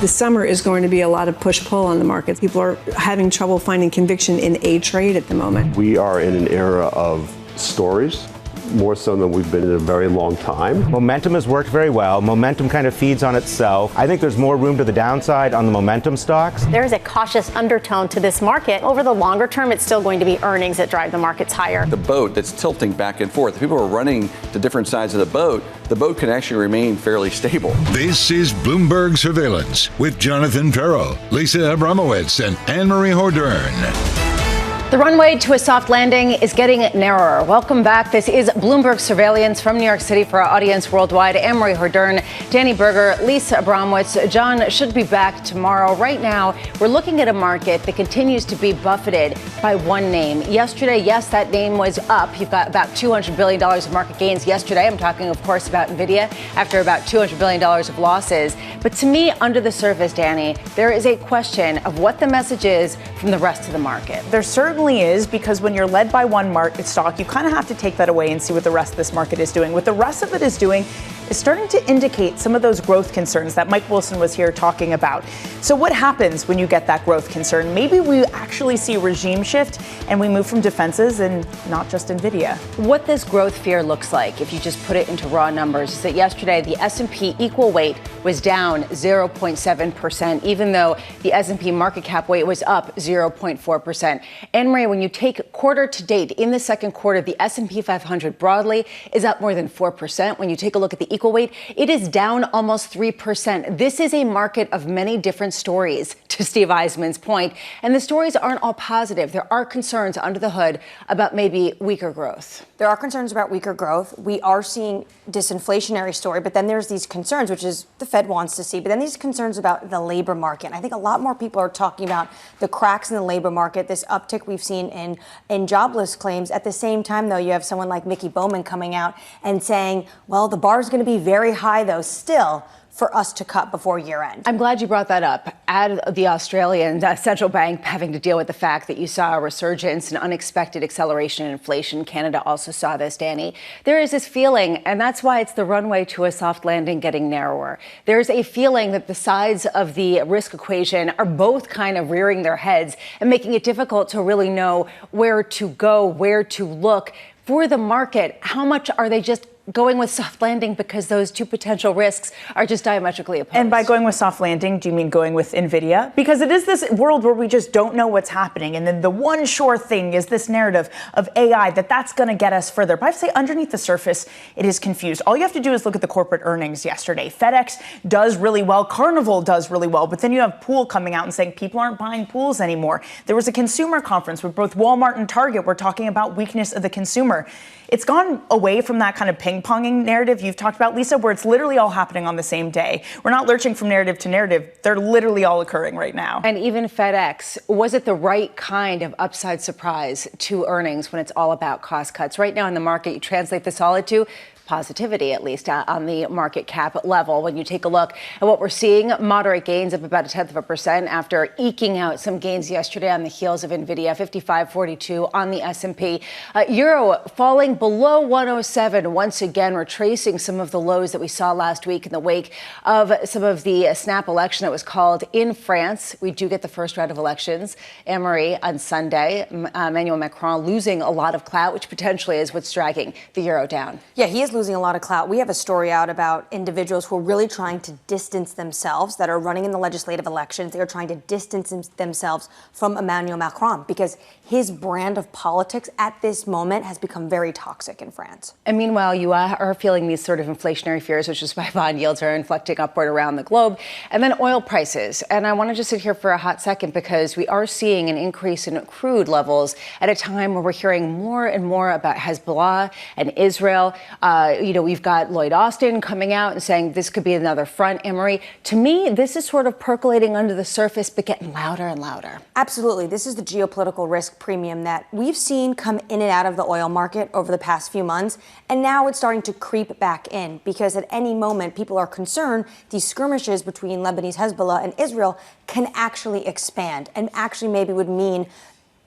The summer is going to be a lot of push-pull on the markets. People are having trouble finding conviction in a trade at the moment. We are in an era of stories, more so than we've been in a very long time. Momentum has worked very well. Momentum kind of feeds on itself. I think there's more room to the downside on the momentum stocks. There's a cautious undertone to this market. Over the longer term, it's still going to be earnings that drive the markets higher. The boat that's tilting back and forth, people are running to different sides of the boat can actually remain fairly stable. This is Bloomberg Surveillance with Jonathan Ferro, Lisa Abramowitz, and Anne-Marie Hordern. The runway to a soft landing is getting narrower. Welcome back. This is Bloomberg Surveillance from New York City for our audience worldwide. Anne-Marie Hordern, Danny Berger, Lisa Abramowitz. John should be back tomorrow. Right now, we're looking at a market that continues to be buffeted by one name. Yesterday, yes, that name was up. You've got about $200 billion of market gains yesterday. I'm talking, of course, about NVIDIA after about $200 billion of losses. But to me, under the surface, Danny, there is a question of what the message is from the rest of the market. There certainly is, because when you're led by one market stock, you kind of have to take that away and see what the rest of this market is doing. What the rest of it is doing is starting to indicate some of those growth concerns that Mike Wilson was here talking about. So what happens when you get that growth concern? Maybe we actually see a regime shift and we move from defenses and not just NVIDIA. What this growth fear looks like, if you just put it into raw numbers, is that yesterday the S&P equal weight was down 0.7%, even though the S&P market cap weight was up 0.4%. Anne-Marie, when you take quarter to date, in the second quarter, the S&P 500 broadly is up more than 4%. When you take a look at the equal weight, it is down almost 3%. This is a market of many different stories, to Steve Eisman's point, and the stories aren't all positive. There are concerns under the hood about maybe weaker growth. There are concerns about weaker growth. We are seeing disinflationary story, but then there's these concerns, which is the Fed wants to see, but then these concerns about the labor market. I think a lot more people are talking about the cracks in the labor market, this uptick we've seen in jobless claims. At the same time, though, you have someone like Mickey Bowman coming out and saying, well, the bar is going to be very high, though, still, for us to cut before year end. I'm glad you brought that up. Add the Australian central bank having to deal with the fact that you saw a resurgence and unexpected acceleration in inflation. Canada also saw this, Danny. There is this feeling, and that's why it's the runway to a soft landing getting narrower. There's a feeling that the sides of the risk equation are both kind of rearing their heads and making it difficult to really know where to go, where to look. For the market, how much are they just going with soft landing because those two potential risks are just diametrically opposed? And by going with soft landing, do you mean going with NVIDIA? Because it is this world where we just don't know what's happening. And then the one sure thing is this narrative of AI, that's going to get us further. But I have to say, underneath the surface, it is confused. All you have to do is look at the corporate earnings yesterday. FedEx does really well. Carnival does really well. But then you have Pool coming out and saying people aren't buying pools anymore. There was a consumer conference where both Walmart and Target were talking about weakness of the consumer. It's gone away from that kind of ping-ponging narrative you've talked about, Lisa, where it's literally all happening on the same day. We're not lurching from narrative to narrative. They're literally all occurring right now. And even FedEx, was it the right kind of upside surprise to earnings when it's all about cost cuts? Right now in the market, you translate this all into positivity, at least on the market cap level. When you take a look at what we're seeing, moderate gains of about 0.1% after eking out some gains yesterday on the heels of NVIDIA, 55.42 on the S&P. Euro falling below 107 once again, retracing some of the lows that we saw last week in the wake of some of the snap election that was called in France. We do get the first round of elections, Anne-Marie, on Sunday. Emmanuel Macron losing a lot of clout, which potentially is what's dragging the euro down. Yeah, he is losing a lot of clout. We have a story out about individuals who are really trying to distance themselves, that are running in the legislative elections. They are trying to distance themselves from Emmanuel Macron because his brand of politics at this moment has become very toxic in France. And meanwhile, you are feeling these sort of inflationary fears, which is why bond yields are inflecting upward around the globe. And then oil prices. And I want to just sit here for a hot second because we are seeing an increase in crude levels at a time where we're hearing more and more about Hezbollah and Israel. We've got Lloyd Austin coming out and saying this could be another front. Anne-Marie, to me, this is sort of percolating under the surface, but getting louder and louder. Absolutely. This is the geopolitical risk premium that we've seen come in and out of the oil market over the past few months. And now it's starting to creep back in because at any moment, people are concerned these skirmishes between Lebanese Hezbollah and Israel can actually expand and actually maybe would mean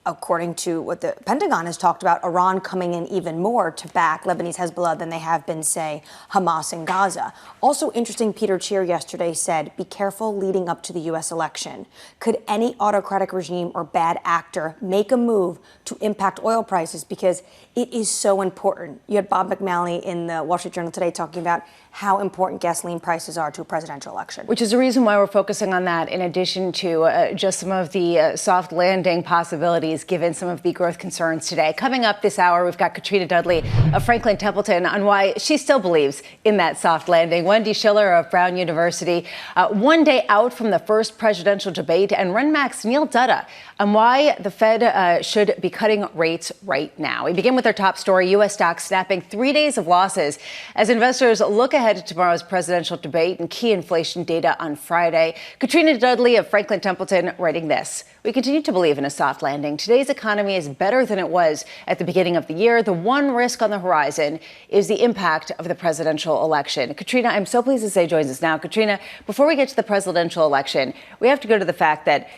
according to what the Pentagon has talked about, Iran coming in even more to back Lebanese Hezbollah than they have been, say, Hamas in Gaza. Also interesting, Peter Cheer yesterday said, be careful leading up to the U.S. election. Could any autocratic regime or bad actor make a move to impact oil prices? Because it is so important. You had Bob McMalley in the Wall Street Journal today talking about how important gasoline prices are to a presidential election. Which is the reason why we're focusing on that, in addition to just some of the soft landing possibilities, given some of the growth concerns today. Coming up this hour, we've got Katrina Dudley of Franklin Templeton on why she still believes in that soft landing. Wendy Schiller of Brown University, one day out from the first presidential debate, and Renmac's Neil Dutta on why the Fed should be cutting rates right now. We begin with our top story, U.S. stocks snapping 3 days of losses as investors look ahead to tomorrow's presidential debate and key inflation data on Friday. Katrina Dudley of Franklin Templeton writing this. We continue to believe in a soft landing. Today's economy is better than it was at the beginning of the year. The one risk on the horizon is the impact of the presidential election. Katrina, I'm so pleased to say, joins us now. Katrina, before we get to the presidential election, we have to go to the fact that,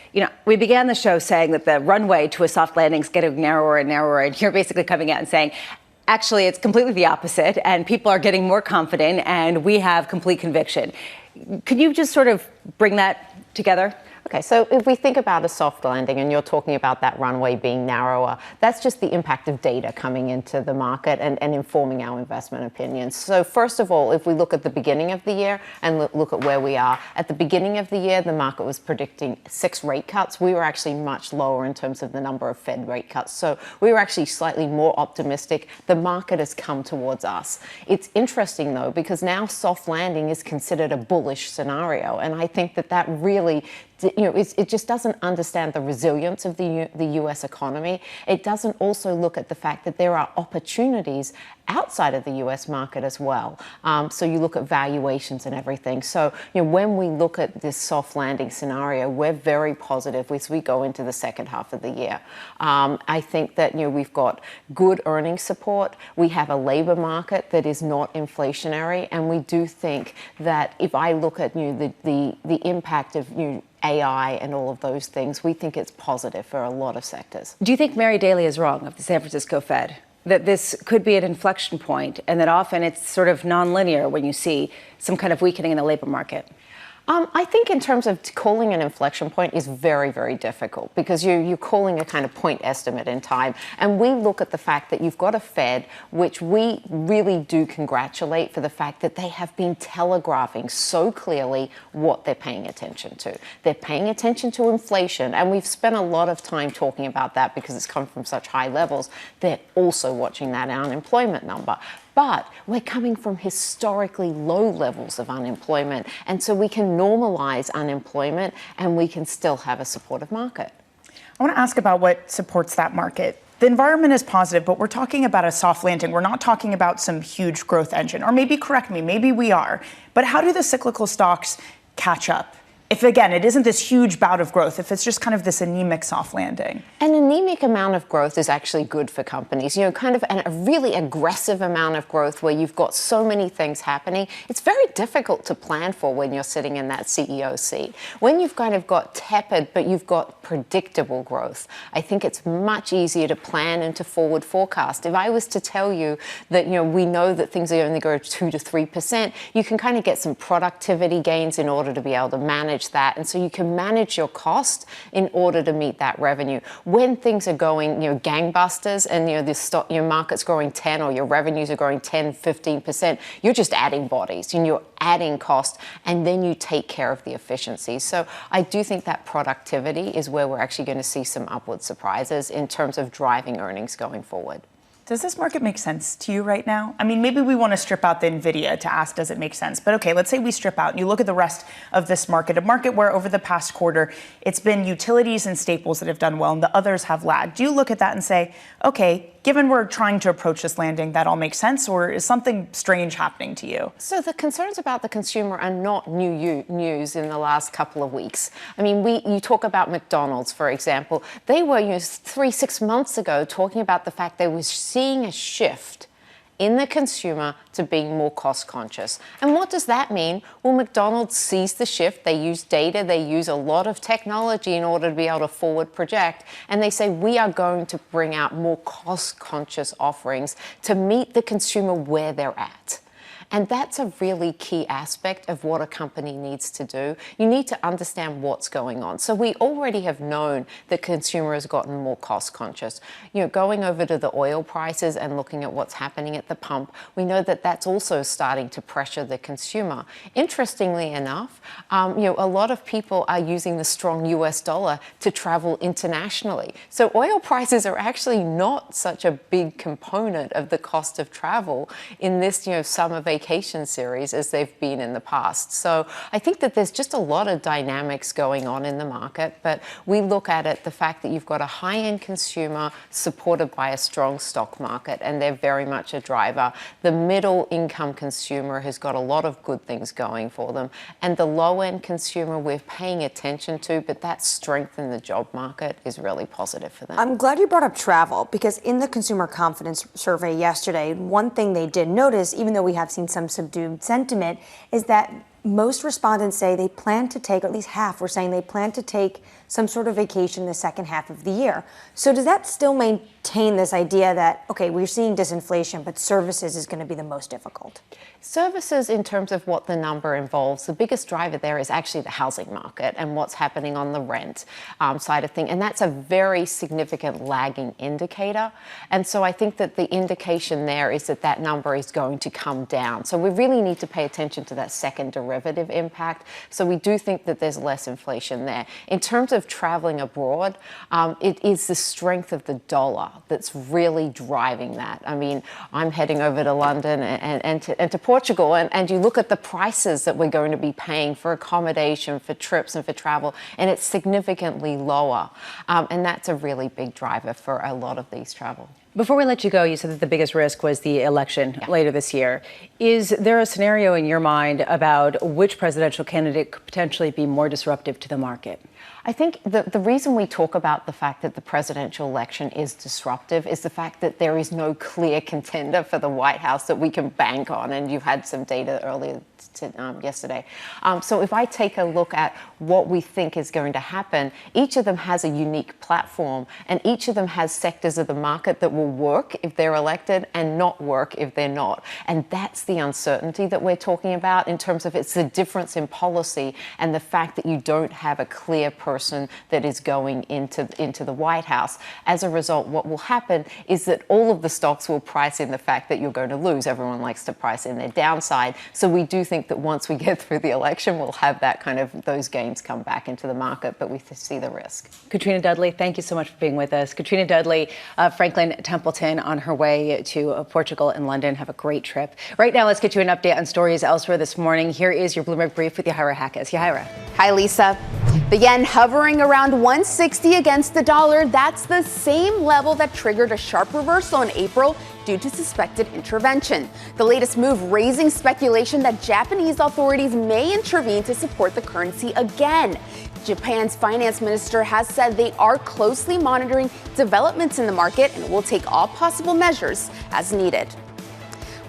we began the show saying that the runway to a soft landing is getting narrower and narrower, and you're basically coming out and saying, actually, it's completely the opposite, and people are getting more confident, and we have complete conviction. Could you just sort of bring that together? Okay, so if we think about a soft landing, and you're talking about that runway being narrower, that's just the impact of data coming into the market and informing our investment opinions. So first of all, if we look at the beginning of the year and look at where we are, at the beginning of the year, the market was predicting 6 rate cuts. We were actually much lower in terms of the number of Fed rate cuts. So we were actually slightly more optimistic. The market has come towards us. It's interesting, though, because now soft landing is considered a bullish scenario. And I think that really it just doesn't understand the resilience of the U.S. economy. It doesn't also look at the fact that there are opportunities outside of the U.S. market as well. So you look at valuations and everything. So when we look at this soft landing scenario, we're very positive as we go into the second half of the year. I think that we've got good earnings support. We have a labor market that is not inflationary, and we do think that if I look at the impact of AI and all of those things, we think it's positive for a lot of sectors. Do you think Mary Daly is wrong of the San Francisco Fed? That this could be an inflection point, and that often it's sort of nonlinear when you see some kind of weakening in the labor market? I think in terms of calling an inflection point is very, very difficult because you're calling a kind of point estimate in time. And we look at the fact that you've got a Fed, which we really do congratulate for the fact that they have been telegraphing so clearly what they're paying attention to. They're paying attention to inflation, and we've spent a lot of time talking about that because it's come from such high levels. They're also watching that unemployment number. But we're coming from historically low levels of unemployment, and so we can normalize unemployment and we can still have a supportive market. I want to ask about what supports that market. The environment is positive, but we're talking about a soft landing. We're not talking about some huge growth engine. Or maybe, correct me, maybe we are. But how do the cyclical stocks catch up? If, again, it isn't this huge bout of growth, if it's just kind of this anemic soft landing? An anemic amount of growth is actually good for companies. Kind of a really aggressive amount of growth where you've got so many things happening, it's very difficult to plan for when you're sitting in that CEO seat. When you've kind of got tepid, but you've got predictable growth, I think it's much easier to plan and to forward forecast. If I was to tell you that, we know that things are only going to grow 2 to 3%, you can kind of get some productivity gains in order to be able to manage that, and so you can manage your cost in order to meet that revenue. When things are going, gangbusters, and your market's growing 10 or your revenues are growing 10, 15%, you're just adding bodies and you're adding cost, and then you take care of the efficiency. So I do think that productivity is where we're actually going to see some upward surprises in terms of driving earnings going forward. Does this market make sense to you right now? I mean, maybe we want to strip out the NVIDIA to ask, does it make sense? But okay, let's say we strip out and you look at the rest of this market, a market where over the past quarter, it's been utilities and staples that have done well and the others have lagged. Do you look at that and say, okay, given we're trying to approach this landing, that all makes sense, or is something strange happening to you? So the concerns about the consumer are not new news in the last couple of weeks. I mean, you talk about McDonald's, for example. They were 3-6 months ago talking about the fact they were seeing a shift in the consumer to being more cost conscious. And what does that mean? Well, McDonald's sees the shift. They use data. They use a lot of technology in order to be able to forward project. And they say, we are going to bring out more cost conscious offerings to meet the consumer where they're at. And that's a really key aspect of what a company needs to do. You need to understand what's going on. So we already have known that consumer has gotten more cost conscious. Going over to the oil prices and looking at what's happening at the pump, we know that that's also starting to pressure the consumer. Interestingly enough, a lot of people are using the strong US dollar to travel internationally. So oil prices are actually not such a big component of the cost of travel in this, summer vacation series as they've been in the past. So I think that there's just a lot of dynamics going on in the market, but we look at it, the fact that you've got a high-end consumer supported by a strong stock market, and they're very much a driver. The middle-income consumer has got a lot of good things going for them, and the low-end consumer we're paying attention to, but that strength in the job market is really positive for them. I'm glad you brought up travel, because in the consumer confidence survey yesterday, one thing they did notice, even though we have seen some subdued sentiment, is that most respondents say they plan to take, or at least half were saying they plan to take some sort of vacation in the second half of the year. So does that still maintain this idea that, okay, we're seeing disinflation, but services is going to be the most difficult? Services, in terms of what the number involves, the biggest driver there is actually the housing market and what's happening on the rent side of things. And that's a very significant lagging indicator. And so I think that the indication there is that that number is going to come down. So we really need to pay attention to that second derivative impact. So we do think that there's less inflation there. In terms of traveling abroad, it is the strength of the dollar that's really driving that. I mean, I'm heading over to London and to Portugal, and you look at the prices that we're going to be paying for accommodation, for trips and for travel, and it's significantly lower. And that's a really big driver for a lot of these travel. Before we let you go, you said that the biggest risk was the election later this year. Is there a scenario in your mind about which presidential candidate could potentially be more disruptive to the market? I think the reason we talk about the fact that the presidential election is disruptive is the fact that there is no clear contender for the White House that we can bank on. And you had some data earlier yesterday. So if I take a look at what we think is going to happen, each of them has a unique platform, and each of them has sectors of the market that will work if they're elected and not work if they're not. And that's the uncertainty that we're talking about in terms of it's the difference in policy and the fact that you don't have a clear person that is going into the White House. As a result, what will happen is that all of the stocks will price in the fact that you're going to lose. Everyone likes to price in their downside. So we do think that once we get through the election, we'll have that kind of those gains come back into the market, but we see the risk. Katrina Dudley, thank you so much for being with us. Katrina Dudley, Franklin Templeton on her way to Portugal and London. Have a great trip. Right now, let's get you an update on stories elsewhere this morning. Here is your Bloomberg Brief with Yahira Hackes. Yahira. Hi, Lisa. The yen hovering around 160 against the dollar. That's the same level that triggered a sharp reversal in April due to suspected intervention. The latest move raising speculation that Japanese authorities may intervene to support the currency again. Japan's finance minister has said they are closely monitoring developments in the market and will take all possible measures as needed.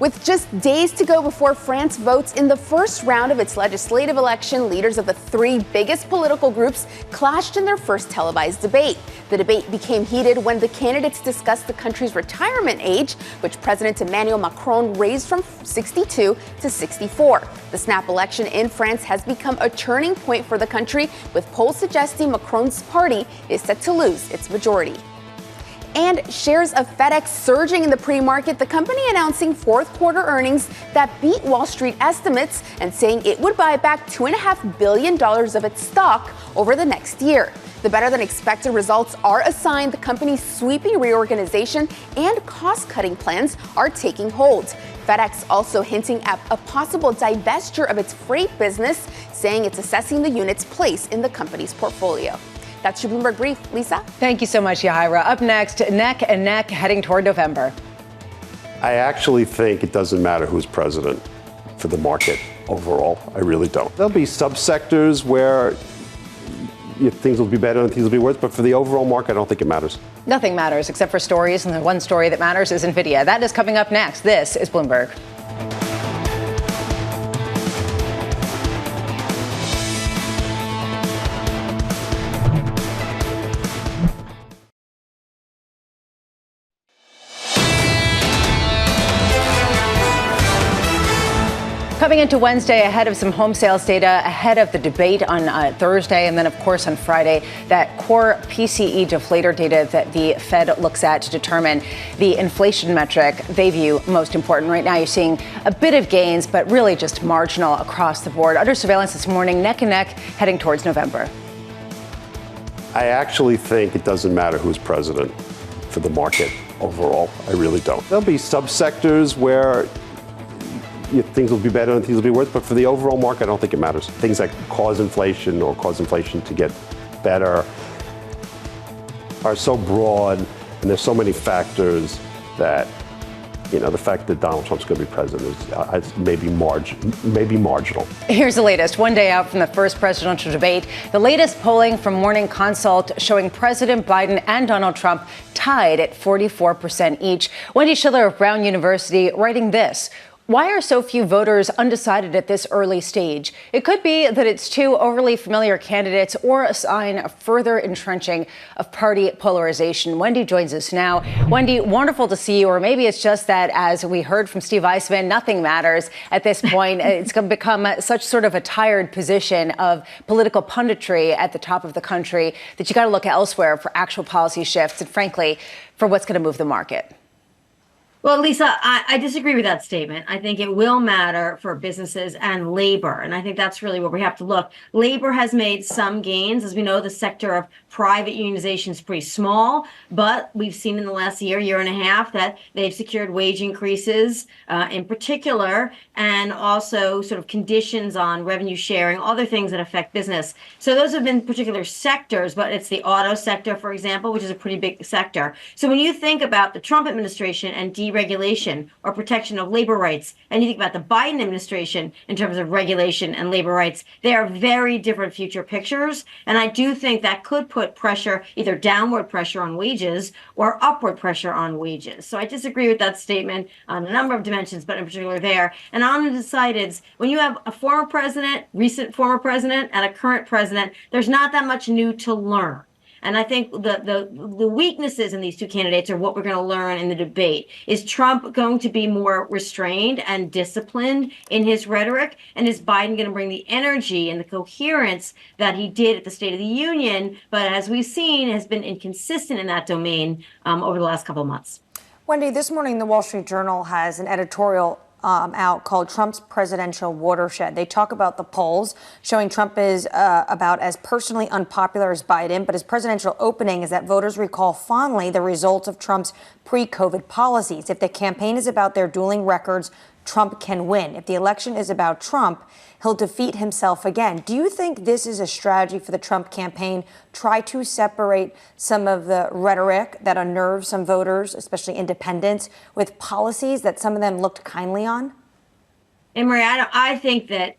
With just days to go before France votes in the first round of its legislative election, leaders of the three biggest political groups clashed in their first televised debate. The debate became heated when the candidates discussed the country's retirement age, which President Emmanuel Macron raised from 62 to 64. The snap election in France has become a turning point for the country, with polls suggesting Macron's party is set to lose its majority. And shares of FedEx surging in the pre-market, the company announcing fourth quarter earnings that beat Wall Street estimates and saying it would buy back $2.5 billion of its stock over the next year. The better than expected results are a sign the company's sweeping reorganization and cost-cutting plans are taking hold. FedEx also hinting at a possible divestiture of its freight business, saying it's assessing the unit's place in the company's portfolio. That's your Bloomberg Brief. Lisa? Thank you so much, Yahira. Up next, neck and neck heading toward November. I actually think it doesn't matter who's president for the market overall. I really don't. There'll be subsectors where things will be better and things will be worse, but for the overall market, I don't think it matters. Nothing matters except for stories, and the one story that matters is NVIDIA. That is coming up next. This is Bloomberg. Coming into Wednesday ahead of some home sales data, ahead of the debate on Thursday, and then, of course, on Friday, that core PCE deflator data that the Fed looks at to determine the inflation metric they view most important. Right now, you're seeing a bit of gains, but really just marginal across the board. Under surveillance this morning, neck and neck, heading towards November. I actually think it doesn't matter who's president for the market overall. I really don't. There'll be subsectors where things will be better and things will be worse, but for the overall market, I don't think it matters. Things that cause inflation or cause inflation to get better are so broad, and there's so many factors that, the fact that Donald Trump's going to be president is maybe marginal. Here's the latest. One day out from the first presidential debate, the latest polling from Morning Consult showing President Biden and Donald Trump tied at 44% each. Wendy Schiller of Brown University writing this: why are so few voters undecided at this early stage? It could be that it's two overly familiar candidates or a sign of further entrenching of party polarization. Wendy joins us now. Wendy, wonderful to see you. Or maybe it's just that, as we heard from Steve Eisman, nothing matters at this point. It's going to become such sort of a tired position of political punditry at the top of the country that you got to look elsewhere for actual policy shifts and, frankly, for what's going to move the market. Well, Lisa, I disagree with that statement. I think it will matter for businesses and labor. And I think that's really where we have to look. Labor has made some gains. As we know, the sector of private unionization is pretty small, but we've seen in the last year and a half, that they've secured wage increases in particular, and also sort of conditions on revenue sharing, other things that affect business. So those have been particular sectors, but it's the auto sector, for example, which is a pretty big sector. So when you think about the Trump administration and deregulation or protection of labor rights, and you think about the Biden administration in terms of regulation and labor rights, they are very different future pictures. And I do think that could put pressure, either downward pressure on wages or upward pressure on wages. So I disagree with that statement on a number of dimensions, but in particular there. And on undecideds, when you have a former president, recent former president, and a current president, there's not that much new to learn. And I think the weaknesses in these two candidates are what we're going to learn in the debate. Is Trump going to be more restrained and disciplined in his rhetoric? And is Biden going to bring the energy and the coherence that he did at the State of the Union, but as we've seen, has been inconsistent in that domain over the last couple of months? Wendy, this morning, the Wall Street Journal has an editorial out called Trump's Presidential Watershed. They talk about the polls showing Trump is about as personally unpopular as Biden, but his presidential opening is that voters recall fondly the results of Trump's pre-COVID policies. If the campaign is about their dueling records, Trump can win. If the election is about Trump, he'll defeat himself again. Do you think this is a strategy for the Trump campaign? Try to separate some of the rhetoric that unnerves some voters, especially independents, with policies that some of them looked kindly on? And Maria, I think that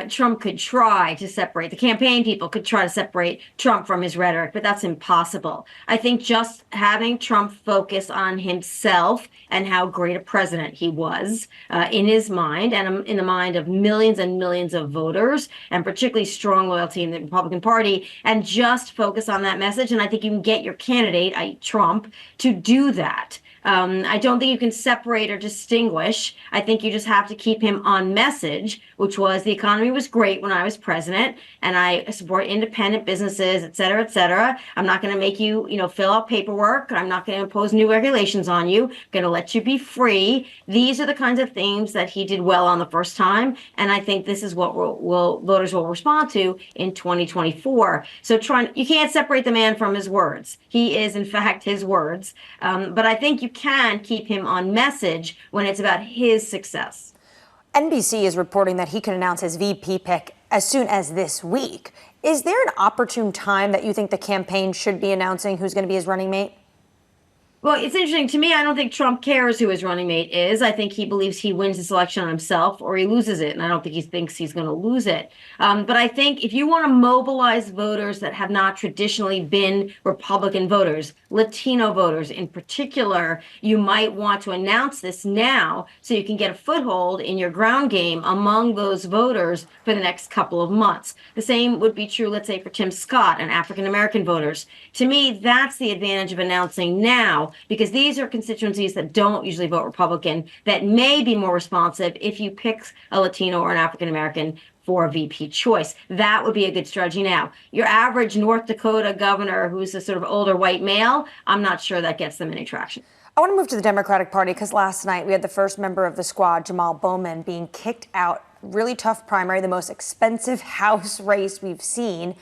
Trump could try to separate, the campaign people could try to separate Trump from his rhetoric, but that's impossible. I think just having Trump focus on himself and how great a president he was in his mind and in the mind of millions and millions of voters, and particularly strong loyalty in the Republican Party, and just focus on that message. And I think you can get your candidate, Trump, to do that. I don't think you can separate or distinguish. I think you just have to keep him on message, which was the economy was great when I was president, and I support independent businesses, et cetera, et cetera. I'm not going to make you, fill out paperwork. I'm not going to impose new regulations on you. I'm going to let you be free. These are the kinds of things that he did well on the first time, and I think this is what voters will respond to in 2024. So you can't separate the man from his words. He is, in fact, his words. But I think you can keep him on message when it's about his success. NBC is reporting that he could announce his VP pick as soon as this week. Is there an opportune time that you think the campaign should be announcing who's going to be his running mate? Well, it's interesting to me. I don't think Trump cares who his running mate is. I think he believes he wins this election on himself or he loses it. And I don't think he thinks he's going to lose it. But I think if you want to mobilize voters that have not traditionally been Republican voters, Latino voters in particular, you might want to announce this now so you can get a foothold in your ground game among those voters for the next couple of months. The same would be true, let's say, for Tim Scott and African-American voters. To me, that's the advantage of announcing now, because these are constituencies that don't usually vote Republican that may be more responsive if you pick a Latino or an African-American for a VP choice. That would be a good strategy now. Your average North Dakota governor who's a sort of older white male, I'm not sure that gets them any traction. I want to move to the Democratic Party because last night we had the first member of the squad, Jamal Bowman, being kicked out. Really tough primary, the most expensive House race we've seen.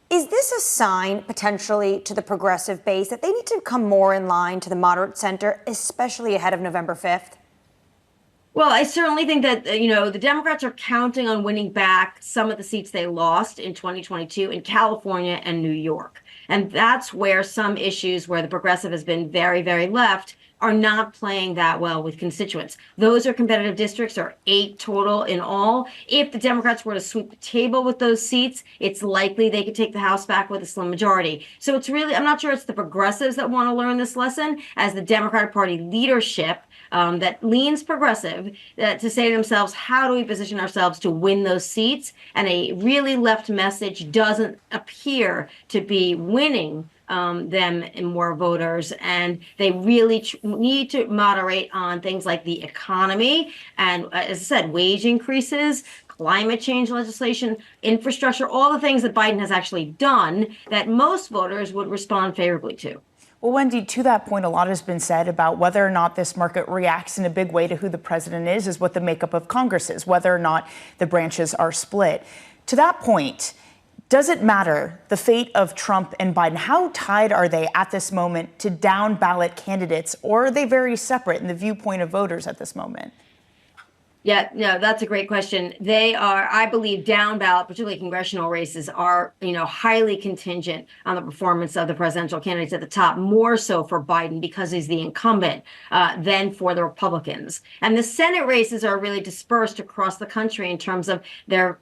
Is this a sign potentially to the progressive base that they need to come more in line to the moderate center, especially ahead of November 5th? Well, I certainly think that, the Democrats are counting on winning back some of the seats they lost in 2022 in California and New York. And that's where some issues where the progressive has been very, very left are not playing that well with constituents. Those are competitive districts, or 8 total in all. If the Democrats were to sweep the table with those seats, it's likely they could take the House back with a slim majority. So it's really, I'm not sure it's the progressives that want to learn this lesson as the Democratic Party leadership that leans progressive to say to themselves, how do we position ourselves to win those seats? And a really left message doesn't appear to be winning them in more voters, and they really need to moderate on things like the economy and, as I said, wage increases, climate change legislation, infrastructure, all the things that Biden has actually done that most voters would respond favorably to. Well, Wendy, to that point, a lot has been said about whether or not this market reacts in a big way to who the president is what the makeup of Congress is, whether or not the branches are split. To that point, does it matter the fate of Trump and Biden? How tied are they at this moment to down ballot candidates, or are they very separate in the viewpoint of voters at this moment? Yeah, no, that's a great question. They are, I believe, down ballot, particularly congressional races, are, highly contingent on the performance of the presidential candidates at the top, more so for Biden because he's the incumbent than for the Republicans. And the Senate races are really dispersed across the country in terms of their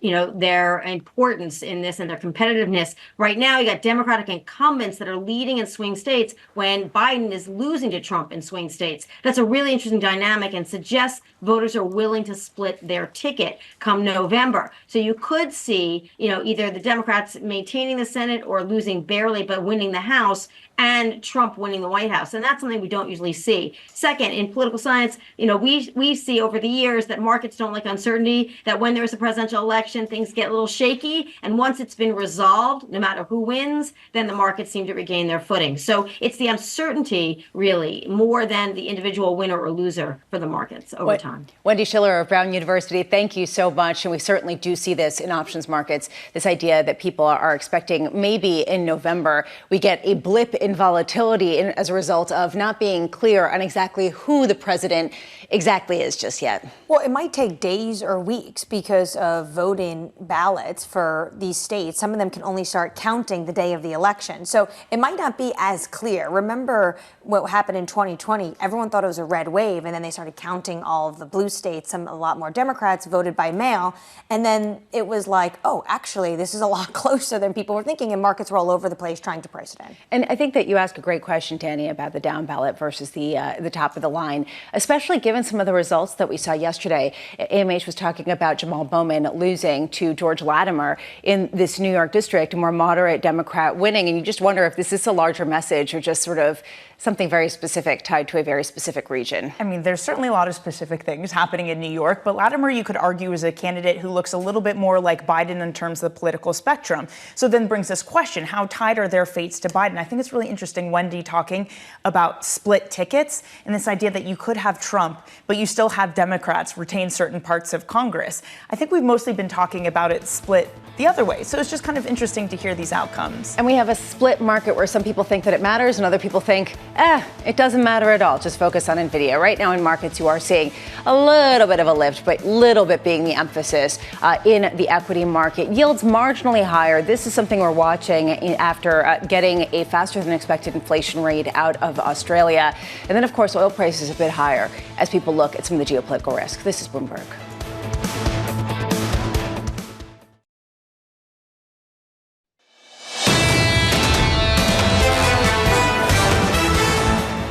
importance in this and their competitiveness. Right now, you got Democratic incumbents that are leading in swing states when Biden is losing to Trump in swing states. That's a really interesting dynamic and suggests voters are willing to split their ticket come November. So you could see, either the Democrats maintaining the Senate or losing barely but winning the House, and Trump winning the White House. And that's something we don't usually see. Second, in political science, we see over the years that markets don't like uncertainty, that when there's a presidential election, things get a little shaky. And once it's been resolved, no matter who wins, then the markets seem to regain their footing. So it's the uncertainty, really, more than the individual winner or loser for the markets over time. Wendy Schiller of Brown University, thank you so much. And we certainly do see this in options markets, this idea that people are expecting maybe in November we get a blip in volatility as a result of not being clear on exactly who the president exactly is just yet. Well, it might take days or weeks because of voting ballots for these states. Some of them can only start counting the day of the election. So it might not be as clear. Remember what happened in 2020? Everyone thought it was a red wave, and then they started counting all of the blue states. A lot more Democrats voted by mail. And then it was like, oh, actually, this is a lot closer than people were thinking, and markets were all over the place trying to price it in. And I think that you asked a great question, Danny, about the down ballot versus the top of the line, especially given some of the results that we saw yesterday. AMH was talking about Jamal Bowman losing to George Latimer in this New York district, a more moderate Democrat winning. And you just wonder if this is a larger message or just sort of something very specific tied to a very specific region. I mean, there's certainly a lot of specific things happening in New York, but Latimer, you could argue, is a candidate who looks a little bit more like Biden in terms of the political spectrum. So then brings this question, how tied are their fates to Biden? I think it's really interesting, Wendy, talking about split tickets and this idea that you could have Trump, but you still have Democrats retain certain parts of Congress. I think we've mostly been talking about it split the other way. So it's just kind of interesting to hear these outcomes. And we have a split market where some people think that it matters and other people think it doesn't matter at all. Just focus on NVIDIA. Right now in markets, you are seeing a little bit of a lift, but little bit being the emphasis in the equity market. Yields marginally higher. This is something we're watching after getting a faster than expected inflation rate out of Australia. And then, of course, oil prices a bit higher as people look at some of the geopolitical risk. This is Bloomberg.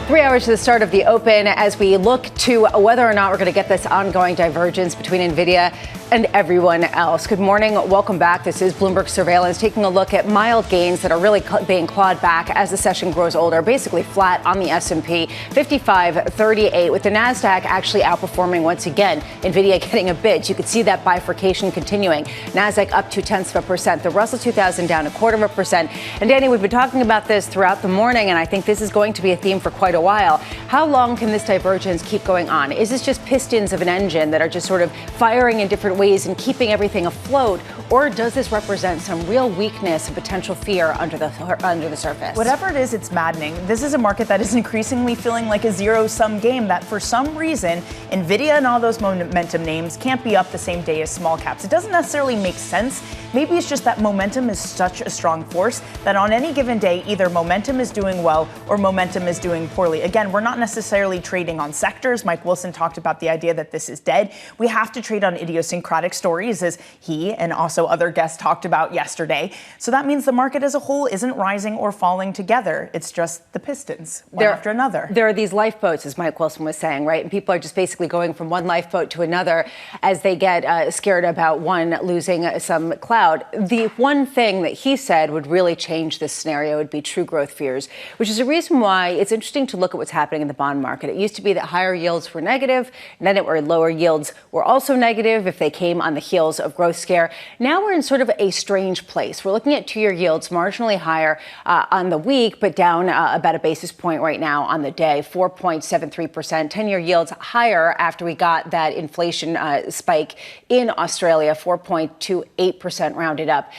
Three hours to the start of the open as we look to whether or not we're going to get this ongoing divergence between NVIDIA and everyone else. Good morning. Welcome back. This is Bloomberg Surveillance, taking a look at mild gains that are really being clawed back as the session grows older, basically flat on the S&P, 55.38, with the NASDAQ actually outperforming once again. NVIDIA getting a bid. You could see that bifurcation continuing. NASDAQ up 0.2%. The Russell 2000 down 0.25%. And Danny, we've been talking about this throughout the morning, and I think this is going to be a theme for quite a while. How long can this divergence keep going on? Is this just pistons of an engine that are just sort of firing in different ways and keeping everything afloat, or does this represent some real weakness and potential fear under the surface? Whatever it is, it's maddening. This is a market that is increasingly feeling like a zero-sum game, that for some reason, NVIDIA and all those momentum names can't be up the same day as small caps. It doesn't necessarily make sense. Maybe it's just that momentum is such a strong force that on any given day, either momentum is doing well or momentum is doing poorly. Again, we're not necessarily trading on sectors. Mike Wilson talked about the idea that this is dead. We have to trade on idiosyncratic stories, as he and also other guests talked about yesterday. So that means the market as a whole isn't rising or falling together. It's just the pistons, one after another. There are these lifeboats, as Mike Wilson was saying, right? And people are just basically going from one lifeboat to another as they get scared about one losing some cloud. The one thing that he said would really change this scenario would be true growth fears, which is a reason why it's interesting to look at what's happening in the bond market. It used to be that higher yields were negative, and then lower yields were also negative if they came on the heels of growth scare. Now we're in sort of a strange place. We're looking at two-year yields marginally higher on the week, but down about a basis point right now on the day, 4.73%. 10-year yields higher after we got that inflation spike in Australia, 4.28% rounded up.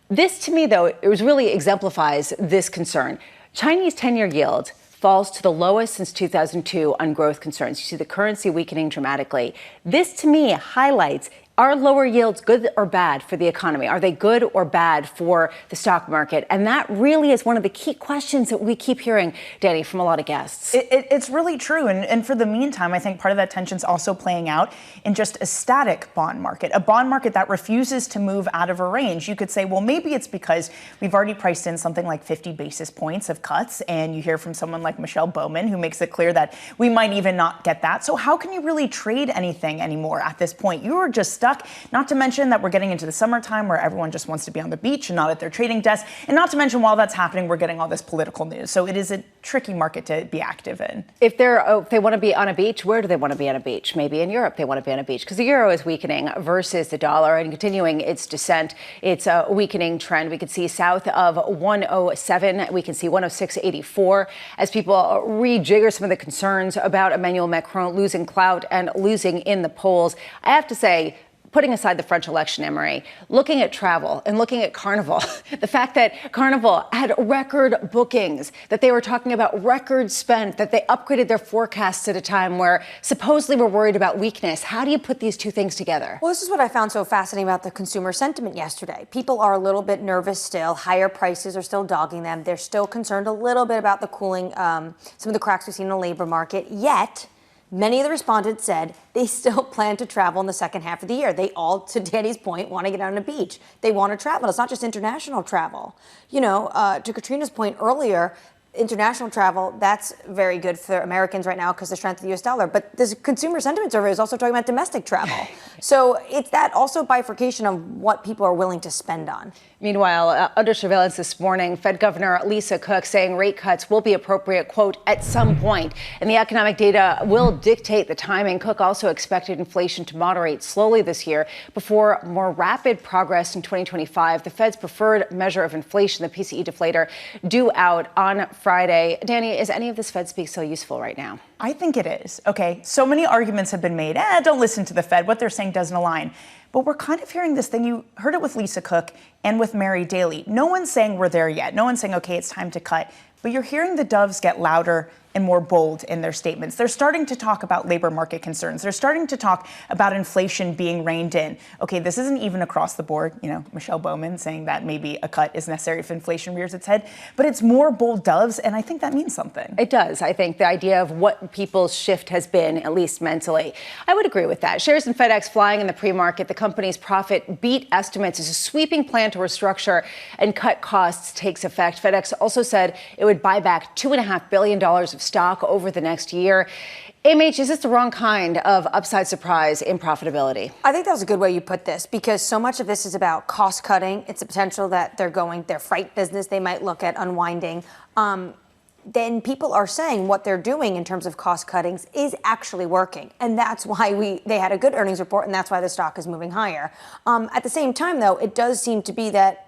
This, to me, though, it really exemplifies this concern. Chinese 10-year yield falls to the lowest since 2002 on growth concerns. You see the currency weakening dramatically. This, to me, highlights, are lower yields good or bad for the economy? Are they good or bad for the stock market? And that really is one of the key questions that we keep hearing, Danny, from a lot of guests. It's really true. And for the meantime, I think part of that tension is also playing out in just a static bond market, a bond market that refuses to move out of a range. You could say, well, maybe it's because we've already priced in something like 50 basis points of cuts. And you hear from someone like Michelle Bowman, who makes it clear that we might even not get that. So how can you really trade anything anymore at this point? You are just stuck. Not to mention that we're getting into the summertime where everyone just wants to be on the beach and not at their trading desk. And not to mention, while that's happening, we're getting all this political news. So it is a tricky market to be active in. If they want to be on a beach, where do they want to be on a beach? Maybe in Europe they want to be on a beach because the euro is weakening versus the dollar and continuing its descent. It's a weakening trend. We can see south of 107. We can see 106.84 as people rejigger some of the concerns about Emmanuel Macron losing clout and losing in the polls. I have to say, putting aside the French election, Emery, looking at travel and looking at Carnival, the fact that Carnival had record bookings, that they were talking about record spend, that they upgraded their forecasts at a time where supposedly we're worried about weakness. How do you put these two things together? Well, this is what I found so fascinating about the consumer sentiment yesterday. People are a little bit nervous still. Higher prices are still dogging them. They're still concerned a little bit about the cooling, some of the cracks we've seen in the labor market. Yet, many of the respondents said they still plan to travel in the second half of the year. They all, to Danny's point, want to get on a beach. They want to travel. It's not just international travel. You know, to Katrina's point earlier, international travel, that's very good for Americans right now because of the strength of the U.S. dollar. But this consumer sentiment survey is also talking about domestic travel. So it's that also bifurcation of what people are willing to spend on. Meanwhile, under surveillance this morning, Fed Governor Lisa Koch saying rate cuts will be appropriate, quote, at some point. And the economic data will dictate the timing. Koch also expected inflation to moderate slowly this year before more rapid progress in 2025. The Fed's preferred measure of inflation, the PCE deflator, due out on Friday. Danny, is any of this Fed speak so useful right now? I think it is. Okay, so many arguments have been made. Don't listen to the Fed. What they're saying doesn't align. But we're kind of hearing this thing. You heard it with Lisa Koch and with Mary Daly. No one's saying we're there yet. No one's saying, okay, it's time to cut. But you're hearing the doves get louder and more bold in their statements. They're starting to talk about labor market concerns. They're starting to talk about inflation being reined in. Okay, this isn't even across the board. You know, Michelle Bowman saying that maybe a cut is necessary if inflation rears its head. But it's more bold doves, and I think that means something. It does. I think the idea of what people's shift has been, at least mentally, I would agree with that. Shares in FedEx flying in the pre-market. The company's profit beat estimates as a sweeping plan to restructure and cut costs takes effect. FedEx also said it would buy back $2.5 billion of stock over the next year. MH, is this the wrong kind of upside surprise in profitability? I think that was a good way you put this, because so much of this is about cost cutting. It's a potential that their freight business, they might look at unwinding. Then people are saying what they're doing in terms of cost cuttings is actually working. And that's why they had a good earnings report, and that's why the stock is moving higher. At the same time, though, it does seem to be that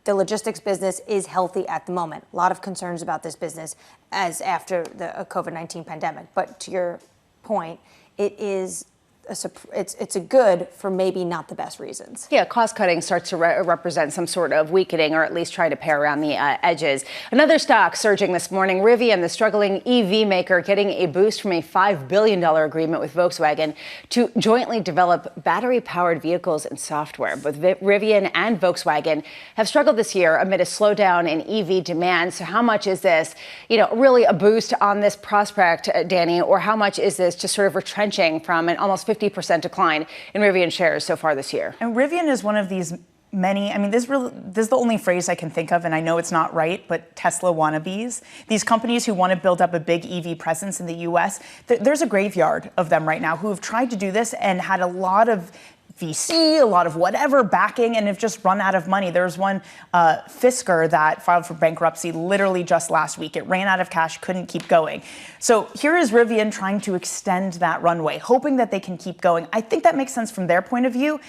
the logistics business is healthy at the moment. A lot of concerns about this business as after the COVID-19 pandemic. But to your point, it is it's a good for maybe not the best reasons. Yeah, cost cutting starts to represent some sort of weakening, or at least trying to pare around the edges. Another stock surging this morning, Rivian, the struggling EV maker, getting a boost from a $5 billion agreement with Volkswagen to jointly develop battery-powered vehicles and software. Both Rivian and Volkswagen have struggled this year amid a slowdown in EV demand. So how much is this, really a boost on this prospect, Danny, or how much is this just sort of retrenching from an almost 50% decline in Rivian shares so far this year? And Rivian is one of these many, this is the only phrase I can think of, and I know it's not right, but Tesla wannabes. These companies who want to build up a big EV presence in the US, there's a graveyard of them right now who have tried to do this and had a lot of VC, a lot of whatever backing, and have just run out of money. There's one Fisker that filed for bankruptcy literally just last week. It ran out of cash, couldn't keep going. So here is Rivian trying to extend that runway, hoping that they can keep going. I think that makes sense from their point of view.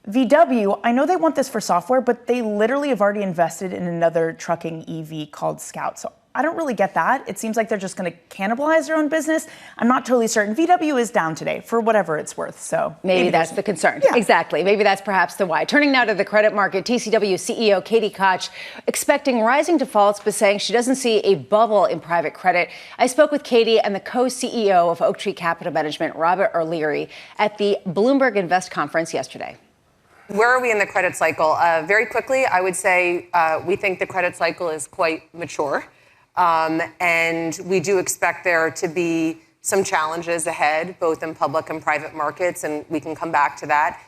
VW, I know they want this for software, but they literally have already invested in another trucking EV called Scout. So I don't really get that. It seems like they're just going to cannibalize their own business. I'm not totally certain. VW is down today for whatever it's worth. So maybe that's the concern. Yeah. Exactly. Maybe that's perhaps the why. Turning now to the credit market, TCW CEO Katie Koch expecting rising defaults, but saying she doesn't see a bubble in private credit. I spoke with Katie and the co-CEO of OakTree Capital Management, Robert O'Leary, at the Bloomberg Invest conference yesterday. Where are we in the credit cycle? Very quickly, I would say we think the credit cycle is quite mature. And we do expect there to be some challenges ahead, both in public and private markets, and we can come back to that.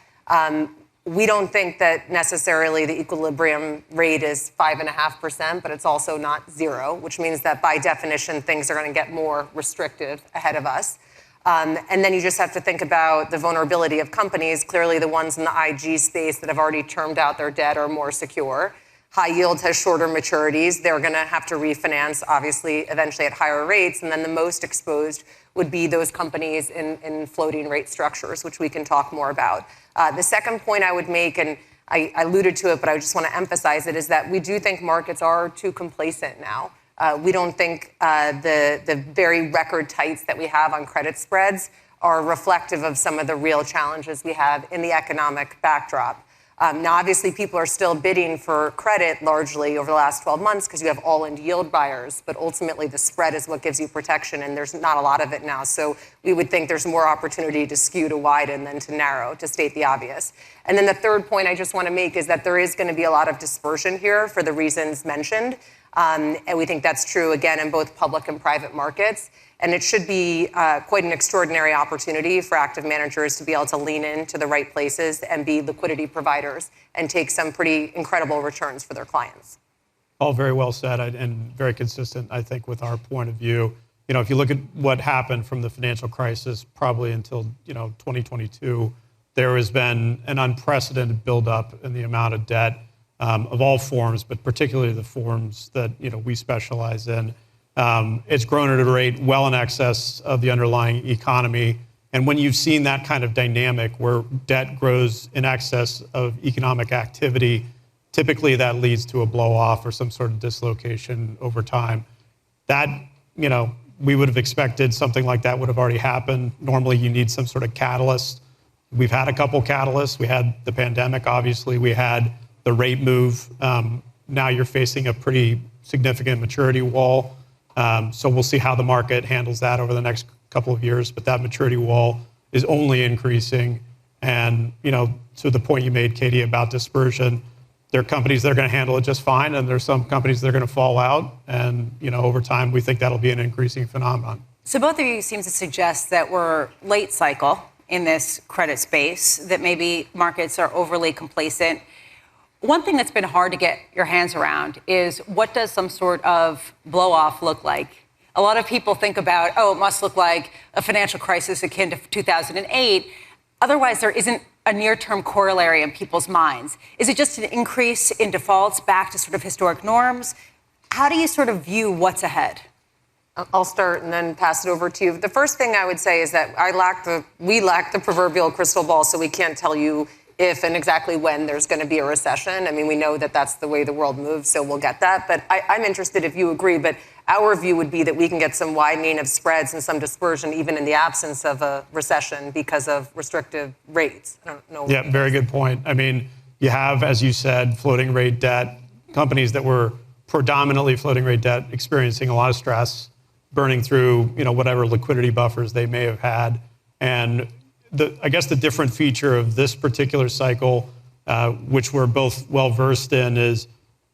We don't think that necessarily the equilibrium rate is 5.5%, but it's also not zero, which means that by definition, things are going to get more restrictive ahead of us. And then you just have to think about the vulnerability of companies. Clearly, the ones in the IG space that have already termed out their debt are more secure. High yield has shorter maturities. They're going to have to refinance, obviously, eventually at higher rates. And then the most exposed would be those companies in floating rate structures, which we can talk more about. The second point I would make, and I alluded to it, but I just want to emphasize it, is that we do think markets are too complacent now. We don't think the very record tights that we have on credit spreads are reflective of some of the real challenges we have in the economic backdrop. Now, obviously, people are still bidding for credit largely over the last 12 months because you have all-in yield buyers, but ultimately the spread is what gives you protection, and there's not a lot of it now. So we would think there's more opportunity to skew to widen than to narrow, to state the obvious. And then the third point I just want to make is that there is going to be a lot of dispersion here for the reasons mentioned. And we think that's true, again, in both public and private markets. And it should be quite an extraordinary opportunity for active managers to be able to lean into the right places and be liquidity providers and take some pretty incredible returns for their clients. All very well said and very consistent, I think, with our point of view. If you look at what happened from the financial crisis probably until 2022, there has been an unprecedented buildup in the amount of debt of all forms, but particularly the forms that we specialize in. It's grown at a rate well in excess of the underlying economy. And when you've seen that kind of dynamic where debt grows in excess of economic activity, typically that leads to a blow off or some sort of dislocation over time. That, we would have expected something like that would have already happened. Normally you need some sort of catalyst. We've had a couple catalysts. We had the pandemic, obviously. We had the rate move. Now you're facing a pretty significant maturity wall. So we'll see how the market handles that over the next couple of years. But that maturity wall is only increasing. And, to the point you made, Katie, about dispersion, there are companies that are going to handle it just fine, and there's some companies that are going to fall out. And, over time, we think that'll be an increasing phenomenon. So both of you seem to suggest that we're late cycle in this credit space, that maybe markets are overly complacent. One thing that's been hard to get your hands around is what does some sort of blow-off look like? A lot of people think about, it must look like a financial crisis akin to 2008. Otherwise, there isn't a near-term corollary in people's minds. Is it just an increase in defaults back to sort of historic norms? How do you sort of view what's ahead? I'll start and then pass it over to you. The first thing I would say is that we lack the proverbial crystal ball, so we can't tell you if and exactly when there's going to be a recession. I mean, we know that that's the way the world moves, so we'll get that. But I'm interested if you agree, but our view would be that we can get some widening of spreads and some dispersion even in the absence of a recession because of restrictive rates. I don't know. Yeah, very good point. I mean, you have, as you said, floating rate debt, companies that were predominantly floating rate debt experiencing a lot of stress, burning through, whatever liquidity buffers they may have had. And I guess the different feature of this particular cycle, which we're both well versed in, is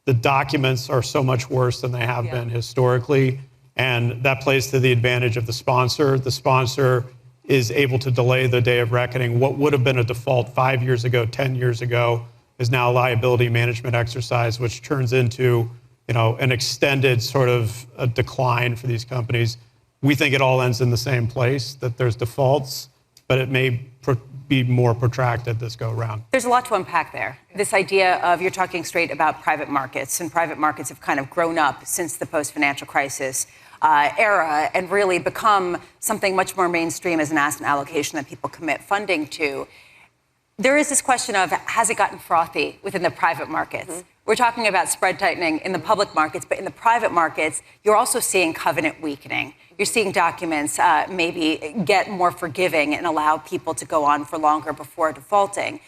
the documents are so much worse than they have been historically. And that plays to the advantage of the sponsor. The sponsor is able to delay the day of reckoning. What would have been a default 5 years ago, 10 years ago, is now a liability management exercise, which turns into an extended sort of a decline for these companies. We think it all ends in the same place, that there's defaults, but it may be more protracted this go around. There's a lot to unpack there. This idea of, you're talking straight about private markets, and private markets have kind of grown up since the post-financial crisis era and really become something much more mainstream as an asset allocation that people commit funding to. There is this question of, has it gotten frothy within the private markets? Mm-hmm. We're talking about spread tightening in the public markets, but in the private markets, you're also seeing covenant weakening. You're seeing documents maybe get more forgiving and allow people to go on for longer before defaulting.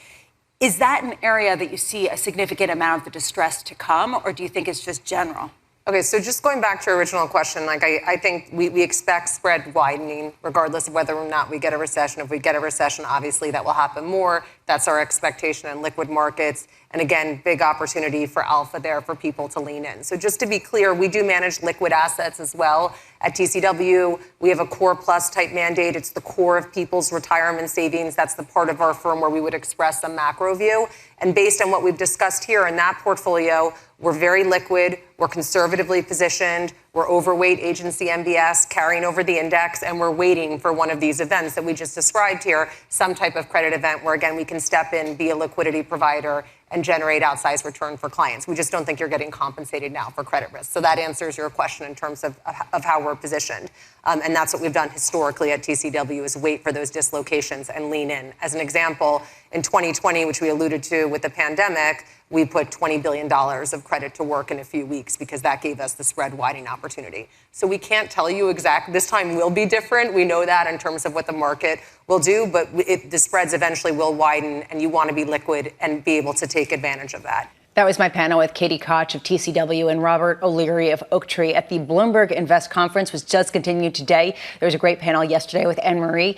Is that an area that you see a significant amount of the distress to come, or do you think it's just general? Okay, so just going back to your original question, I think we expect spread widening regardless of whether or not we get a recession. If we get a recession, obviously that will happen more. That's our expectation in liquid markets. And again, big opportunity for alpha there for people to lean in. So just to be clear, we do manage liquid assets as well. At TCW, we have a core plus type mandate. It's the core of people's retirement savings. That's the part of our firm where we would express a macro view. And based on what we've discussed here in that portfolio, we're very liquid, we're conservatively positioned, we're overweight agency MBS, carrying over the index, and we're waiting for one of these events that we just described here, some type of credit event where, again, we can step in, be a liquidity provider, and generate outsized return for clients. We just don't think you're getting compensated now for credit risk. So that answers your question in terms of how we're positioned. And that's what we've done historically at TCW, is wait for those dislocations and lean in. As an example, in 2020, which we alluded to with the pandemic, we put $20 billion of credit to work in a few weeks because that gave us the spread widening opportunity. So we can't tell you exactly. This time will be different. We know that in terms of what the market will do, but the spreads eventually will widen, and you want to be liquid and be able to take advantage of that. That was my panel with Katie Koch of TCW and Robert O'Leary of OakTree at the Bloomberg Invest Conference, which just continued today. There was a great panel yesterday with Anne-Marie,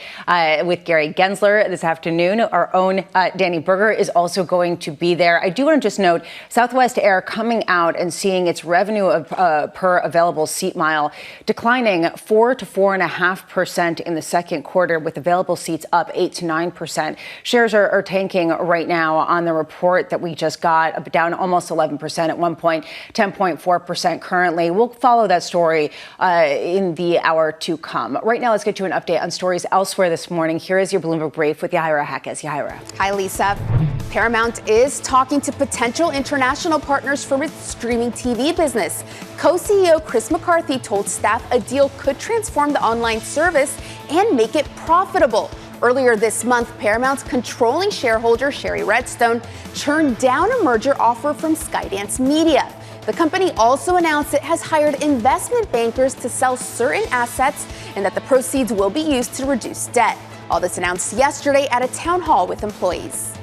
with Gary Gensler this afternoon. Our own Danny Berger is also going to be there. I do want to just note, Southwest Air coming out and seeing its revenue per available seat mile declining 4 to 4.5% in the second quarter, with available seats up 8 to 9%. Shares are tanking right now on the report that we just got, down almost 11% at one point, 10.4% currently. We'll follow that story in the hour to come. Right now, let's get to an update on stories elsewhere this morning. Here is your Bloomberg Brief with Yahaira Hackes. Yahaira. Hi, Lisa. Paramount is talking to potential international partners for its streaming TV business. Co-CEO Chris McCarthy told staff a deal could transform the online service and make it profitable. Earlier this month, Paramount's controlling shareholder, Sherry Redstone, turned down a merger offer from Skydance Media. The company also announced it has hired investment bankers to sell certain assets and that the proceeds will be used to reduce debt. All this announced yesterday at a town hall with employees.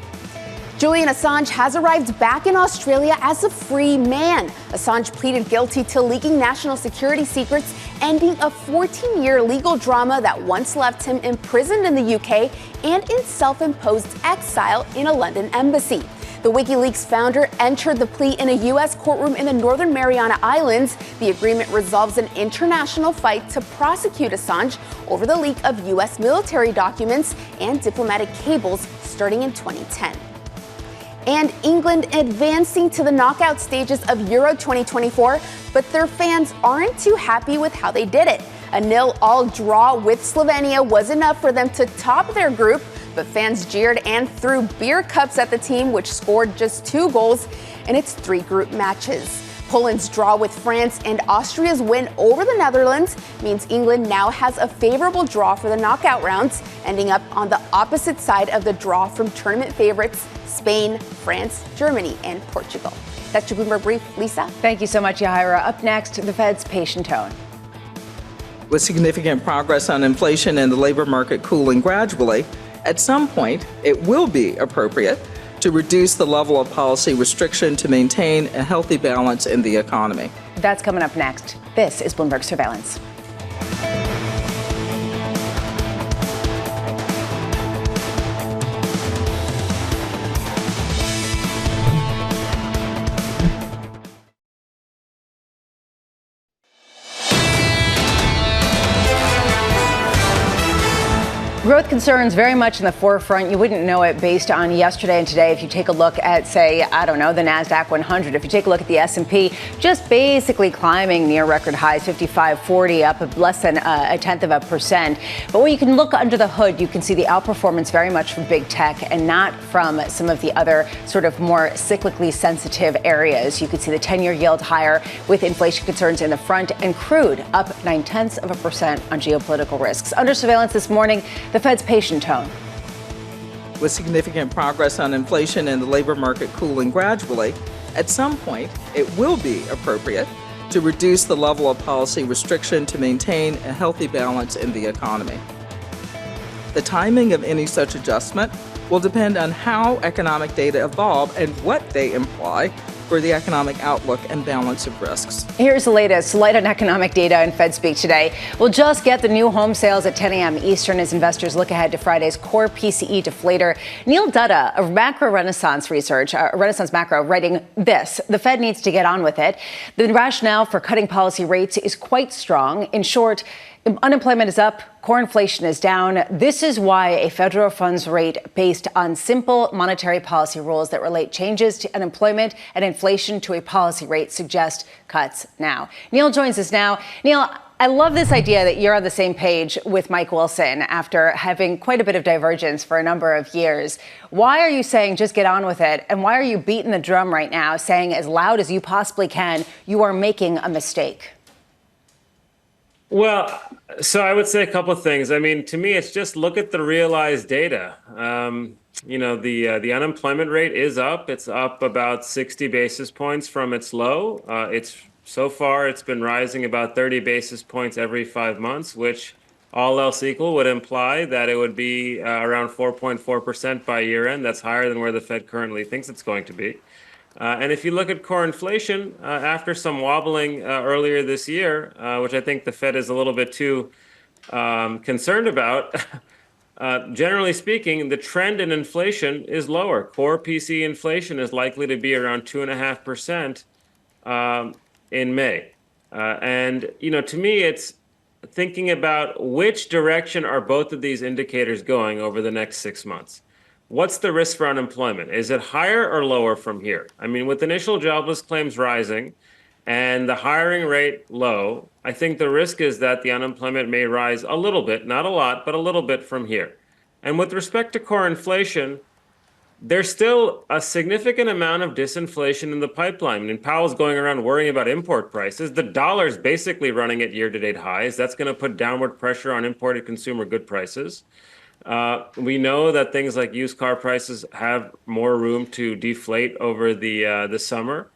Julian Assange has arrived back in Australia as a free man. Assange pleaded guilty to leaking national security secrets, ending a 14-year legal drama that once left him imprisoned in the UK and in self-imposed exile in a London embassy. The WikiLeaks founder entered the plea in a U.S. courtroom in the Northern Mariana Islands. The agreement resolves an international fight to prosecute Assange over the leak of U.S. military documents and diplomatic cables starting in 2010. And England advancing to the knockout stages of Euro 2024, but their fans aren't too happy with how they did it. A 0-0 draw with Slovenia was enough for them to top their group, but fans jeered and threw beer cups at the team, which scored just 2 goals in its 3 group matches. Poland's draw with France and Austria's win over the Netherlands means England now has a favorable draw for the knockout rounds, ending up on the opposite side of the draw from tournament favorites Spain, France, Germany, and Portugal. That's your Bloomberg Brief. Lisa? Thank you so much, Yahira. Up next, the Fed's patient tone. With significant progress on inflation and the labor market cooling gradually, at some point, it will be appropriate to reduce the level of policy restriction to maintain a healthy balance in the economy. That's coming up next. This is Bloomberg Surveillance. Growth concerns very much in the forefront. You wouldn't know it based on yesterday and today. If you take a look at, say, I don't know, the NASDAQ 100, if you take a look at the S&P, just basically climbing near record highs, 55.40, up less than 0.1%. But when you can look under the hood, you can see the outperformance very much from big tech and not from some of the other sort of more cyclically sensitive areas. You can see the 10-year yield higher with inflation concerns in the front and crude up 0.9% on geopolitical risks. Under surveillance this morning, the Fed's patient tone. With significant progress on inflation and the labor market cooling gradually, at some point, it will be appropriate to reduce the level of policy restriction to maintain a healthy balance in the economy. The timing of any such adjustment will depend on how economic data evolve and what they imply for the economic outlook and balance of risks. Here's the latest light on economic data and Fed speak today. We'll just get the new home sales at 10 a.m. Eastern as investors look ahead to Friday's core PCE deflator. Neil Dutta of Macro Renaissance Research, Renaissance Macro, writing this: the Fed needs to get on with it. The rationale for cutting policy rates is quite strong. In short, unemployment is up, core inflation is down. This is why a federal funds rate based on simple monetary policy rules that relate changes to unemployment and inflation to a policy rate suggest cuts now. Neil joins us now. Neil, I love this idea that you're on the same page with Mike Wilson after having quite a bit of divergence for a number of years. Why are you saying just get on with it? And why are you beating the drum right now, saying as loud as you possibly can, you are making a mistake? Well, so I would say a couple of things. I mean, to me, it's just look at the realized data. The unemployment rate is up. It's up about 60 basis points from its low. So far, it's been rising about 30 basis points every 5 months, which all else equal would imply that it would be around 4.4% by year end. That's higher than where the Fed currently thinks it's going to be. And if you look at core inflation, after some wobbling earlier this year, which I think the Fed is a little bit too concerned about, generally speaking, the trend in inflation is lower. Core PCE inflation is likely to be around 2.5% in May. To me, it's thinking about which direction are both of these indicators going over the next 6 months. What's the risk for unemployment? Is it higher or lower from here? I mean, with initial jobless claims rising and the hiring rate low, I think the risk is that the unemployment may rise a little bit, not a lot, but a little bit from here. And with respect to core inflation, there's still a significant amount of disinflation in the pipeline. I mean, Powell's going around worrying about import prices. The dollar's basically running at year-to-date highs. That's going to put downward pressure on imported consumer good prices. We know that things like used car prices have more room to deflate over the summer.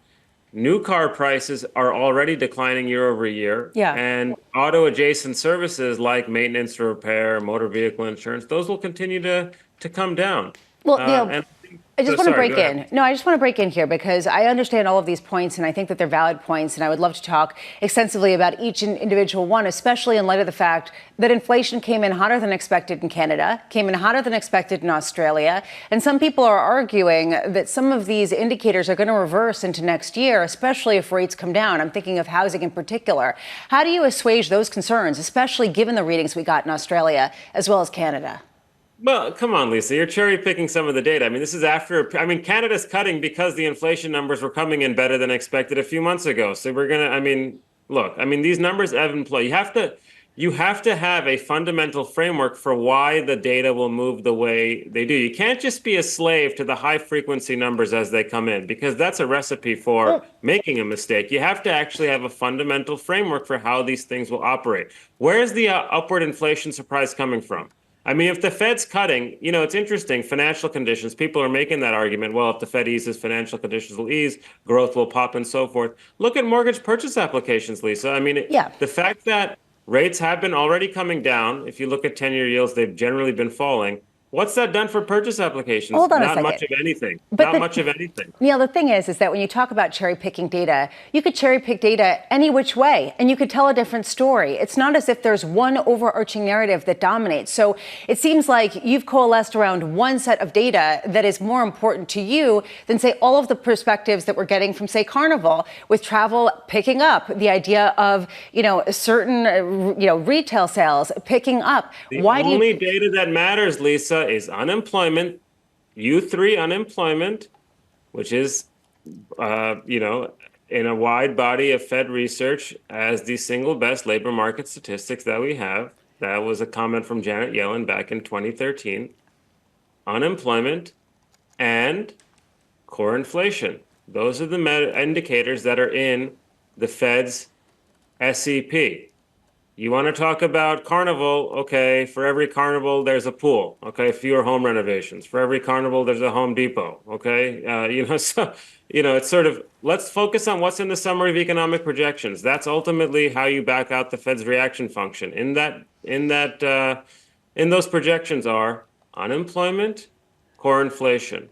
New car prices are already declining year over year. Yeah. And auto adjacent services like maintenance, repair, motor vehicle insurance, those will continue to come down. Well, Neil, I just want to break in. No, I just want to break in here because I understand all of these points and I think that they're valid points. And I would love to talk extensively about each individual one, especially in light of the fact that inflation came in hotter than expected in Canada, came in hotter than expected in Australia. And some people are arguing that some of these indicators are going to reverse into next year, especially if rates come down. I'm thinking of housing in particular. How do you assuage those concerns, especially given the readings we got in Australia as well as Canada? Well, come on, Lisa. You're cherry picking some of the data. I mean, this is after, Canada's cutting because the inflation numbers were coming in better than expected a few months ago. So we're going to, these numbers ebb and flow. You have to have a fundamental framework for why the data will move the way they do. You can't just be a slave to the high frequency numbers as they come in, because that's a recipe for making a mistake. You have to actually have a fundamental framework for how these things will operate. Where's the upward inflation surprise coming from? I mean, if the Fed's cutting, it's interesting, financial conditions, people are making that argument. Well, if the Fed eases, financial conditions will ease, growth will pop and so forth. Look at mortgage purchase applications, Lisa. I mean, the fact that rates have been already coming down, if you look at 10-year yields, they've generally been falling. What's that done for purchase applications? Hold on a Not second. much of anything. Much of anything. Neil, the thing is that when you talk about cherry picking data, you could cherry pick data any which way and you could tell a different story. It's not as if there's one overarching narrative that dominates. So it seems like you've coalesced around one set of data that is more important to you than, say, all of the perspectives that we're getting from, say, Carnival, with travel picking up, the idea of, certain, retail sales picking up. The only data that matters, Lisa, is unemployment, U3 unemployment, which is, in a wide body of Fed research as the single best labor market statistics that we have. That was a comment from Janet Yellen back in 2013. Unemployment and core inflation. Those are the indicators that are in the Fed's SEP. You want to talk about Carnival? Okay, for every Carnival, there's a pool. Okay, fewer home renovations. For every Carnival, there's a Home Depot. Okay, it's sort of, let's focus on what's in the summary of economic projections. That's ultimately how you back out the Fed's reaction function. In those projections are unemployment, core inflation.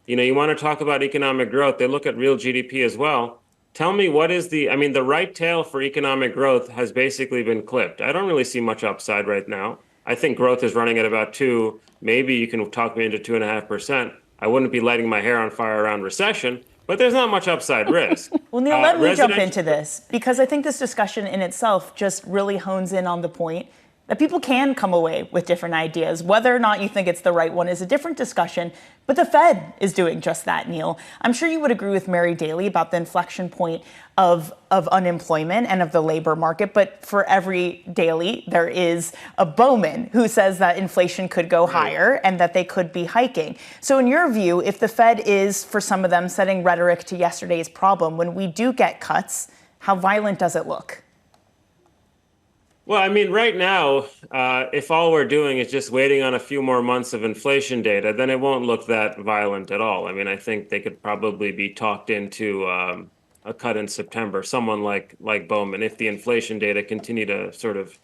You want to talk about economic growth. They look at real GDP as well. Tell me what is the right tail for economic growth has basically been clipped. I don't really see much upside right now. I think growth is running at about 2. Maybe you can talk me into 2.5%. I wouldn't be lighting my hair on fire around recession, but there's not much upside risk. Well, Neil, let me jump into this because I think this discussion in itself just really hones in on the point that people can come away with different ideas. Whether or not you think it's the right one is a different discussion, but the Fed is doing just that, Neil. I'm sure you would agree with Mary Daly about the inflection point of unemployment and of the labor market, but for every Daly, there is a Bowman who says that inflation could go higher and that they could be hiking. So in your view, if the Fed is, for some of them, setting rhetoric to yesterday's problem, when we do get cuts, how violent does it look? Well, right now, if all we're doing is just waiting on a few more months of inflation data, then it won't look that violent at all. I think they could probably be talked into a cut in September. Someone like Bowman, if the inflation data continue to sort of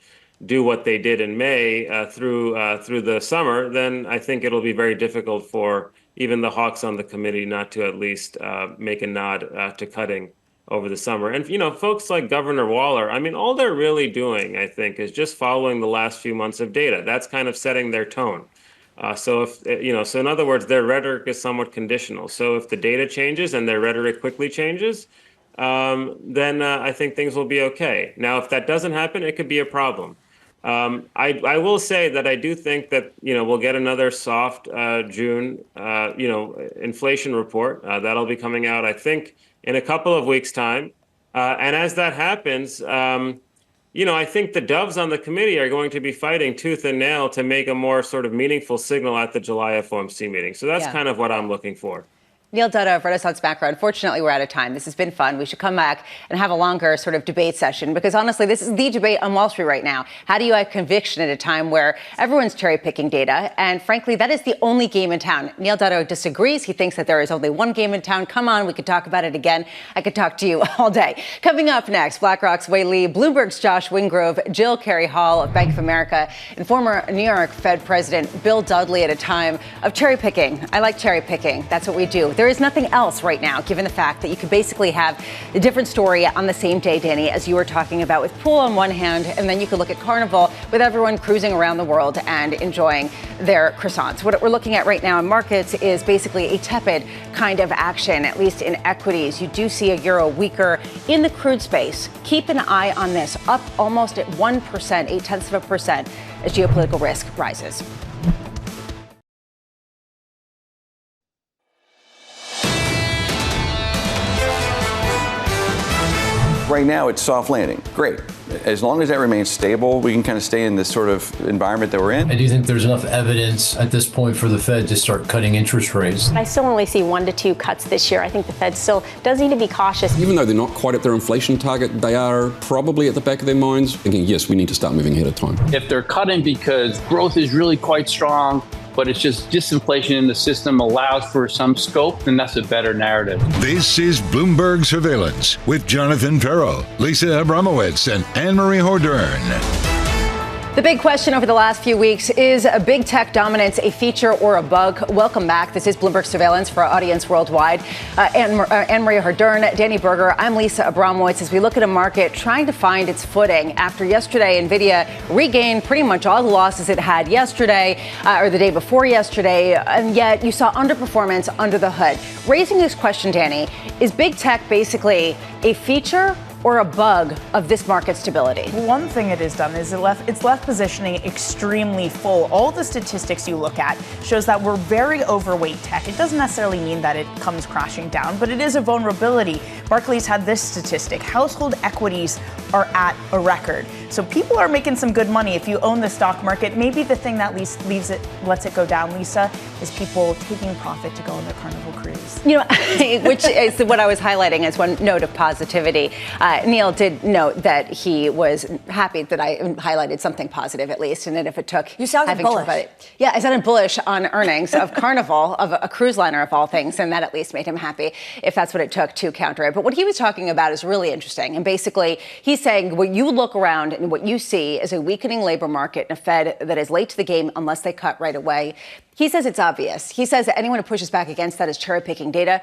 do what they did in May through the summer, then I think it'll be very difficult for even the hawks on the committee not to at least make a nod to cutting over the summer. And, folks like Governor Waller, all they're really doing, I think, is just following the last few months of data. That's kind of setting their tone. So in other words, their rhetoric is somewhat conditional. So if the data changes and their rhetoric quickly changes, then I think things will be okay. Now, if that doesn't happen, it could be a problem. I will say that I do think that, we'll get another soft June, inflation report. That'll be coming out, I think, in a couple of weeks' time. And as that happens, I think the doves on the committee are going to be fighting tooth and nail to make a more sort of meaningful signal at the July FOMC meeting. So that's kind of what I'm looking for. Neil Dutta of Renaissance Macro. Unfortunately, we're out of time. This has been fun. We should come back and have a longer sort of debate session because honestly, this is the debate on Wall Street right now. How do you have conviction at a time where everyone's cherry picking data? And frankly, that is the only game in town. Neil Dutta disagrees. He thinks that there is only one game in town. Come on, we could talk about it again. I could talk to you all day. Coming up next, BlackRock's Wei Li, Bloomberg's Josh Wingrove, Jill Carey Hall of Bank of America, and former New York Fed President Bill Dudley at a time of cherry picking. I like cherry picking. That's what we do. There is nothing else right now, given the fact that you could basically have a different story on the same day, Danny, as you were talking about with pool on one hand, and then you could look at Carnival with everyone cruising around the world and enjoying their croissants. What we're looking at right now in markets is basically a tepid kind of action, at least in equities. You do see a euro weaker in the crude space. Keep an eye on this, up almost at 1%, 0.8%, as geopolitical risk rises. Right now, it's soft landing. Great. As long as that remains stable, we can kind of stay in this sort of environment that we're in. I do think there's enough evidence at this point for the Fed to start cutting interest rates. I still only see 1 to 2 cuts this year. I think the Fed still does need to be cautious. Even though they're not quite at their inflation target, they are probably at the back of their minds thinking, yes, we need to start moving ahead of time. If they're cutting because growth is really quite strong, but it's just disinflation in the system allows for some scope, then that's a better narrative. This is Bloomberg Surveillance with Jonathan Ferro, Lisa Abramowitz, and Anne-Marie Hordern. The big question over the last few weeks is a big tech dominance a feature or a bug? Welcome back. This is Bloomberg Surveillance for our audience worldwide. Anne-Marie Hordern, Danny Berger, I'm Lisa Abramowitz as we look at a market trying to find its footing after yesterday NVIDIA regained pretty much all the losses it had yesterday or the day before yesterday, and yet you saw underperformance under the hood. Raising this question, Danny, is big tech basically a feature or a bug of this market stability? One thing it has done is it's left positioning extremely full. All the statistics you look at shows that we're very overweight tech. It doesn't necessarily mean that it comes crashing down, but it is a vulnerability. Barclays had this statistic. Household equities are at a record. So people are making some good money if you own the stock market. Maybe the thing that lets it go down, Lisa, is people taking profit to go on their Carnival cruise. You know, which is what I was highlighting as one note of positivity. Neil did note that he was happy that I highlighted something positive at least, and that if it took you sounded bullish. Yeah, I sounded bullish on earnings of Carnival, of a cruise liner of all things, and that at least made him happy if that's what it took to counter it. But what he was talking about is really interesting, and basically he's saying when you look around and what you see is a weakening labor market and a Fed that is late to the game unless they cut right away. He says it's obvious. He says that anyone who pushes back against that is cherry-picking data.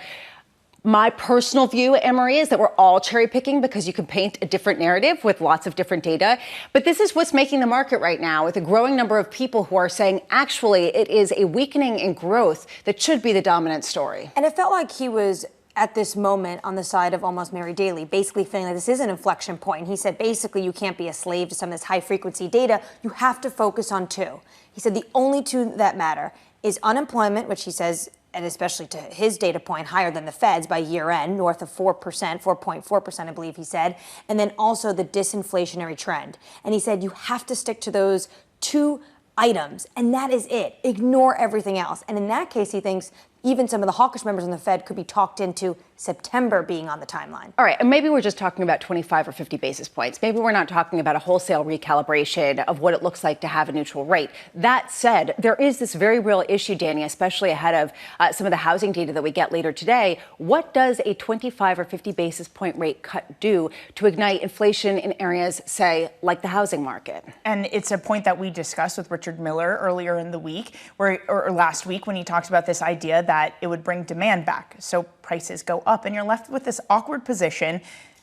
My personal view, Anne-Marie, is that we're all cherry picking because you can paint a different narrative with lots of different data. But this is what's making the market right now with a growing number of people who are saying, actually, it is a weakening in growth that should be the dominant story. And it felt like he was at this moment on the side of almost Mary Daly, basically feeling like this is an inflection point. He said, basically, you can't be a slave to some of this high frequency data. You have to focus on two. He said the only two that matter is unemployment, which he says, and especially to his data point, higher than the Fed's by year end, north of 4%, 4.4%, I believe he said, and then also the disinflationary trend. And he said you have to stick to those two items, and that is it. Ignore everything else. And in that case, he thinks even some of the hawkish members in the Fed could be talked into September being on the timeline. All right, and maybe we're just talking about 25 or 50 basis points. Maybe we're not talking about a wholesale recalibration of what it looks like to have a neutral rate. That said, there is this very real issue, Danny, especially ahead of some of the housing data that we get later today. What does a 25 or 50 basis point rate cut do to ignite inflation in areas, say, like the housing market? And it's a point that we discussed with Richard Miller earlier in the week, or last week, when he talked about this idea that it would bring demand back. So prices go up, and you're left with this awkward position.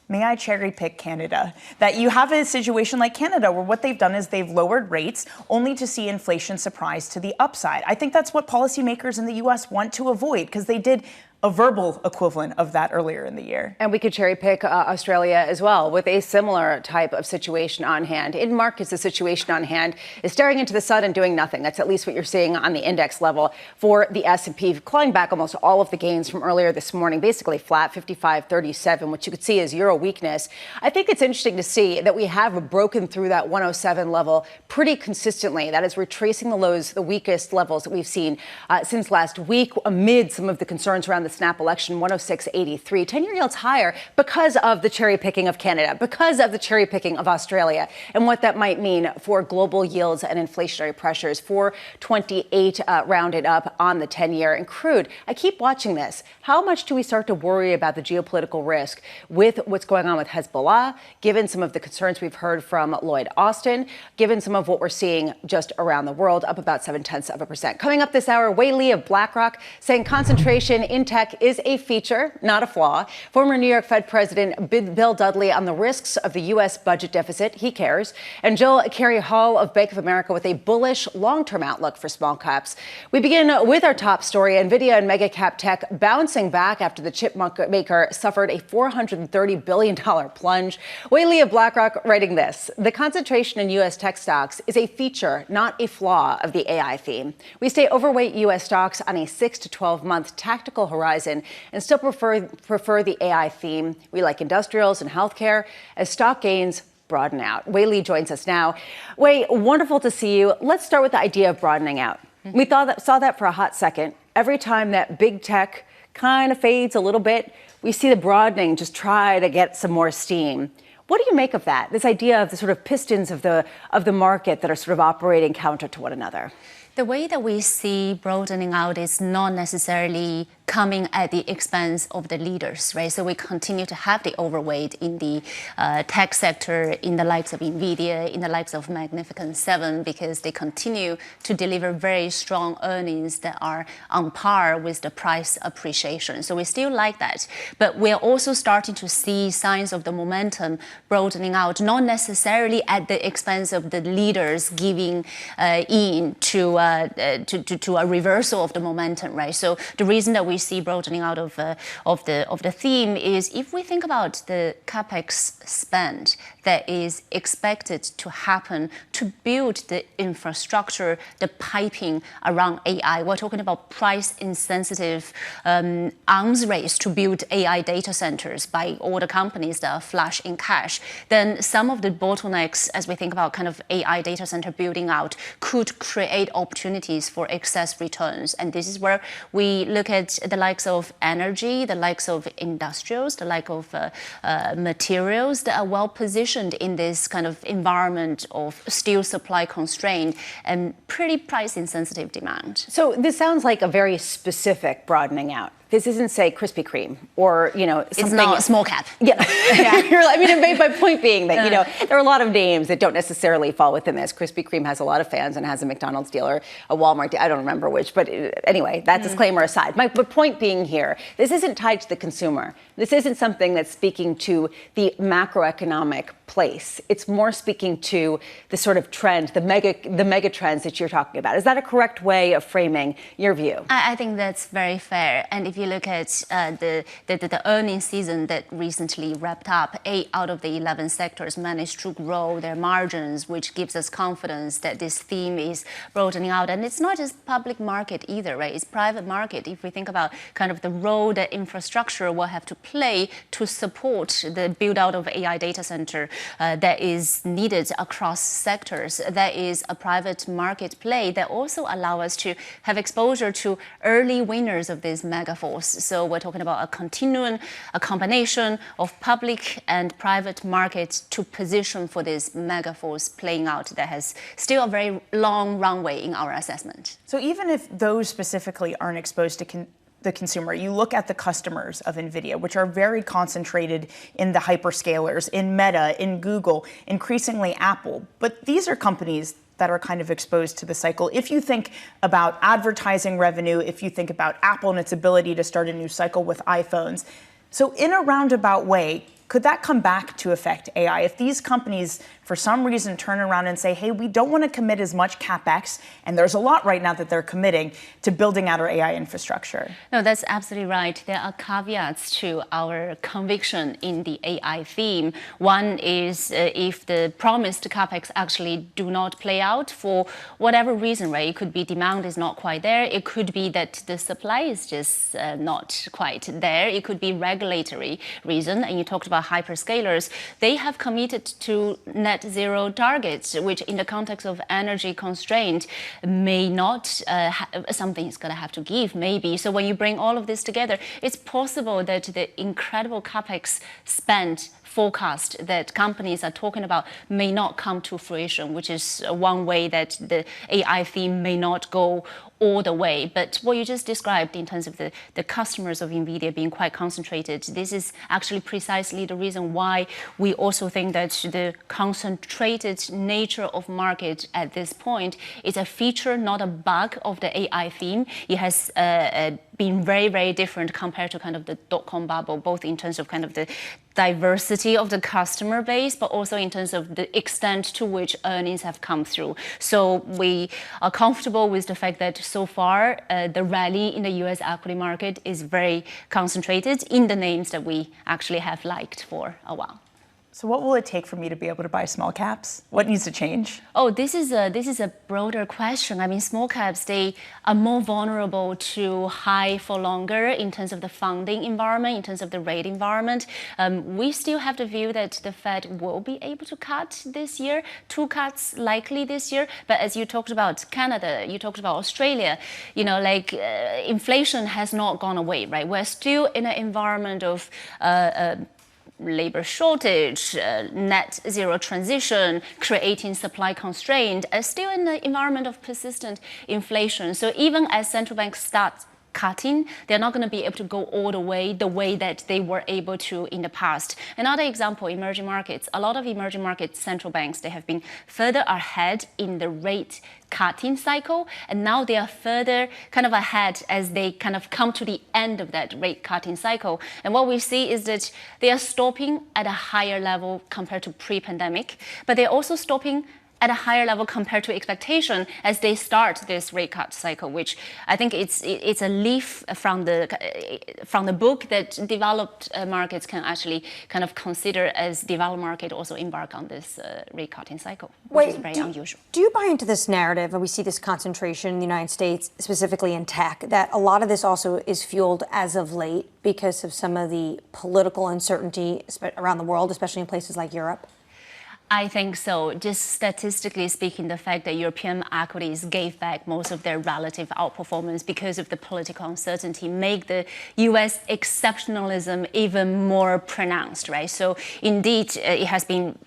May I cherry pick Canada? That you have a situation like Canada where what they've done is they've lowered rates only to see inflation surprise to the upside. I think that's what policymakers in the U.S. want to avoid, because they did a verbal equivalent of that earlier in the year. And we could cherry pick Australia as well with a similar type of situation on hand. In markets, the situation on hand is staring into the sun and doing nothing. That's at least what you're seeing on the index level for the S&P, clawing back almost all of the gains from earlier this morning, basically flat, 55.37, which you could see as euro weakness. I think it's interesting to see that we have broken through that 107 level pretty consistently. That is retracing the lows, the weakest levels that we've seen since last week amid some of the concerns around the the snap election, 106.83. 10-year yields higher because of the cherry picking of Canada, because of the cherry picking of Australia, and what that might mean for global yields and inflationary pressures. 428 rounded up on the 10-year. And crude, I keep watching this. How much do we start to worry about the geopolitical risk with what's going on with Hezbollah, given some of the concerns we've heard from Lloyd Austin, given some of what we're seeing just around the world, up about 0.7%. Coming up this hour, Wei Li of BlackRock saying concentration in tech is a feature, not a flaw. Former New York Fed President Bill Dudley on the risks of the U.S. budget deficit. He cares. And Carey Hall of Bank of America with a bullish long-term outlook for small caps. We begin with our top story. NVIDIA and mega cap tech bouncing back after the chip maker suffered a $430 billion plunge. Wei Li of BlackRock writing this: the concentration in U.S. tech stocks is a feature, not a flaw of the AI theme. We stay overweight U.S. stocks on a 6 to 12-month tactical horizon and still prefer the AI theme. We like industrials and healthcare as stock gains broaden out. Wei Li joins us now. Wei, wonderful to see you. Let's start with the idea of broadening out. We saw that for a hot second. Every time that big tech kind of fades a little bit, we see the broadening just try to get some more steam. What do you make of that? This idea of the sort of pistons of the market that are sort of operating counter to one another? The way that we see broadening out is not necessarily coming at the expense of the leaders, right? So we continue to have the overweight in the tech sector, in the likes of NVIDIA, in the likes of Magnificent Seven, because they continue to deliver very strong earnings that are on par with the price appreciation. So we still like that. But we're also starting to see signs of the momentum broadening out, not necessarily at the expense of the leaders giving in to a reversal of the momentum, right? So the reason that we see broadening out of the theme is if we think about the capex spend that is expected to happen to build the infrastructure, the piping around AI. We're talking about price-insensitive arms race to build AI data centers by all the companies that are flush in cash. Then some of the bottlenecks, as we think about kind of AI data center building out, could create opportunities for excess returns. And this is where we look at the likes of energy, the likes of industrials, the like of materials that are well positioned in this kind of environment of still supply constrained and pretty price insensitive demand. So this sounds like a very specific broadening out. This isn't, say, Krispy Kreme or, something. It's not small cap. Yeah. I mean, my point being that, there are a lot of names that don't necessarily fall within this. Krispy Kreme has a lot of fans and has a McDonald's deal or a Walmart deal. I don't remember which. But anyway, that disclaimer aside. My point being here, this isn't tied to the consumer. This isn't something that's speaking to the macroeconomic place. It's more speaking to the sort of trend, the mega trends that you're talking about. Is that a correct way of framing your view? I think that's very fair. And if you look at the earnings season that recently wrapped up, 8 out of the 11 sectors managed to grow their margins, which gives us confidence that this theme is broadening out. And it's not just public market either, right? It's private market. If we think about kind of the role that infrastructure will have to play to support the build out of AI data center that is needed across sectors, that is a private market play that also allow us to have exposure to early winners of this mega force. So we're talking about a continuum, a combination of public and private markets to position for this mega force playing out that has still a very long runway in our assessment. So even if those specifically aren't exposed to the consumer, you look at the customers of NVIDIA, which are very concentrated in the hyperscalers, in Meta, in Google, increasingly Apple. But these are companies that are kind of exposed to the cycle. If you think about advertising revenue, if you think about Apple and its ability to start a new cycle with iPhones. So in a roundabout way, could that come back to affect AI? If these companies, for some reason, turn around and say, hey, we don't want to commit as much CapEx, and there's a lot right now that they're committing to building out our AI infrastructure. No, that's absolutely right. There are caveats to our conviction in the AI theme. One is if the promised CapEx actually do not play out for whatever reason, right? It could be demand is not quite there. It could be that the supply is just not quite there. It could be regulatory reason, and you talked about about hyperscalers, they have committed to net zero targets, which in the context of energy constraint may not, something is going to have to give, maybe. So when you bring all of this together, it's possible that the incredible capex spent forecast that companies are talking about may not come to fruition, which is one way that the AI theme may not go all the way. But what you just described in terms of the customers of NVIDIA being quite concentrated, this is actually precisely the reason why we also think that the concentrated nature of market at this point is a feature, not a bug of the AI theme. It has been very, very different compared to kind of the dot-com bubble, both in terms of kind of the diversity of the customer base, but also in terms of the extent to which earnings have come through. So we are comfortable with the fact that so far the rally in the US equity market is very concentrated in the names that we actually have liked for a while. So what will it take for me to be able to buy small caps? What needs to change? Oh, this is a broader question. I mean, small caps, they are more vulnerable to high for longer in terms of the funding environment, in terms of the rate environment. We still have the view that the Fed will be able to cut this year, 2 cuts likely this year. But as you talked about Canada, you talked about Australia, you know, like inflation has not gone away, right? We're still in an environment of labor shortage, net zero transition, creating supply constraint, still in the environment of persistent inflation. So even as central banks start cutting, they're not going to be able to go all the way that they were able to in the past. Another example, emerging markets. A lot of emerging market central banks, they have been further ahead in the rate cutting cycle, and now they are further kind of ahead as they kind of come to the end of that rate cutting cycle. And what we see is that they are stopping at a higher level compared to pre-pandemic, but they're also stopping at a higher level compared to expectation as they start this rate cut cycle, which I think it's a leaf from the book that developed markets can actually kind of consider as developed market also embark on this rate cutting cycle, which is very unusual. Do you buy into this narrative, and we see this concentration in the United States, specifically in tech, that a lot of this also is fueled as of late because of some of the political uncertainty around the world, especially in places like Europe? I think so. Just statistically speaking, the fact that European equities gave back most of their relative outperformance because of the political uncertainty make the US exceptionalism even more pronounced, right? So indeed, it has been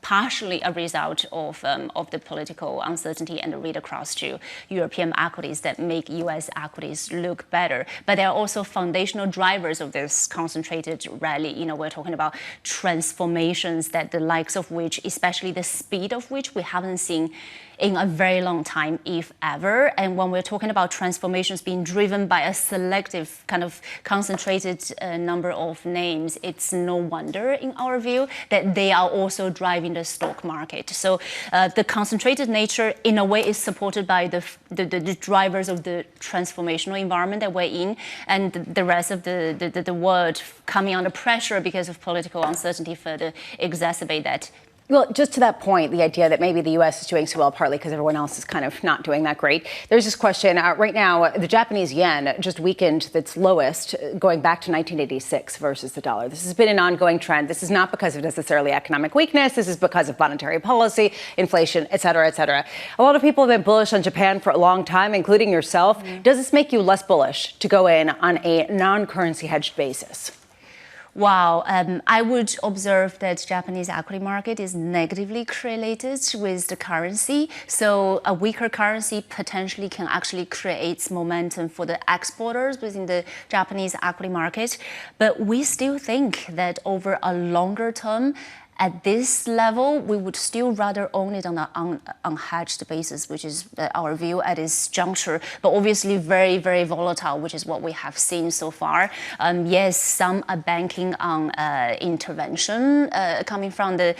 partially a result of the political uncertainty and the read across to European equities that make US equities look better. But there are also foundational drivers of this concentrated rally. You know, we're talking about transformations that the likes of which, especially the speed of which we haven't seen in a very long time, if ever. And when we're talking about transformations being driven by a selective kind of concentrated number of names, it's no wonder in our view that they are also driving the stock market. So the concentrated nature in a way is supported by the drivers of the transformational environment that we're in, and the rest of the world coming under pressure because of political uncertainty further exacerbate that. Well, just to that point, the idea that maybe the U.S. is doing so well partly because everyone else is kind of not doing that great. There's this question right now, the Japanese yen just weakened its lowest going back to 1986 versus the dollar. This has been an ongoing trend. This is not because of necessarily economic weakness. This is because of monetary policy, inflation, et cetera, et cetera. A lot of people have been bullish on Japan for a long time, including yourself. Mm-hmm. Does this make you less bullish to go in on a non-currency hedged basis? Wow, I would observe that Japanese equity market is negatively correlated with the currency. So a weaker currency potentially can actually create momentum for the exporters within the Japanese equity market. But we still think that over a longer term, at this level, we would still rather own it on an unhedged basis, which is our view at this juncture, but obviously very, very volatile, which is what we have seen so far. Yes, some are banking on intervention coming from the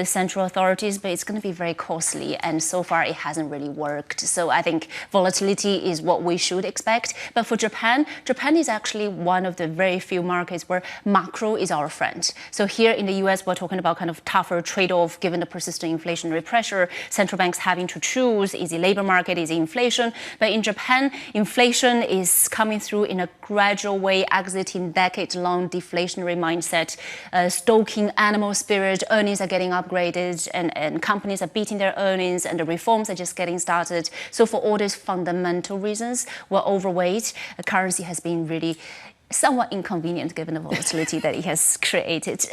central authorities, but it's going to be very costly, and so far it hasn't really worked. So I think volatility is what we should expect. But for Japan, Japan is actually one of the very few markets where macro is our friend. So here in the US, we're talking about about kind of tougher trade-off given the persistent inflationary pressure. Central banks having to choose, is it labor market, is it inflation? But in Japan, inflation is coming through in a gradual way, exiting decade-long deflationary mindset, stoking animal spirit, earnings are getting upgraded, and companies are beating their earnings, and the reforms are just getting started. So for all these fundamental reasons, we're overweight. The currency has been really somewhat inconvenient given the volatility that it has created.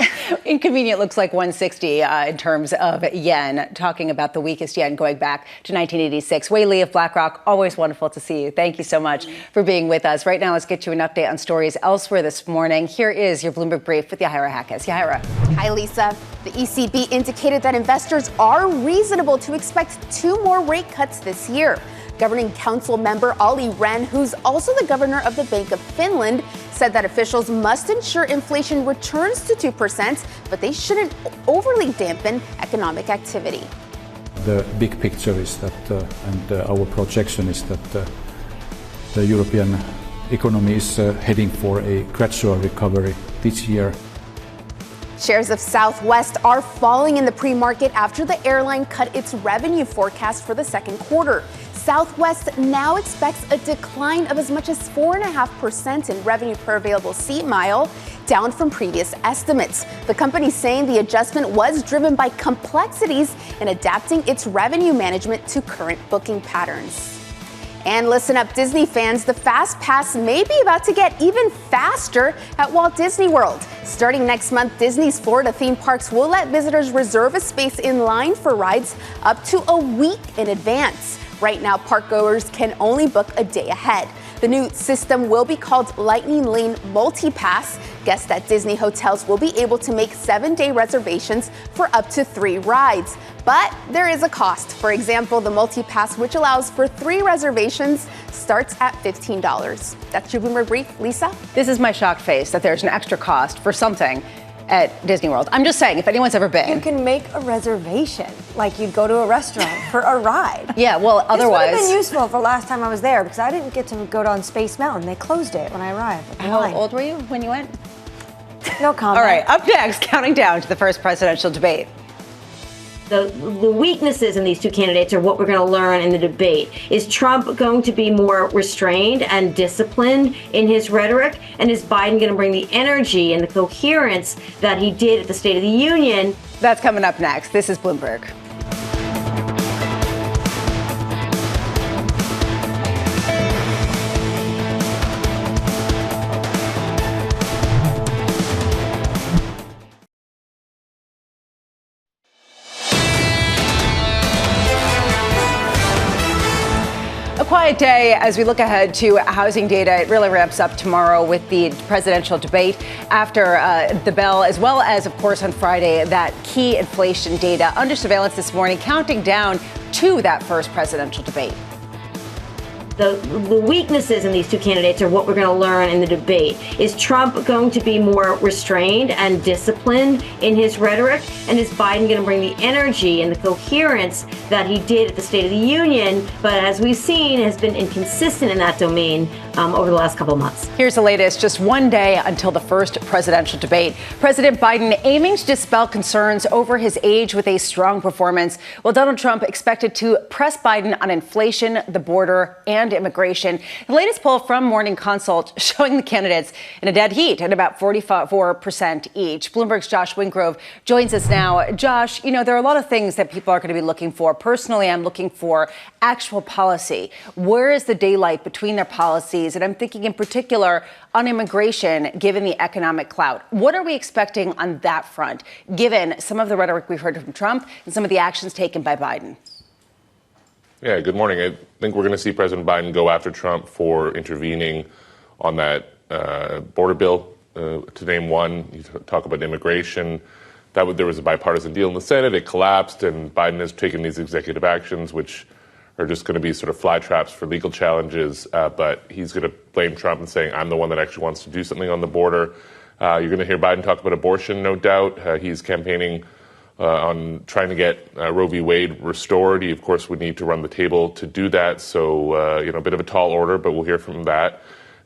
Inconvenient looks like 160 in terms of yen, talking about the weakest yen going back to 1986. Wei Li of BlackRock, always wonderful to see you. Thank you so much for being with us. Right now, let's get you an update on stories elsewhere this morning. Here is your Bloomberg Brief with Yahira Hackes. Yahira. Hi, Lisa. The ECB indicated that investors are reasonable to expect 2 more rate cuts this year. Governing Council member Olli Rehn, who's also the governor of the Bank of Finland, said that officials must ensure inflation returns to 2%, but they shouldn't overly dampen economic activity. The big picture is that, and our projection is that the European economy is heading for a gradual recovery this year. Shares of Southwest are falling in the pre-market after the airline cut its revenue forecast for the second quarter. Southwest now expects a decline of as much as 4.5% in revenue per available seat mile, down from previous estimates. The company saying the adjustment was driven by complexities in adapting its revenue management to current booking patterns. And listen up, Disney fans, the Fast Pass may be about to get even faster at Walt Disney World. Starting next month, Disney's Florida theme parks will let visitors reserve a space in line for rides up to a week in advance. Right now, parkgoers can only book a day ahead. The new system will be called Lightning Lane Multi-Pass. Guests at Disney hotels will be able to make 7-day reservations for up to 3 rides. But there is a cost. For example, the Multi-Pass, which allows for 3 reservations, starts at $15. That's your Bloomberg Brief. Lisa? This is my shocked face that there's an extra cost for something at Disney World. I'm just saying, if anyone's ever been. You can make a reservation, like you'd go to a restaurant for a ride. Yeah, well, otherwise. This would have been useful for last time I was there, because I didn't get to go down Space Mountain. They closed it when I arrived. How old were you when you went? No comment. All right, up next, counting down to the first presidential debate. The weaknesses in these 2 candidates are what we're going to learn in the debate. Is Trump going to be more restrained and disciplined in his rhetoric? And is Biden going to bring the energy and the coherence that he did at the State of the Union? That's coming up next. This is Bloomberg. Quiet day as we look ahead to housing data. It really ramps up tomorrow with the presidential debate after the bell, as well as, of course, on Friday, that key inflation data under surveillance this morning, counting down to that first presidential debate. The weaknesses in these 2 candidates are what we're going to learn in the debate. Is Trump going to be more restrained and disciplined in his rhetoric? And is Biden going to bring the energy and the coherence that he did at the State of the Union, but as we've seen, has been inconsistent in that domain over the last couple of months? Here's the latest, just one day until the first presidential debate. President Biden aiming to dispel concerns over his age with a strong performance, while Donald Trump expected to press Biden on inflation, the border, and immigration. The latest poll from Morning Consult showing the candidates in a dead heat at about 44% each. Bloomberg's Josh Wingrove joins us now. Josh, you know, there are a lot of things that people are going to be looking for. Personally, I'm looking for actual policy. Where is the daylight between their policies? And I'm thinking in particular on immigration, given the economic clout. What are we expecting on that front, given some of the rhetoric we've heard from Trump and some of the actions taken by Biden? Yeah, good morning. I think we're going to see President Biden go after Trump for intervening on that border bill. To name one, you talk about immigration. There was a bipartisan deal in the Senate. It collapsed, and Biden has taken these executive actions, which are just going to be sort of fly traps for legal challenges. But he's going to blame Trump and saying, I'm the one that actually wants to do something on the border. You're going to hear Biden talk about abortion, no doubt. He's campaigning on trying to get Roe v. Wade restored. He, of course, would need to run the table to do that. So, a bit of a tall order, but we'll hear from that.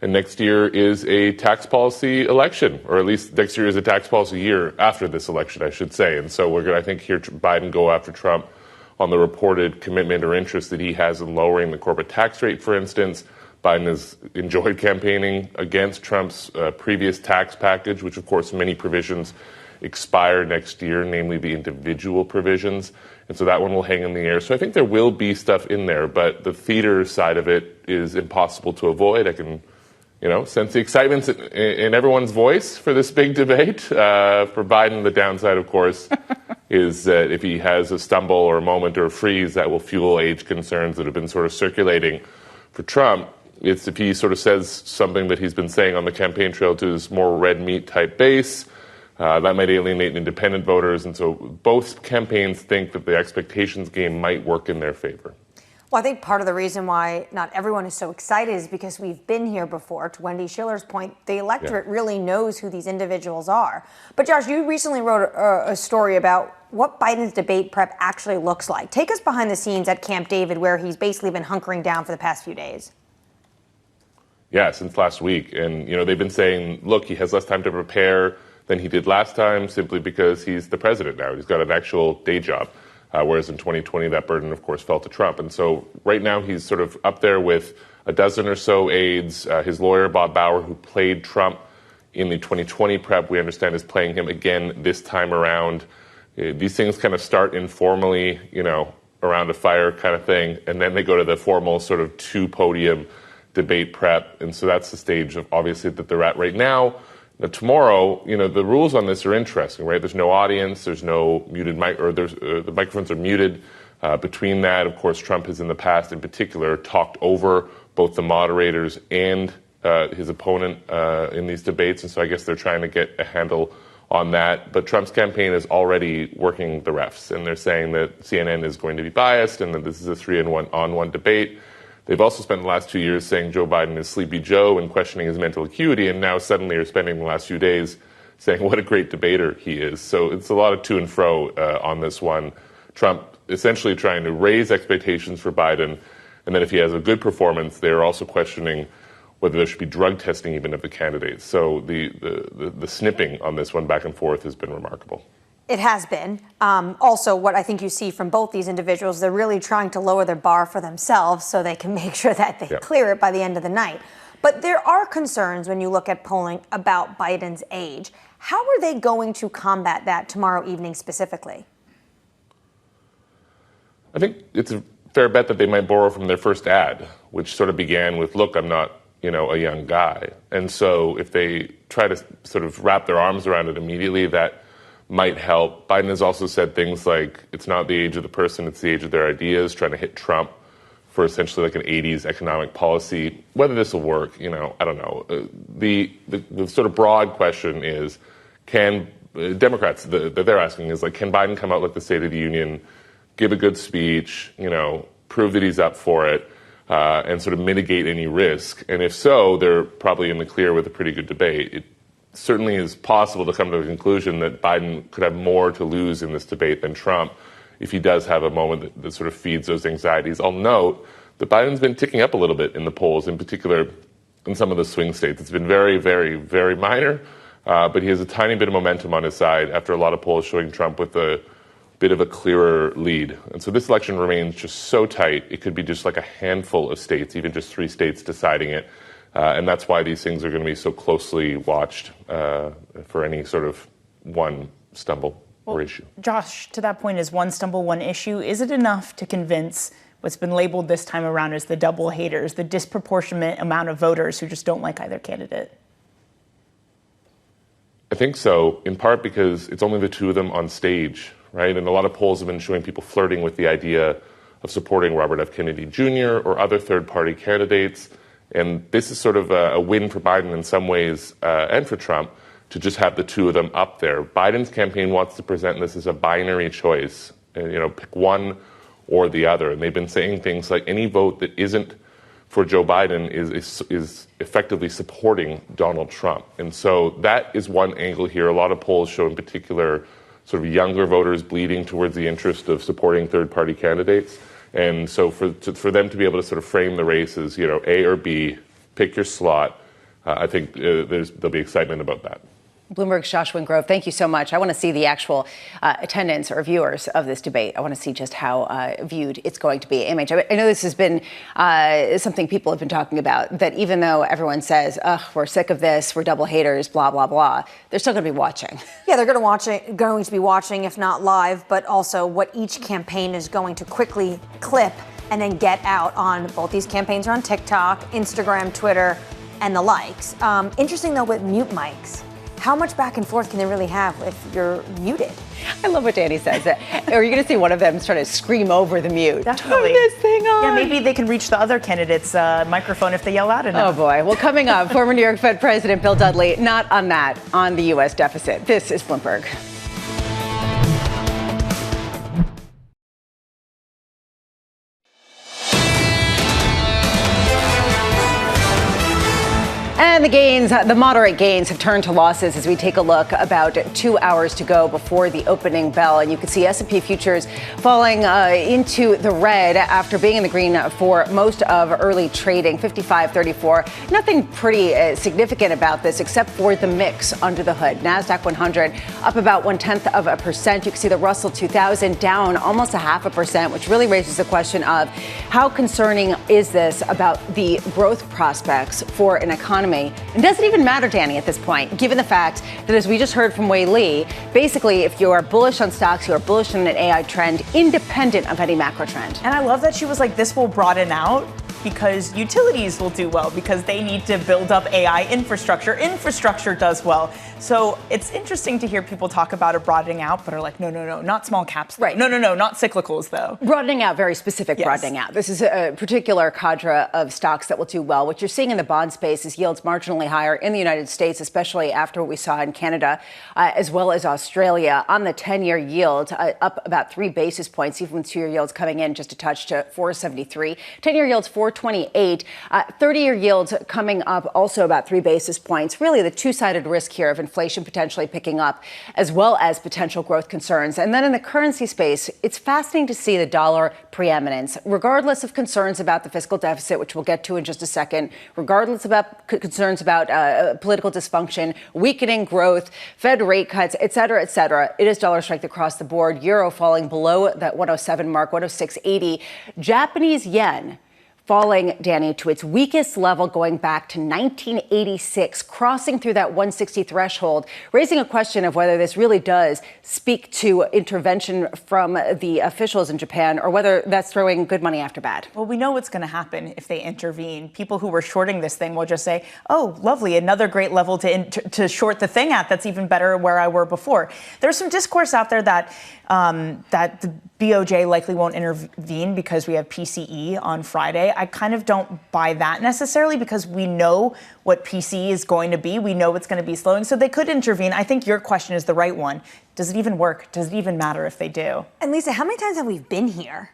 And next year is a tax policy election, or at least next year is a tax policy year after this election, I should say. And so we're going to, I think, hear Biden go after Trump on the reported commitment or interest that he has in lowering the corporate tax rate, for instance. Biden has enjoyed campaigning against Trump's previous tax package, which, of course, many provisions expire next year, namely the individual provisions. And so that one will hang in the air. So I think there will be stuff in there, but the theater side of it is impossible to avoid. I can, sense the excitement in everyone's voice for this big debate. For Biden, the downside, of course, is that if he has a stumble or a moment or a freeze, that will fuel age concerns that have been sort of circulating. For Trump, it's if he sort of says something that he's been saying on the campaign trail to his more red meat type base, that might alienate independent voters. And so both campaigns think that the expectations game might work in their favor. Well, I think part of the reason why not everyone is so excited is because we've been here before. To Wendy Schiller's point, the electorate really knows who these individuals are. But Josh, you recently wrote a story about what Biden's debate prep actually looks like. Take us behind the scenes at Camp David, where he's basically been hunkering down for the past few days. Yeah, since last week. And, they've been saying, look, he has less time to prepare than he did last time simply because he's the president now. He's got an actual day job. Whereas in 2020, that burden, of course, fell to Trump. And so right now he's sort of up there with a dozen or so aides. His lawyer, Bob Bauer, who played Trump in the 2020 prep, we understand is playing him again this time around. These things kind of start informally, around a fire kind of thing. And then they go to the formal sort of two-podium debate prep. And so that's the stage of obviously that they're at right now. Now, tomorrow, the rules on this are interesting, right? There's no audience, there's no muted mic, or the microphones are muted. Between that, of course, Trump has in the past, in particular, talked over both the moderators and his opponent in these debates, and so I guess they're trying to get a handle on that. But Trump's campaign is already working the refs, and they're saying that CNN is going to be biased, and that this is a 3-on-1 debate. They've also spent the last 2 years saying Joe Biden is Sleepy Joe and questioning his mental acuity, and now suddenly are spending the last few days saying what a great debater he is. So it's a lot of to and fro on this one. Trump essentially trying to raise expectations for Biden, and then if he has a good performance, they're also questioning whether there should be drug testing even of the candidates. So the snipping on this one back and forth has been remarkable. It has been. Also, what I think you see from both these individuals, they're really trying to lower their bar for themselves so they can make sure that they clear it by the end of the night. But there are concerns when you look at polling about Biden's age. How are they going to combat that tomorrow evening specifically? I think it's a fair bet that they might borrow from their first ad, which sort of began with, look, I'm not, a young guy. And so if they try to sort of wrap their arms around it immediately, that might help. Biden has also said things like it's not the age of the person, it's the age of their ideas, trying to hit Trump for essentially like an 80s economic policy. Whether this will work, I don't know. The sort of broad question is, can Democrats, that they're asking is like, can Biden come out like the State of the Union, give a good speech, prove that he's up for it, and sort of mitigate any risk? And if so, they're probably in the clear with a pretty good debate. It certainly is possible to come to the conclusion that Biden could have more to lose in this debate than Trump if he does have a moment that sort of feeds those anxieties. I'll note that Biden's been ticking up a little bit in the polls, in particular in some of the swing states. It's been very, very, very minor, but he has a tiny bit of momentum on his side after a lot of polls showing Trump with a bit of a clearer lead. And so this election remains just so tight, it could be just like a handful of states, even just 3 states deciding it. And that's why these things are going to be so closely watched for any sort of one stumble or issue. Josh, to that point, is one stumble, one issue. Is it enough to convince what's been labeled this time around as the double haters, the disproportionate amount of voters who just don't like either candidate? I think so, in part because it's only the two of them on stage, right? And a lot of polls have been showing people flirting with the idea of supporting Robert F. Kennedy Jr. or other third-party candidates. And this is sort of a win for Biden in some ways, and for Trump, to just have the two of them up there. Biden's campaign wants to present this as a binary choice, pick one or the other. And they've been saying things like any vote that isn't for Joe Biden is effectively supporting Donald Trump. And so that is one angle here. A lot of polls show in particular sort of younger voters bleeding towards the interest of supporting third-party candidates. And so for them to be able to sort of frame the race as, A or B, pick your slot, I think there'll be excitement about that. Bloomberg's Josh Wingrove, thank you so much. I want to see the actual attendance or viewers of this debate. I want to see just how viewed it's going to be. MH, I know this has been something people have been talking about, that even though everyone says, we're sick of this, we're double haters, blah, blah, blah, they're still going to be watching. Yeah, they're going to be watching, if not live, but also what each campaign is going to quickly clip and then get out on. Both these campaigns are on TikTok, Instagram, Twitter, and the likes. Interesting, though, with mute mics. How much back and forth can they really have if you're muted? I love what Danny says. Or you're going to see one of them try to scream over the mute. Definitely. Turn this thing on. Yeah, maybe they can reach the other candidate's microphone if they yell out enough. Oh, boy. Well, coming up, former New York Fed President Bill Dudley, not on that, on the U.S. deficit. This is Bloomberg. And the moderate gains have turned to losses as we take a look about 2 hours to go before the opening bell. And you can see S&P futures falling into the red after being in the green for most of early trading, 55.34. Nothing pretty significant about this except for the mix under the hood. NASDAQ 100 up about 0.1%. You can see the Russell 2000 down almost 0.5%, which really raises the question of how concerning is this about the growth prospects for an economy. And does it even matter, Danny, at this point, given the fact that, as we just heard from Wei Li, basically, if you are bullish on stocks, you are bullish on an AI trend, independent of any macro trend. And I love that she was like, this will broaden out because utilities will do well because they need to build up AI infrastructure. Infrastructure does well. So it's interesting to hear people talk about it broadening out, but are like, no, not small caps. Though. Right. No, not cyclicals, though. Broadening out, very specific Yes. broadening out. This is a particular cadre of stocks that will do well. What you're seeing in the bond space is yields marginally higher in the United States, especially after what we saw in Canada, as well as Australia. On the 10-year yield, up about 3 basis points, even with 2-year yields coming in just a touch to 4.73. 10-year yields 4.28. 30-year yields coming up also about 3 basis points. Really the two-sided risk here of inflation potentially picking up, as well as potential growth concerns. And then in the currency space, it's fascinating to see the dollar preeminence, regardless of concerns about the fiscal deficit, which we'll get to in just a second, regardless about concerns about political dysfunction, weakening growth, Fed rate cuts, et cetera, et cetera. It is dollar strength across the board. Euro falling below that 107 mark, 106.80. Japanese yen falling, Danny, to its weakest level going back to 1986, crossing through that 160 threshold, raising a question of whether this really does speak to intervention from the officials in Japan or whether that's throwing good money after bad. Well, we know what's going to happen if they intervene. People who were shorting this thing will just say, oh, lovely, another great level to short the thing at. That's even better where I were before. There's some discourse out there that the BOJ likely won't intervene because we have PCE on Friday. I kind of don't buy that necessarily because we know what PCE is going to be. We know it's going to be slowing, so they could intervene. I think your question is the right one. Does it even work? Does it even matter if they do? And Lisa, how many times have we been here?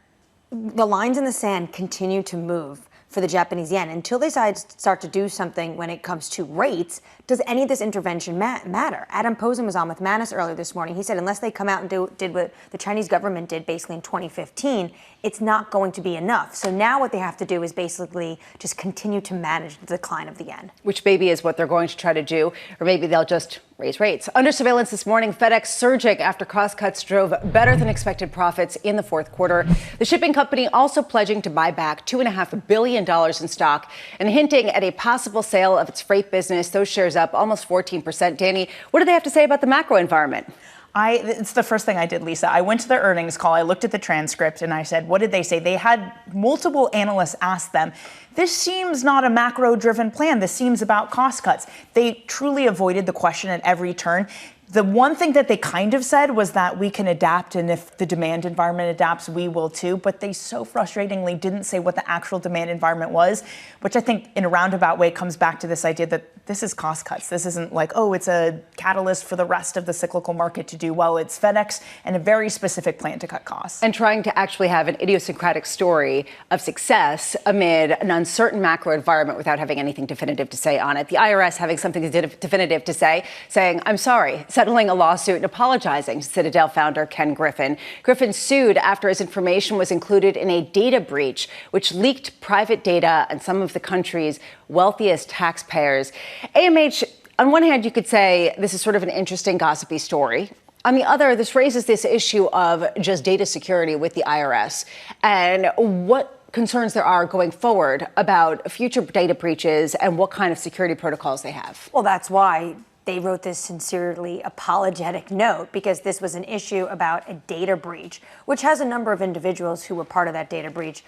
The lines in the sand continue to move for the Japanese yen. Until they start to do something when it comes to rates, does any of this intervention matter? Adam Posen was on with Manis earlier this morning. He said unless they come out and did what the Chinese government did basically in 2015, it's not going to be enough. So now what they have to do is basically just continue to manage the decline of the yen. Which maybe is what they're going to try to do, or maybe they'll just raise rates. Under surveillance this morning, FedEx surging after cost cuts drove better than expected profits in the fourth quarter. The shipping company also pledging to buy back $2.5 billion in stock and hinting at a possible sale of its freight business. Those shares up almost 14%. Danny, what do they have to say about the macro environment? It's the first thing I did, Lisa. I went to their earnings call. I looked at the transcript and I said, what did they say? They had multiple analysts ask them, this seems not a macro-driven plan. This seems about cost cuts. They truly avoided the question at every turn. The one thing that they kind of said was that we can adapt, and if the demand environment adapts, we will too. But they so frustratingly didn't say what the actual demand environment was, which I think in a roundabout way comes back to this idea that this is cost cuts. This isn't like, oh, it's a catalyst for the rest of the cyclical market to do well. It's FedEx and a very specific plan to cut costs. And trying to actually have an idiosyncratic story of success amid an uncertain macro environment without having anything definitive to say on it. The IRS having something definitive to say, saying, I'm sorry, settling a lawsuit and apologizing to Citadel founder Ken Griffin. Griffin sued after his information was included in a data breach, which leaked private data on some of the country's wealthiest taxpayers. AMH, on one hand, you could say this is sort of an interesting gossipy story. On the other, this raises this issue of just data security with the IRS and what concerns there are going forward about future data breaches and what kind of security protocols they have. Well, that's why they wrote this sincerely apologetic note, because this was an issue about a data breach, which has a number of individuals who were part of that data breach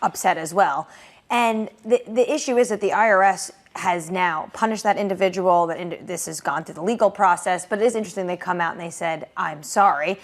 upset as well. And the issue is that the IRS has now punished that individual. This has gone through the legal process, but it is interesting they come out and they said, I'm sorry.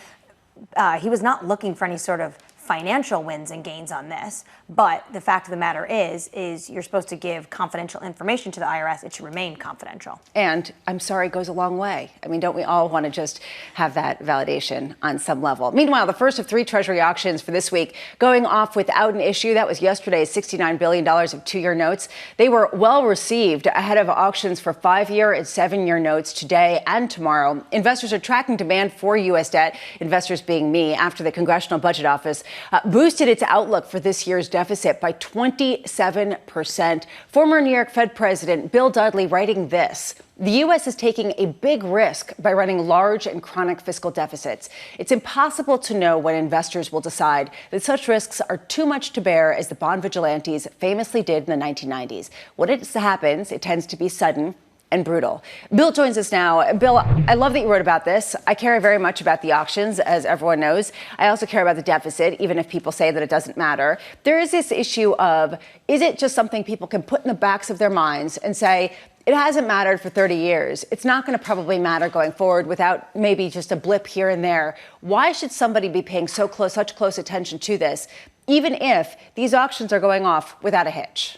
He was not looking for any sort of financial wins and gains on this, but the fact of the matter is you're supposed to give confidential information to the IRS. It should remain confidential. And I'm sorry goes a long way. I mean, don't we all want to just have that validation on some level? Meanwhile, the first of 3 Treasury auctions for this week going off without an issue. That was yesterday's $69 billion of 2-year notes. They were well received ahead of auctions for 5-year and 7-year notes today and tomorrow. Investors are tracking demand for U.S. debt, investors being me, after the Congressional Budget Office boosted its outlook for this year's deficit by 27%. Former New York Fed President Bill Dudley writing this: the U.S. is taking a big risk by running large and chronic fiscal deficits. It's impossible to know when investors will decide that such risks are too much to bear, as the bond vigilantes famously did in the 1990s. When it happens, it tends to be sudden and brutal. Bill joins us now. Bill, I love that you wrote about this. I care very much about the auctions, as everyone knows. I also care about the deficit, even if people say that it doesn't matter. There is this issue of, is it just something people can put in the backs of their minds and say, it hasn't mattered for 30 years. It's not going to probably matter going forward without maybe just a blip here and there. Why should somebody be paying such close attention to this, even if these auctions are going off without a hitch?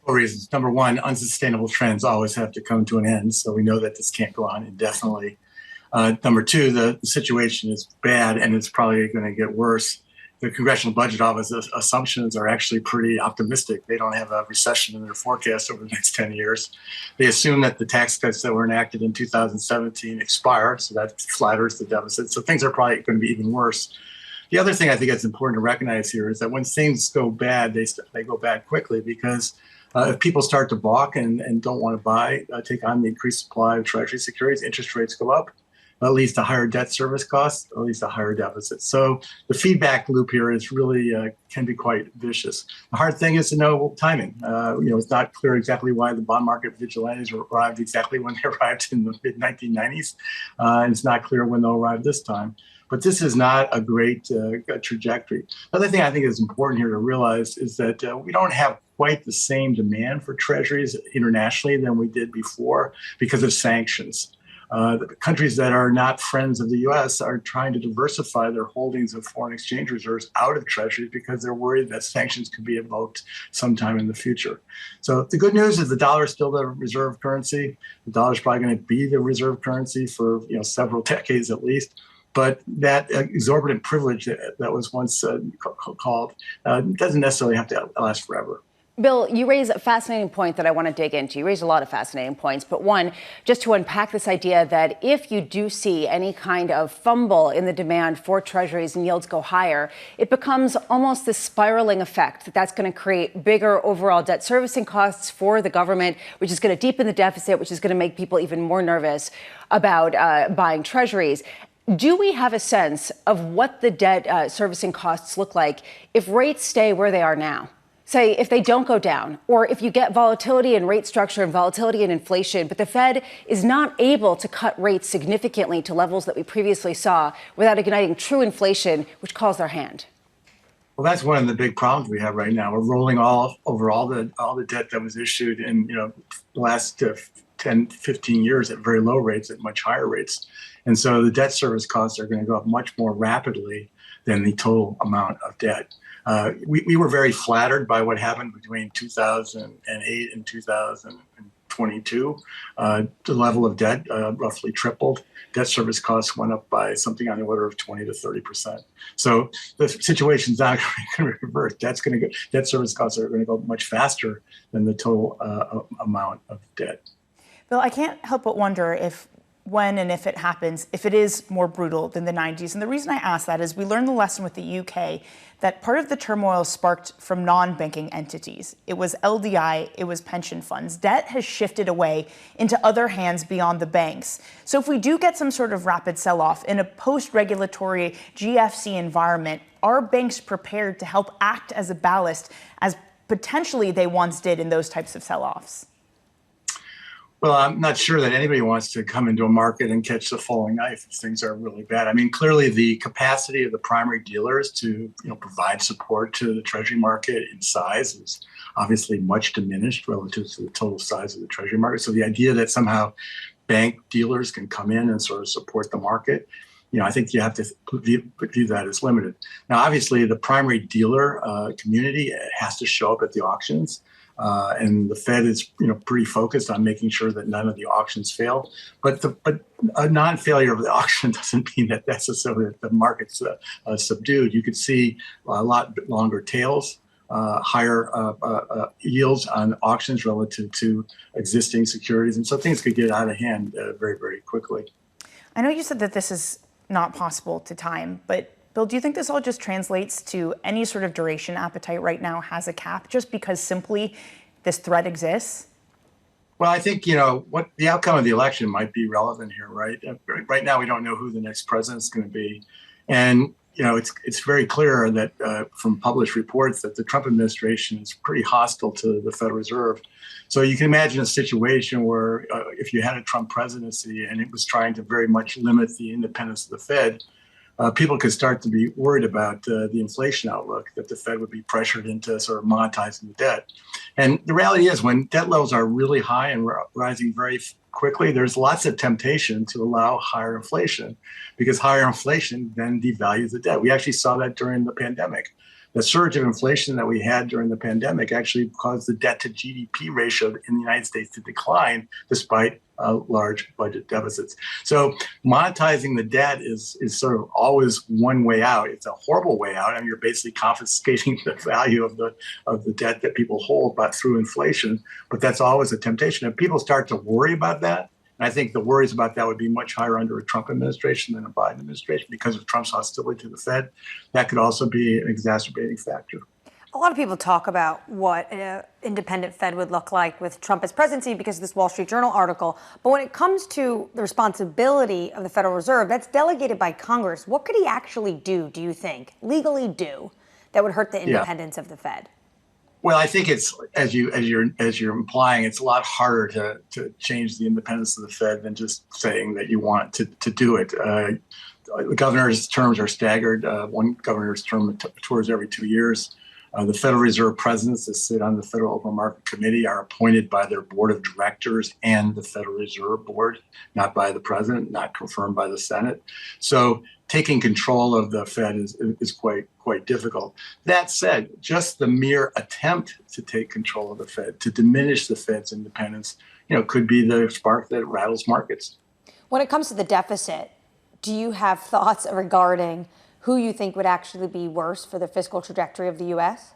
Reasons. Number one, unsustainable trends always have to come to an end. So we know that this can't go on indefinitely. Number two, the situation is bad and it's probably going to get worse. The Congressional Budget Office assumptions are actually pretty optimistic. They don't have a recession in their forecast over the next 10 years. They assume that the tax cuts that were enacted in 2017 expire, so that flatters the deficit. So things are probably going to be even worse. The other thing I think that's important to recognize here is that when things go bad, they go bad quickly, because if people start to balk and don't want to buy, take on the increased supply of Treasury securities, interest rates go up. That leads to higher debt service costs, or leads to higher deficits. So the feedback loop here is really can be quite vicious. The hard thing is to know timing. It's not clear exactly why the bond market vigilantes arrived exactly when they arrived in the mid-1990s, and it's not clear when they'll arrive this time. But this is not a great trajectory. The other thing I think is important here to realize is that we don't have quite the same demand for treasuries internationally than we did before because of sanctions. The countries that are not friends of the U.S. are trying to diversify their holdings of foreign exchange reserves out of treasuries because they're worried that sanctions could be invoked sometime in the future. So the good news is the dollar is still the reserve currency. The dollar is probably going to be the reserve currency for several decades at least. But that exorbitant privilege that was once called doesn't necessarily have to last forever. Bill, you raise a fascinating point that I want to dig into. You raise a lot of fascinating points, but one, just to unpack this idea that if you do see any kind of fumble in the demand for treasuries and yields go higher, it becomes almost this spiraling effect that's going to create bigger overall debt servicing costs for the government, which is going to deepen the deficit, which is going to make people even more nervous about buying treasuries. Do we have a sense of what the debt servicing costs look like if rates stay where they are now? Say, if they don't go down, or if you get volatility in rate structure and volatility in inflation, but the Fed is not able to cut rates significantly to levels that we previously saw without igniting true inflation, which calls their hand. Well, that's one of the big problems we have right now. We're rolling over all the debt that was issued in the last 10, 15 years at very low rates, at much higher rates. And so the debt service costs are going to go up much more rapidly than the total amount of debt. We were very flattered by what happened between 2008 and 2022. The level of debt roughly tripled. Debt service costs went up by something on the order of 20 to 30%. So the situation's not going to reverse. Debt service costs are going to go much faster than the total amount of debt. Bill, I can't help but wonder if when and if it happens, if it is more brutal than the 90s. And the reason I ask that is we learned the lesson with the UK that part of the turmoil sparked from non-banking entities. It was LDI, it was pension funds. Debt has shifted away into other hands beyond the banks. So if we do get some sort of rapid sell-off in a post-regulatory GFC environment, are banks prepared to help act as a ballast as potentially they once did in those types of sell-offs? Well, I'm not sure that anybody wants to come into a market and catch the falling knife if things are really bad. I mean, clearly the capacity of the primary dealers to provide support to the Treasury market in size is obviously much diminished relative to the total size of the Treasury market. So the idea that somehow bank dealers can come in and sort of support the market, I think you have to view that as limited. Now, obviously, the primary dealer community has to show up at the auctions. And the Fed is, pretty focused on making sure that none of the auctions fail. But a non-failure of the auction doesn't mean that necessarily that the market's subdued. You could see a lot longer tails, higher yields on auctions relative to existing securities, and so things could get out of hand very, very quickly. I know you said that this is not possible to time, but Bill, do you think this all just translates to any sort of duration appetite right now has a cap just because simply this threat exists? Well, I think, what the outcome of the election might be relevant here, right? Right now, we don't know who the next president is going to be. And, it's very clear that from published reports that the Trump administration is pretty hostile to the Federal Reserve. So you can imagine a situation where if you had a Trump presidency and it was trying to very much limit the independence of the Fed, people could start to be worried about the inflation outlook, that the Fed would be pressured into sort of monetizing the debt. And the reality is when debt levels are really high and rising very quickly, there's lots of temptation to allow higher inflation because higher inflation then devalues the debt. We actually saw that during the pandemic. The surge of inflation that we had during the pandemic actually caused the debt to GDP ratio in the United States to decline despite large budget deficits. So monetizing the debt is sort of always one way out. It's a horrible way out, and you're basically confiscating the value of the debt that people hold through inflation. But that's always a temptation. If people start to worry about that, and I think the worries about that would be much higher under a Trump administration than a Biden administration because of Trump's hostility to the Fed. That could also be an exacerbating factor. A lot of people talk about what an independent Fed would look like with Trump as presidency because of this Wall Street Journal article. But when it comes to the responsibility of the Federal Reserve, that's delegated by Congress. What could he actually do you think, legally do, that would hurt the independence of the Fed? Well, I think it's as you're implying, it's a lot harder to change the independence of the Fed than just saying that you want to do it. The governor's terms are staggered. One governor's term tours every 2 years. The Federal Reserve presidents that sit on the Federal Open Market Committee are appointed by their board of directors and the Federal Reserve Board, not by the president, not confirmed by the Senate. So taking control of the Fed is quite difficult. That said, just the mere attempt to take control of the Fed, to diminish the Fed's independence, could be the spark that rattles markets. When it comes to the deficit, do you have thoughts regarding who you think would actually be worse for the fiscal trajectory of the U.S.?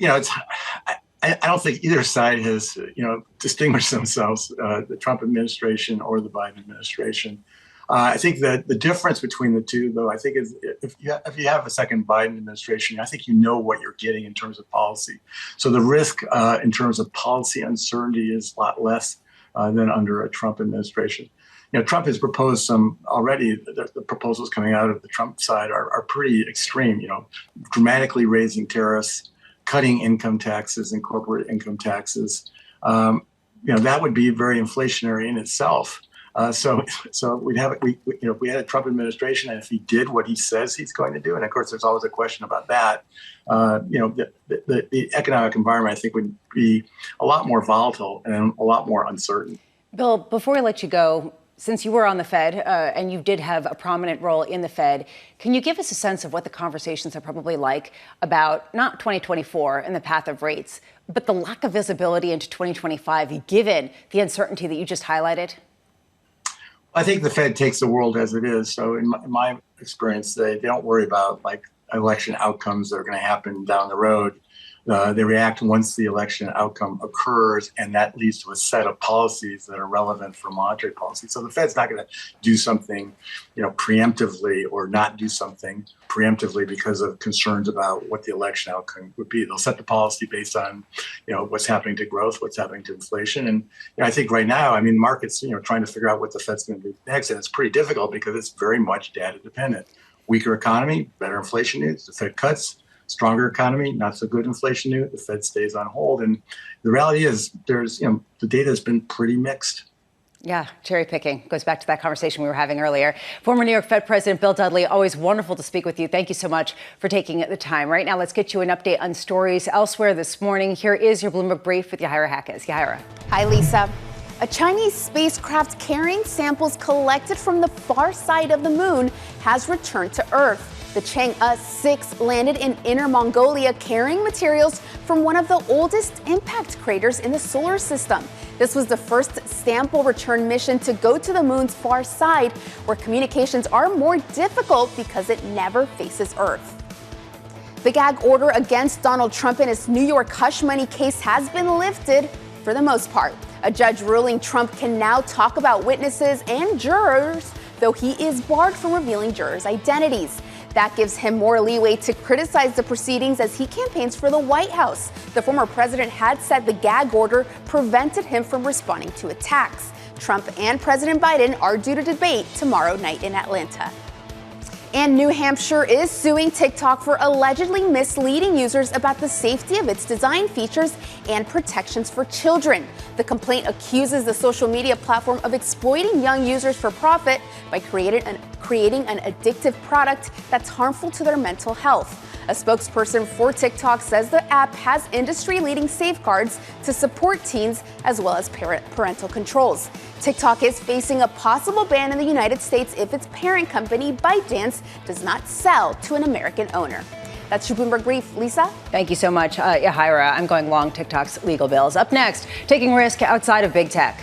I don't think either side has, distinguished themselves, the Trump administration or the Biden administration. I think that the difference between the two, though, I think is if you have a second Biden administration, I think you know what you're getting in terms of policy. So the risk in terms of policy uncertainty is a lot less than under a Trump administration. Trump has proposed some already. The proposals coming out of the Trump side are pretty extreme. Dramatically raising tariffs, cutting income taxes and corporate income taxes. That would be very inflationary in itself. So if we had a Trump administration, and if he did what he says he's going to do, and of course there's always a question about that, the economic environment I think would be a lot more volatile and a lot more uncertain. Bill, before we let you go, since you were on the Fed and you did have a prominent role in the Fed, can you give us a sense of what the conversations are probably like about not 2024 and the path of rates, but the lack of visibility into 2025, given the uncertainty that you just highlighted? I think the Fed takes the world as it is. So in my experience, they don't worry about election outcomes that are going to happen down the road. They react once the election outcome occurs, and that leads to a set of policies that are relevant for monetary policy. So the Fed's not going to do something, preemptively, or not do something preemptively because of concerns about what the election outcome would be. They'll set the policy based on, what's happening to growth, what's happening to inflation. And I think right now, the market's, trying to figure out what the Fed's going to do next. And it's pretty difficult because it's very much data dependent. Weaker economy, better inflation news, the Fed cuts. Stronger economy, not so good inflation news, the Fed stays on hold. And the reality is the data has been pretty mixed. Yeah, cherry picking goes back to that conversation we were having earlier. Former New York Fed President Bill Dudley, always wonderful to speak with you. Thank you so much for taking the time. Right now, let's get you an update on stories elsewhere this morning. Here is your Bloomberg Brief with Yahira Hackes. Yahira. Hi, Lisa. A Chinese spacecraft carrying samples collected from the far side of the moon has returned to Earth. The Chang'e 6 landed in Inner Mongolia carrying materials from one of the oldest impact craters in the solar system. This was the first sample return mission to go to the moon's far side, where communications are more difficult because it never faces Earth. The gag order against Donald Trump in his New York hush money case has been lifted for the most part. A judge ruling Trump can now talk about witnesses and jurors, though he is barred from revealing jurors' identities. That gives him more leeway to criticize the proceedings as he campaigns for the White House. The former president had said the gag order prevented him from responding to attacks. Trump and President Biden are due to debate tomorrow night in Atlanta. And New Hampshire is suing TikTok for allegedly misleading users about the safety of its design features and protections for children. The complaint accuses the social media platform of exploiting young users for profit by creating an addictive product that's harmful to their mental health. A spokesperson for TikTok says the app has industry-leading safeguards to support teens as well as parental controls. TikTok is facing a possible ban in the United States if its parent company, ByteDance, does not sell to an American owner. That's your Bloomberg Brief. Lisa? Thank you so much, Yahira. I'm going long TikTok's legal bills. Up next, taking risk outside of big tech.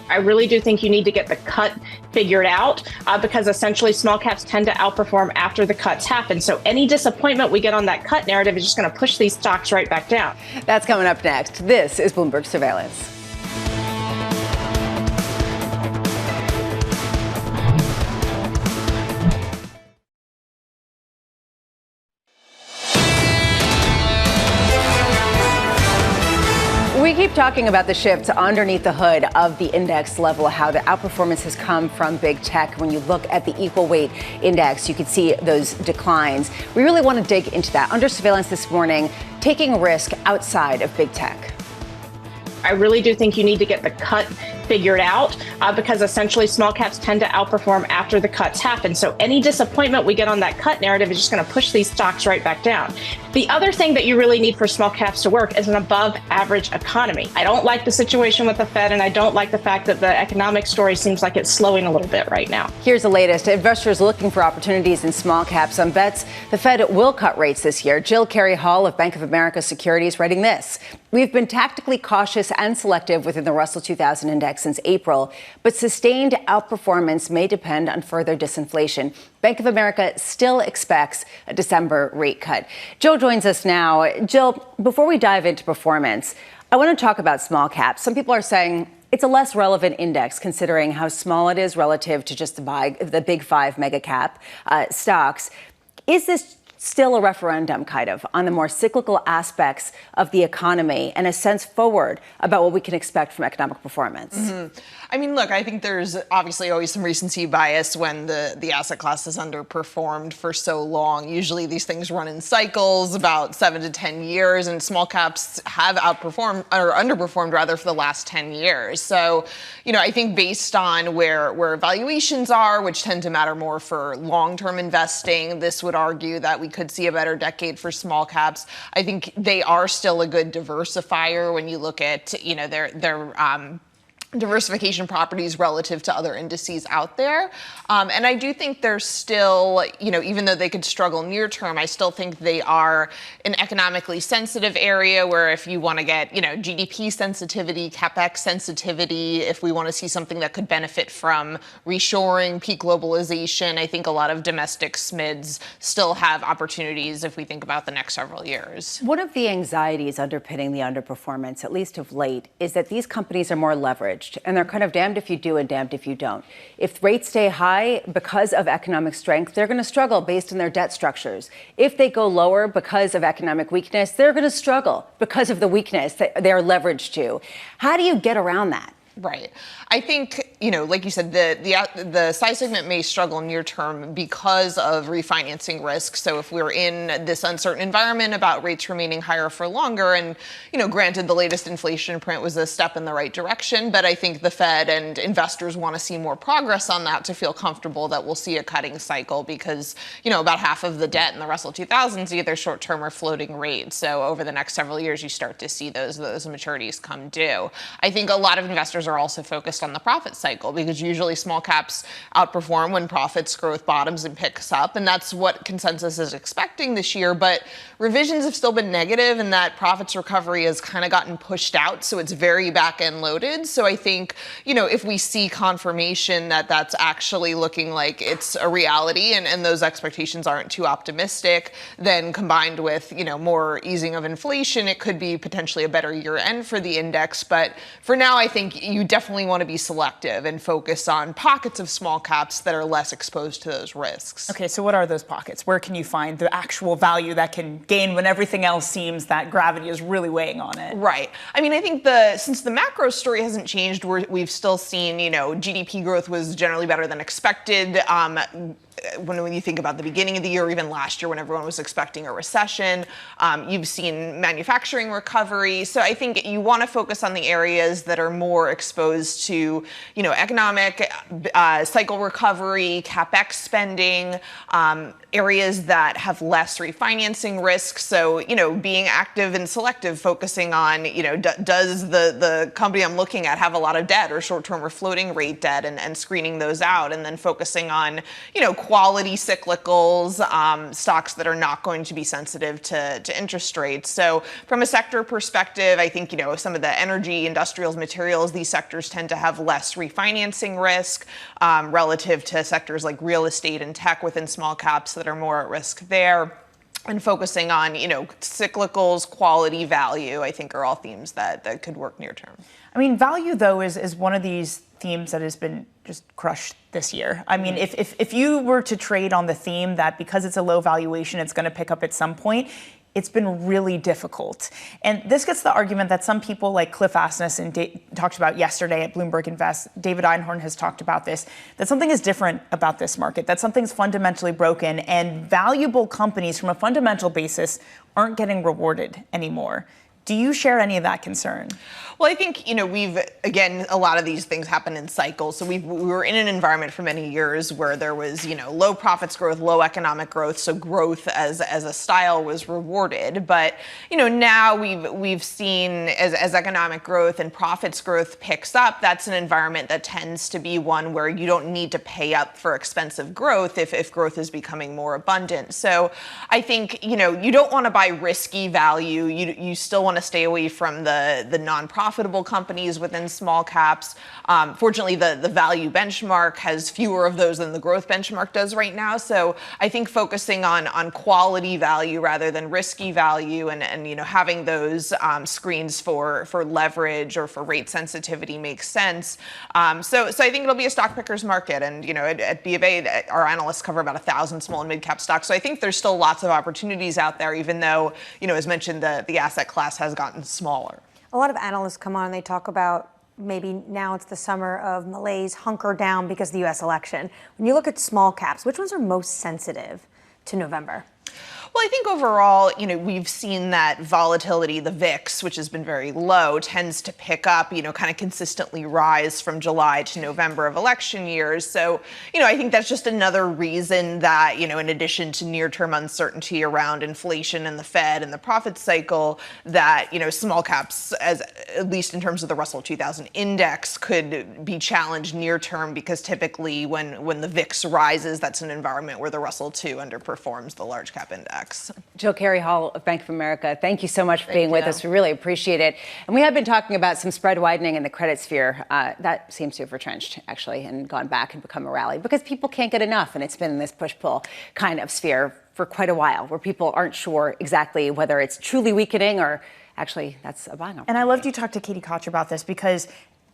I really do think you need to get the cut figured out because essentially small caps tend to outperform after the cuts happen. So any disappointment we get on that cut narrative is just going to push these stocks right back down. That's coming up next. This is Bloomberg Surveillance. We keep talking about the shift underneath the hood of the index level, how the outperformance has come from big tech. When you look at the equal weight index, you can see those declines. We really want to dig into that. Under surveillance this morning, taking risk outside of big tech. I really do think you need to get the cut figured out because essentially small caps tend to outperform after the cuts happen. So any disappointment we get on that cut narrative is just going to push these stocks right back down. The other thing that you really need for small caps to work is an above average economy. I don't like the situation with the Fed, and I don't like the fact that the economic story seems like it's slowing a little bit right now. Here's the latest. Investors looking for opportunities in small caps on bets the Fed will cut rates this year. Carey Hall of Bank of America Securities writing this. We've been tactically cautious and selective within the Russell 2000 index since April, but sustained outperformance may depend on further disinflation. Bank of America still expects a December rate cut. Jill joins us now. Jill, before we dive into performance, I want to talk about small caps. Some people are saying it's a less relevant index considering how small it is relative to just the big five mega cap stocks. Is this still a referendum kind of on the more cyclical aspects of the economy and a sense forward about what we can expect from economic performance? Mm-hmm. I mean, look, I think there's obviously always some recency bias when the asset class has underperformed for so long. Usually these things run in cycles, about 7 to 10 years, and small caps have outperformed or underperformed rather for the last 10 years. So, I think based on where valuations are, which tend to matter more for long-term investing, this would argue that we could see a better decade for small caps. I think they are still a good diversifier when you look at, diversification properties relative to other indices out there. And I do think they're still, even though they could struggle near term, I still think they are an economically sensitive area where if you want to get, GDP sensitivity, CapEx sensitivity, if we want to see something that could benefit from reshoring, peak globalization, I think a lot of domestic SMIDs still have opportunities if we think about the next several years. One of the anxieties underpinning the underperformance, at least of late, is that these companies are more leveraged. And they're kind of damned if you do and damned if you don't. If rates stay high because of economic strength, they're going to struggle based on their debt structures. If they go lower because of economic weakness, they're going to struggle because of the weakness that they're leveraged to. How do you get around that? Right. I think, like you said, the size segment may struggle near term because of refinancing risk. So if we're in this uncertain environment about rates remaining higher for longer, and, granted, the latest inflation print was a step in the right direction, but I think the Fed and investors want to see more progress on that to feel comfortable that we'll see a cutting cycle because, about half of the debt in the Russell 2000s either short-term or floating rate. So over the next several years, you start to see those maturities come due. I think a lot of investors are also focused on the profit cycle because usually small caps outperform when profits growth bottoms and picks up, and that's what consensus is expecting this year. But revisions have still been negative, and that profits recovery has kind of gotten pushed out, so it's very back-end loaded. So I think, if we see confirmation that that's actually looking like it's a reality and those expectations aren't too optimistic, then combined with, more easing of inflation, it could be potentially a better year end for the index. But for now, I think you definitely want to be selective and focus on pockets of small caps that are less exposed to those risks. Okay, so what are those pockets? Where can you find the actual value that can gain when everything else seems that gravity is really weighing on it? Right. I mean, I think since the macro story hasn't changed, we've still seen, GDP growth was generally better than expected. When you think about the beginning of the year, or even last year when everyone was expecting a recession, you've seen manufacturing recovery. So I think you want to focus on the areas that are more exposed to, economic cycle recovery, CapEx spending, areas that have less refinancing risk. So, being active and selective, focusing on, does the company I'm looking at have a lot of debt or short-term or floating rate debt and screening those out, and then focusing on, quality cyclicals, stocks that are not going to be sensitive to interest rates. So from a sector perspective, I think, some of the energy, industrials, materials, these sectors tend to have less refinancing risk relative to sectors like real estate and tech within small caps that are more at risk there. And focusing on, cyclicals, quality, value, I think are all themes that could work near term. I mean, value, though, is one of these themes that has been just crushed this year. I mean, if you were to trade on the theme that because it's a low valuation, it's going to pick up at some point, it's been really difficult. And this gets the argument that some people like Cliff Asness talked about yesterday at Bloomberg Invest, David Einhorn has talked about this, that something is different about this market, that something's fundamentally broken, and valuable companies from a fundamental basis aren't getting rewarded anymore. Do you share any of that concern? Well, I think, again, a lot of these things happen in cycles. So we were in an environment for many years where there was, low profits growth, low economic growth. So growth as a style was rewarded. But, now we've seen as economic growth and profits growth picks up, that's an environment that tends to be one where you don't need to pay up for expensive growth if growth is becoming more abundant. So I think, you don't want to buy risky value. You still want to stay away from the non-profitable companies within small caps. Fortunately, the value benchmark has fewer of those than the growth benchmark does right now. So I think focusing on quality value rather than risky value and having those screens for leverage or for rate sensitivity makes sense. So I think it'll be a stock picker's market. And at BofA, our analysts cover about 1,000 small and mid cap stocks. So I think there's still lots of opportunities out there, even though as mentioned, the asset class has gotten smaller. A lot of analysts come on and they talk about maybe now it's the summer of malaise, hunker down because of the U.S. election. When you look at small caps, which ones are most sensitive to November? Well, I think overall, we've seen that volatility, the VIX, which has been very low, tends to pick up, kind of consistently rise from July to November of election years. So, I think that's just another reason that, in addition to near-term uncertainty around inflation and the Fed and the profit cycle, that, small caps, at least in terms of the Russell 2000 index, could be challenged near-term because typically when the VIX rises, that's an environment where the Russell 2 underperforms the large cap index. Jill Carey Hall of Bank of America, thank you so much for being with us. We really appreciate it. And we have been talking about some spread widening in the credit sphere. That seems to have retrenched, actually, and gone back and become a rally because people can't get enough. And it's been in this push-pull kind of sphere for quite a while, where people aren't sure exactly whether it's truly weakening or actually that's a buying opportunity. And I loved you talk to Katie Koch about this because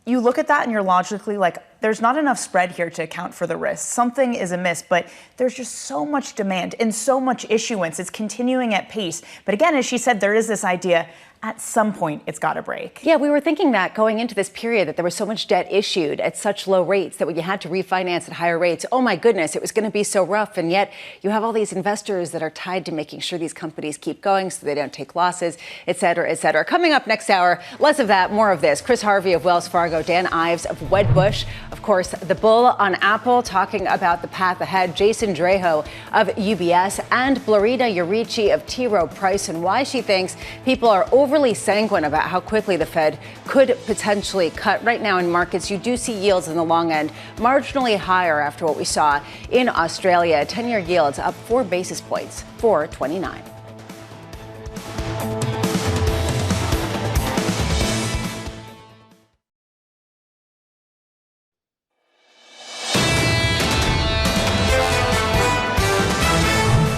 you look at that and you're logically like, there's not enough spread here to account for the risk. Something is amiss, but there's just so much demand and so much issuance. It's continuing at pace. But again, as she said, there is this idea at some point it's got to break. Yeah, we were thinking that going into this period that there was so much debt issued at such low rates that when you had to refinance at higher rates, oh my goodness, it was going to be so rough. And yet you have all these investors that are tied to making sure these companies keep going so they don't take losses, et cetera, et cetera. Coming up next hour, less of that, more of this. Chris Harvey of Wells Fargo, Dan Ives of Wedbush, of course, the bull on Apple talking about the path ahead, Jason Draho of UBS, and Blerina Uruci of T. Rowe Price and why she thinks people are overly sanguine about how quickly the Fed could potentially cut. Right now in markets, you do see yields in the long end marginally higher after what we saw in Australia. 10-year yields up 4 basis points, 4.29.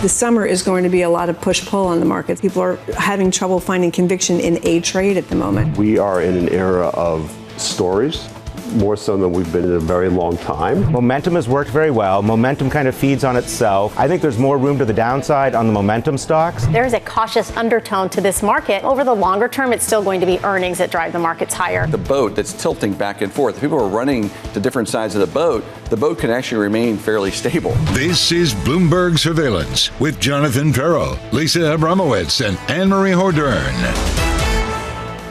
The summer is going to be a lot of push-pull on the market. People are having trouble finding conviction in a trade at the moment. We are in an era of stories, more so than we've been in a very long time. Momentum has worked very well. Momentum kind of feeds on itself. I think there's more room to the downside on the momentum stocks. There's a cautious undertone to this market. Over the longer term, it's still going to be earnings that drive the markets higher. The boat that's tilting back and forth. People are running to different sides of the boat can actually remain fairly stable. This is Bloomberg Surveillance with Jonathan Ferro, Lisa Abramowitz, and Anne-Marie Hordern.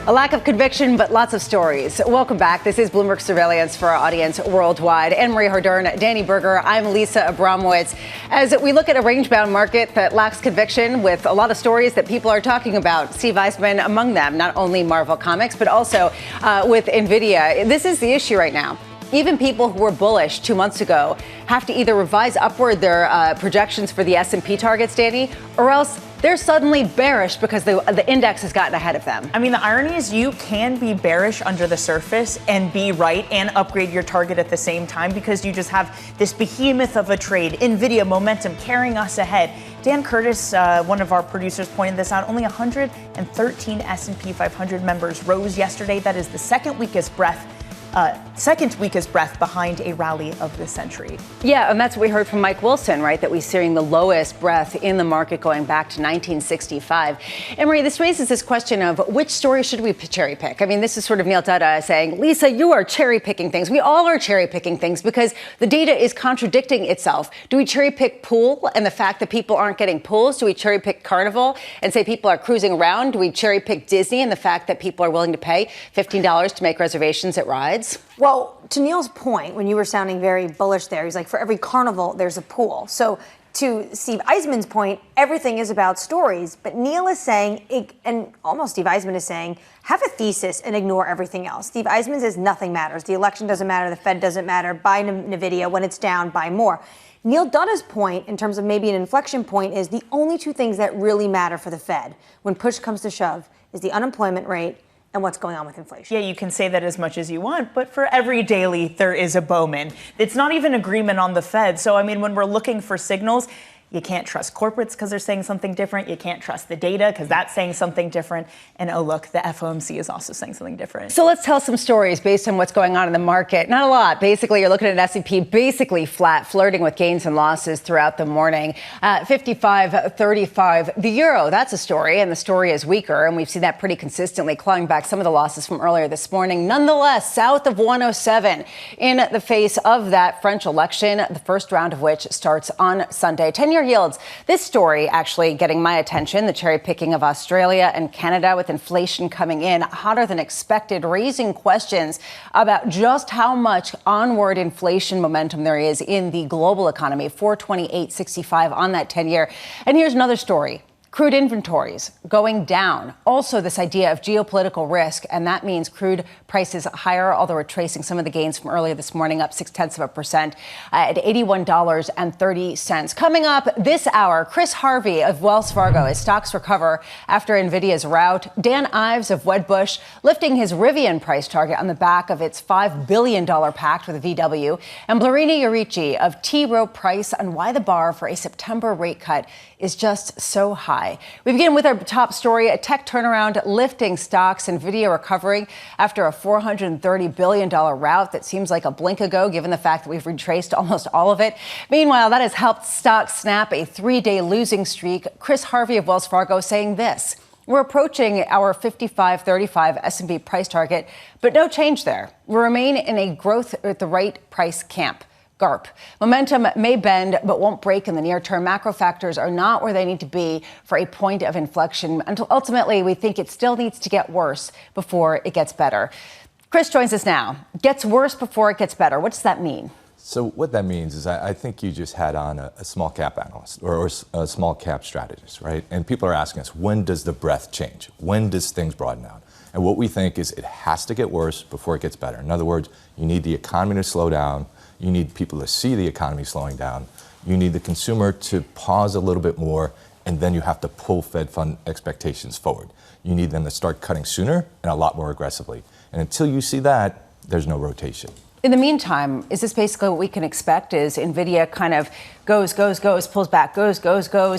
A lack of conviction, but lots of stories. Welcome back. This is Bloomberg Surveillance for our audience worldwide. Anne-Marie Hordern, Danny Berger, I'm Lisa Abramowitz. As we look at a range-bound market that lacks conviction with a lot of stories that people are talking about, Steve Eisman among them, not only Marvel Comics, but also with NVIDIA. This is the issue right now. Even people who were bullish 2 months ago have to either revise upward their projections for the S&P targets, Danny, or else they're suddenly bearish because the index has gotten ahead of them. I mean, the irony is you can be bearish under the surface and be right and upgrade your target at the same time because you just have this behemoth of a trade, NVIDIA momentum carrying us ahead. Dan Curtis, one of our producers, pointed this out. Only 113 S&P 500 members rose yesterday. That is the second weakest breath behind a rally of the century. Yeah, and that's what we heard from Mike Wilson, right? That we're seeing the lowest breath in the market going back to 1965. Emery, this raises this question of which story should we cherry pick? I mean, this is sort of Neil Dutta saying, Lisa, you are cherry picking things. We all are cherry picking things because the data is contradicting itself. Do we cherry pick pool and the fact that people aren't getting pools? Do we cherry pick Carnival and say people are cruising around? Do we cherry pick Disney and the fact that people are willing to pay $15 to make reservations at rides? Well, to Neil's point, when you were sounding very bullish there, he's like, for every carnival, there's a pool. So to Steve Eisman's point, everything is about stories. But Neil is saying, and almost Steve Eisman is saying, have a thesis and ignore everything else. Steve Eisman says nothing matters. The election doesn't matter. The Fed doesn't matter. Buy NVIDIA. When it's down, buy more. Neil Dutta's point, in terms of maybe an inflection point, is the only two things that really matter for the Fed when push comes to shove is the unemployment rate and what's going on with inflation. Yeah, you can say that as much as you want, but for every daily, there is a Bowman. It's not even agreement on the Fed. So, I mean, when we're looking for signals, you can't trust corporates because they're saying something different. You can't trust the data because that's saying something different. And oh, look, the FOMC is also saying something different. So let's tell some stories based on what's going on in the market. Not a lot. Basically, you're looking at an S&P basically flat, flirting with gains and losses throughout the morning. 55.35. The euro, that's a story, and the story is weaker. And we've seen that pretty consistently, clawing back some of the losses from earlier this morning. Nonetheless, south of 107 in the face of that French election, the first round of which starts on Sunday. 10-year higher yields. This story actually getting my attention, the cherry picking of Australia and Canada with inflation coming in hotter than expected, raising questions about just how much onward inflation momentum there is in the global economy. 428.65 on that 10-year. And here's another story. Crude inventories going down. Also, this idea of geopolitical risk, and that means crude prices higher, although we're tracing some of the gains from earlier this morning, up 0.6% at $81.30. Coming up this hour, Chris Harvey of Wells Fargo as stocks recover after NVIDIA's rout. Dan Ives of Wedbush lifting his Rivian price target on the back of its $5 billion pact with VW. And Blerina Uruci of T. Rowe Price on why the bar for a September rate cut is just so high. We begin with our top story, a tech turnaround lifting stocks, NVIDIA recovering after a $430 billion rout that seems like a blink ago, given the fact that we've retraced almost all of it. Meanwhile, that has helped stocks snap a 3-day losing streak. Chris Harvey of Wells Fargo saying this: we're approaching our 55.35 S&P price target, but no change there. We remain in a growth at the right price camp. GARP. Momentum may bend, but won't break in the near term. Macro factors are not where they need to be for a point of inflection. Until ultimately, we think it still needs to get worse before it gets better. Chris joins us now. Gets worse before it gets better. What does that mean? So what that means is I think you just had on a small cap analyst or a small cap strategist, right? And people are asking us, when does the breadth change? When does things broaden out? And what we think is it has to get worse before it gets better. In other words, you need the economy to slow down. You need people to see the economy slowing down. You need the consumer to pause a little bit more, and then you have to pull Fed fund expectations forward. You need them to start cutting sooner and a lot more aggressively. And until you see that, there's no rotation. In the meantime, is this basically what we can expect? Is NVIDIA kind of goes, pulls back, goes,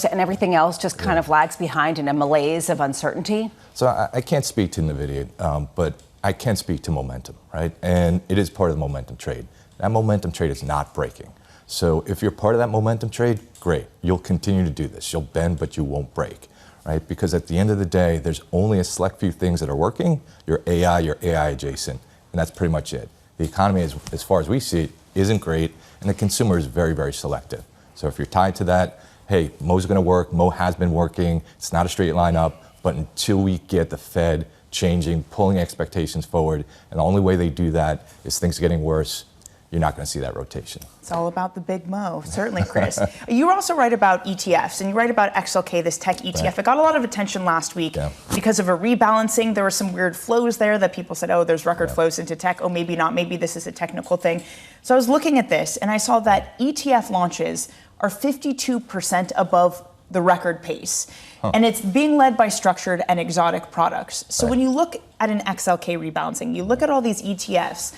and everything else just kind of lags behind in a malaise of uncertainty? So I can't speak to NVIDIA, but I can speak to momentum, right? And it is part of the momentum trade. That momentum trade is not breaking. So if you're part of that momentum trade, great. You'll continue to do this. You'll bend, but you won't break, right? Because at the end of the day, there's only a select few things that are working. Your AI adjacent, and that's pretty much it. The economy, as far as we see it, isn't great, and the consumer is very, very selective. So if you're tied to that, hey, Mo's going to work. Mo has been working. It's not a straight line up, but until we get the Fed changing, pulling expectations forward, and the only way they do that is things getting worse, you're not going to see that rotation. It's all about the big Mo, certainly, Chris. You were also right about ETFs, and you write about XLK, this tech ETF. Right. It got a lot of attention last week because of a rebalancing. There were some weird flows there that people said, oh, there's record flows into tech. Oh, maybe not. Maybe this is a technical thing. So I was looking at this, and I saw that ETF launches are 52% above the record pace. And it's being led by structured and exotic products. So when you look at an XLK rebalancing, you look at all these ETFs,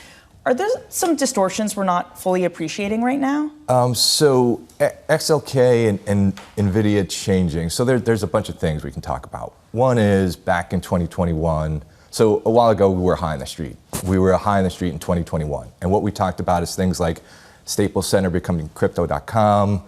are there some distortions we're not fully appreciating right now? So XLK and NVIDIA changing. So there's a bunch of things we can talk about. One is back in 2021. So a while ago, we were high in the street. We were high in the street in 2021. And what we talked about is things like Staples Center becoming Crypto.com,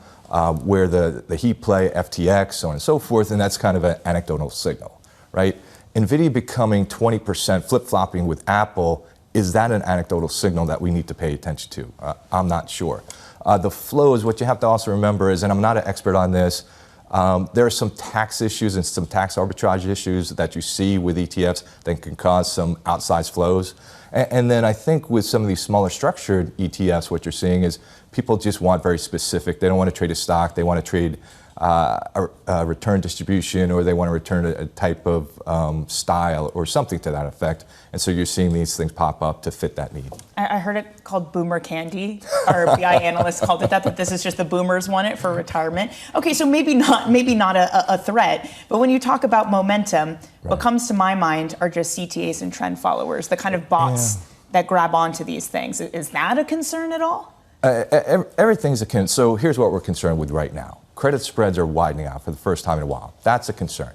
where the heat play, FTX, so on and so forth. And that's kind of an anecdotal signal, right? NVIDIA becoming 20% flip-flopping with Apple, is that an anecdotal signal that we need to pay attention to? I'm not sure. The flows, what you have to also remember is, and I'm not an expert on this, there are some tax issues and some tax arbitrage issues that you see with ETFs that can cause some outsized flows. And then I think with some of these smaller structured ETFs, what you're seeing is people just want very specific. They don't want to trade a stock. They want to trade a return distribution, or they want to return a type of style or something to that effect. And so you're seeing these things pop up to fit that need. I heard it called boomer candy. Our BI analyst called it that, but this is just the boomers want it for retirement. Okay, so maybe not a threat, but when you talk about momentum, what comes to my mind are just CTAs and trend followers, the kind of bots that grab onto these things. Is that a concern at all? Everything's a concern. So here's what we're concerned with right now. Credit spreads are widening out for the first time in a while. That's a concern.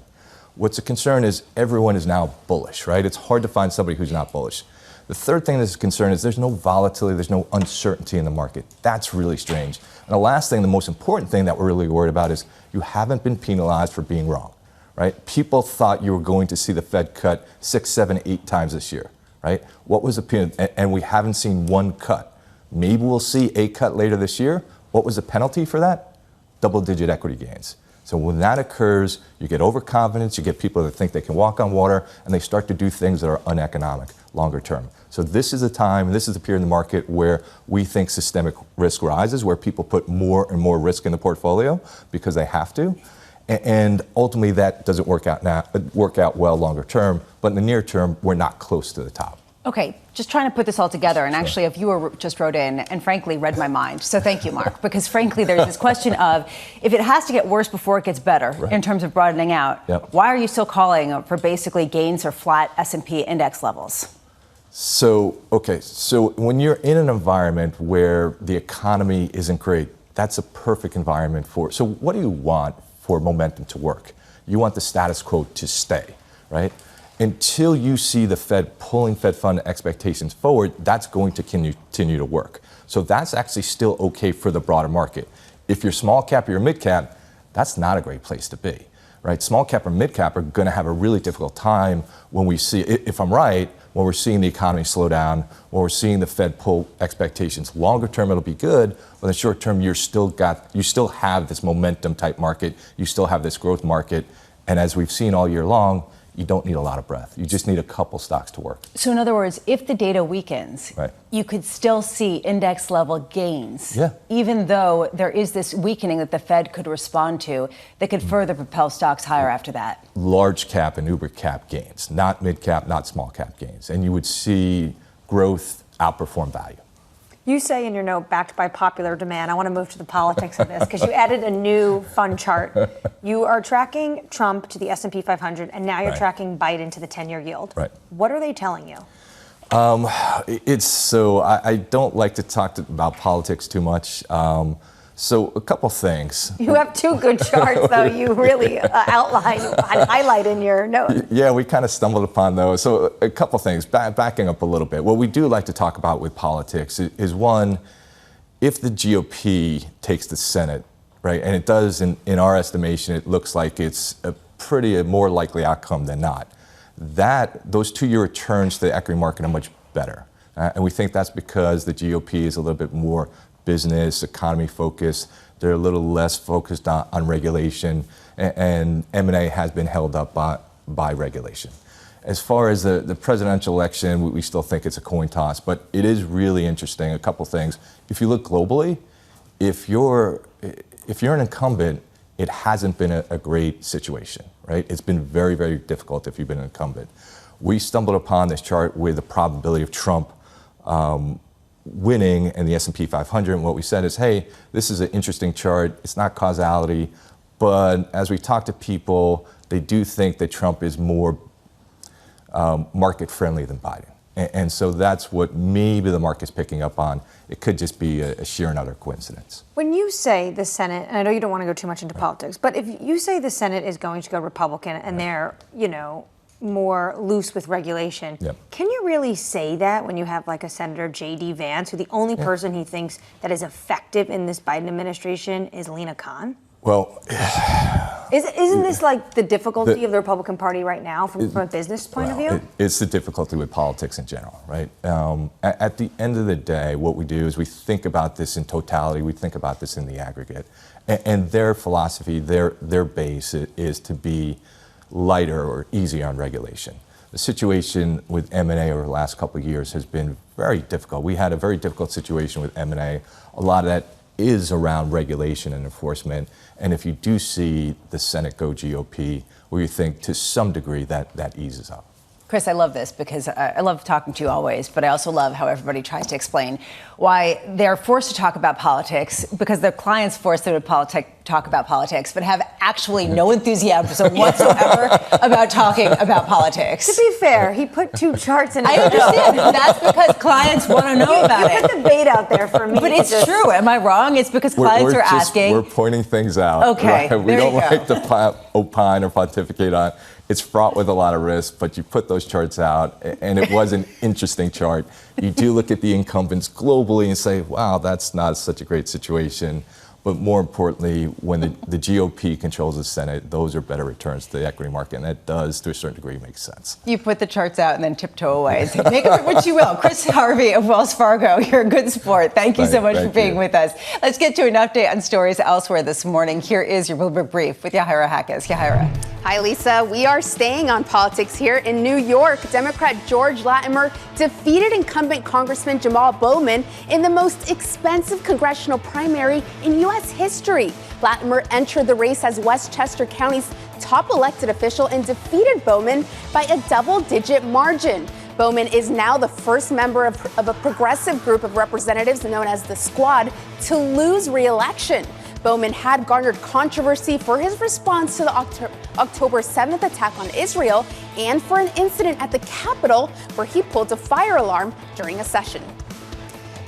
What's a concern is everyone is now bullish, right? It's hard to find somebody who's not bullish. The third thing that's a concern is there's no volatility, there's no uncertainty in the market. That's really strange. And the last thing, the most important thing that we're really worried about is you haven't been penalized for being wrong, right? People thought you were going to see the Fed cut 6, 7, 8 times this year, right? What was the penalty? And we haven't seen one cut. Maybe we'll see a cut later this year. What was the penalty for that? double-digit equity gains. So when that occurs, you get overconfidence, you get people that think they can walk on water, and they start to do things that are uneconomic longer term. So this is a time, this is a period in the market where we think systemic risk rises, where people put more and more risk in the portfolio because they have to. And ultimately that doesn't work out well longer term, but in the near term, we're not close to the top. Okay, just trying to put this all together, and actually a viewer just wrote in and frankly read my mind. So thank you, Mark, because frankly there's this question of if it has to get worse before it gets better in terms of broadening out, why are you still calling for basically gains or flat S&P index levels? So when you're in an environment where the economy isn't great, that's a perfect environment so what do you want for momentum to work? You want the status quo to stay, right? Until you see the Fed pulling Fed fund expectations forward, that's going to continue to work. So that's actually still okay for the broader market. If you're small cap or you're mid cap, that's not a great place to be, right? Small cap or mid cap are going to have a really difficult time when we see, if I'm right, when we're seeing the economy slow down, when we're seeing the Fed pull expectations. Longer term, it'll be good, but in the short term, you still have this momentum type market, you still have this growth market, and as we've seen all year long, you don't need a lot of breadth. You just need a couple stocks to work. So in other words, if the data weakens, you could still see index level gains, even though there is this weakening that the Fed could respond to that could further propel stocks higher after that. Large cap and uber cap gains, not mid cap, not small cap gains. And you would see growth outperform value. You say in your note, backed by popular demand. I want to move to the politics of this because you added a new fun chart. You are tracking Trump to the S&P 500, and now you're tracking Biden to the 10-year yield. Right. What are they telling you? I don't like to talk about politics too much. So a couple things. You have two good charts, though. You really outline and highlight in your note. Yeah, we kind of stumbled upon those. So a couple things, backing up a little bit. What we do like to talk about with politics is one, if the GOP takes the Senate, right, and it does, in our estimation, it looks like it's a more likely outcome than not. Those 2-year returns to the equity market are much better. And we think that's because the GOP is a little bit more business, economy focused. They're a little less focused on regulation, and M&A has been held up by regulation. As far as the presidential election, we still think it's a coin toss, but it is really interesting. A couple things. If you look globally, if you're an incumbent, it hasn't been a great situation, right? It's been very, very difficult if you've been an incumbent. We stumbled upon this chart with the probability of Trump winning in the S&P 500, and what we said is, hey, this is an interesting chart. It's not causality, but as we talk to people, they do think that Trump is more market-friendly than Biden. And so that's what maybe the market's picking up on. It could just be a sheer and utter coincidence. When you say the Senate, and I know you don't want to go too much into politics, but if you say the Senate is going to go Republican and they're, more loose with regulation, can you really say that when you have like a Senator J.D. Vance, who the only person he thinks that is effective in this Biden administration is Lena Khan? Well, isn't this like the difficulty of the Republican Party right now from a business point of view? It's the difficulty with politics in general, right? At the end of the day, what we do is we think about this in totality. We think about this in the aggregate. And their philosophy, their base is to be lighter or easier on regulation. The situation with M&A over the last couple of years has been very difficult. We had a very difficult situation with M&A. A lot of that is around regulation and enforcement. And if you do see the Senate go GOP, where you think to some degree that eases up. Chris, I love this because I love talking to you always, but I also love how everybody tries to explain why they're forced to talk about politics because their clients force them to talk about politics, but have actually no enthusiasm whatsoever about talking about politics. To be fair, he put two charts in. I understand. That's because clients want to know about it. You put the bait out there for me. But it's true. Am I wrong? It's because clients are asking. We're pointing things out. Okay. Right? We don't like to opine or pontificate on. It's fraught with a lot of risk, but you put those charts out, and it was an interesting chart. You do look at the incumbents globally and say, wow, that's not such a great situation. But more importantly, when the GOP controls the Senate, those are better returns to the equity market. And that does, to a certain degree, make sense. You put the charts out and then tiptoe away. So make of it what you will. Chris Harvey of Wells Fargo, you're a good sport. Thank you so much for being with us. Let's get to an update on stories elsewhere this morning. Here is your Bloomberg Brief with Yahira Hackes. Yahira. Hi, Lisa. We are staying on politics here in New York. Democrat George Latimer defeated incumbent Congressman Jamal Bowman in the most expensive congressional primary in U.S. history. Latimer entered the race as Westchester County's top elected official and defeated Bowman by a double-digit margin. Bowman is now the first member of a progressive group of representatives known as the Squad to lose re-election. Bowman had garnered controversy for his response to the October 7th attack on Israel and for an incident at the Capitol where he pulled a fire alarm during a session.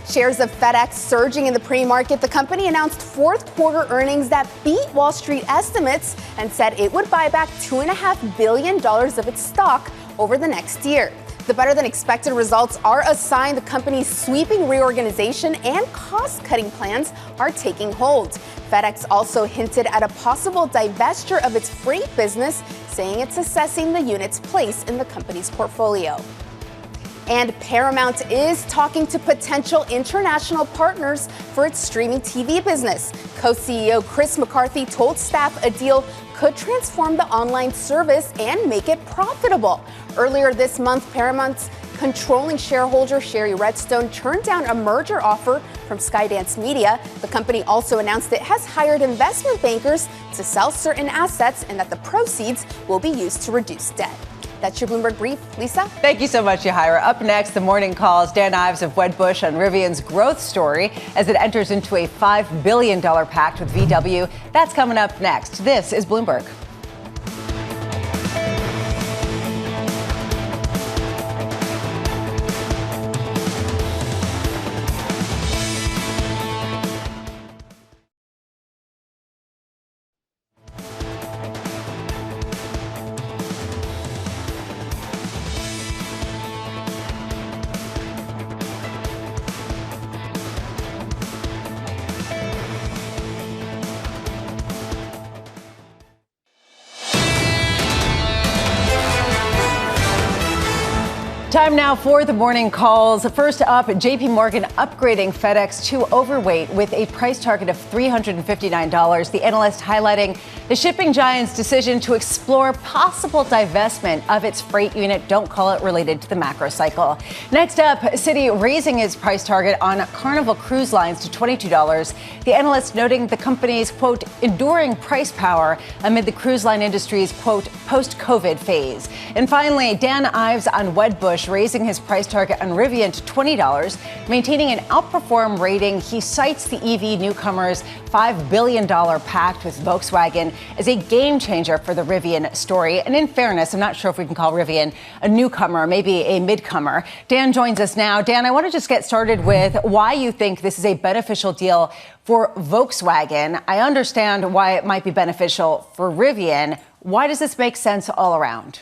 Shares of FedEx surging in the pre-market. The company announced fourth quarter earnings that beat Wall Street estimates and said it would buy back $2.5 billion of its stock over the next year. The better-than-expected results are a sign the company's sweeping reorganization and cost-cutting plans are taking hold. FedEx also hinted at a possible divestiture of its freight business, saying it's assessing the unit's place in the company's portfolio. And Paramount is talking to potential international partners for its streaming TV business. Co-CEO Chris McCarthy told staff a deal could transform the online service and make it profitable. Earlier this month, Paramount's controlling shareholder Sherry Redstone turned down a merger offer from Skydance Media. The company also announced it has hired investment bankers to sell certain assets and that the proceeds will be used to reduce debt. That's your Bloomberg Brief. Lisa? Thank you so much, Yahira. Up next, the morning calls Dan Ives of Wedbush on Rivian's growth story as it enters into a $5 billion pact with VW. That's coming up next. This is Bloomberg. Time now for the morning calls. First up, JP Morgan upgrading FedEx to overweight with a price target of $359. The analyst highlighting the shipping giant's decision to explore possible divestment of its freight unit. Don't call it related to the macro cycle. Next up, Citi raising its price target on Carnival Cruise Lines to $22. The analyst noting the company's, quote, enduring price power amid the cruise line industry's, quote, post-COVID phase. And finally, Dan Ives on Wedbush raising his price target on Rivian to $20, maintaining an outperform rating. He cites the EV newcomer's $5 billion pact with Volkswagen as a game changer for the Rivian story. And in fairness, I'm not sure if we can call Rivian a newcomer, maybe a midcomer. Dan joins us now. Dan, I want to just get started with why you think this is a beneficial deal for Volkswagen. I understand why it might be beneficial for Rivian. Why does this make sense all around?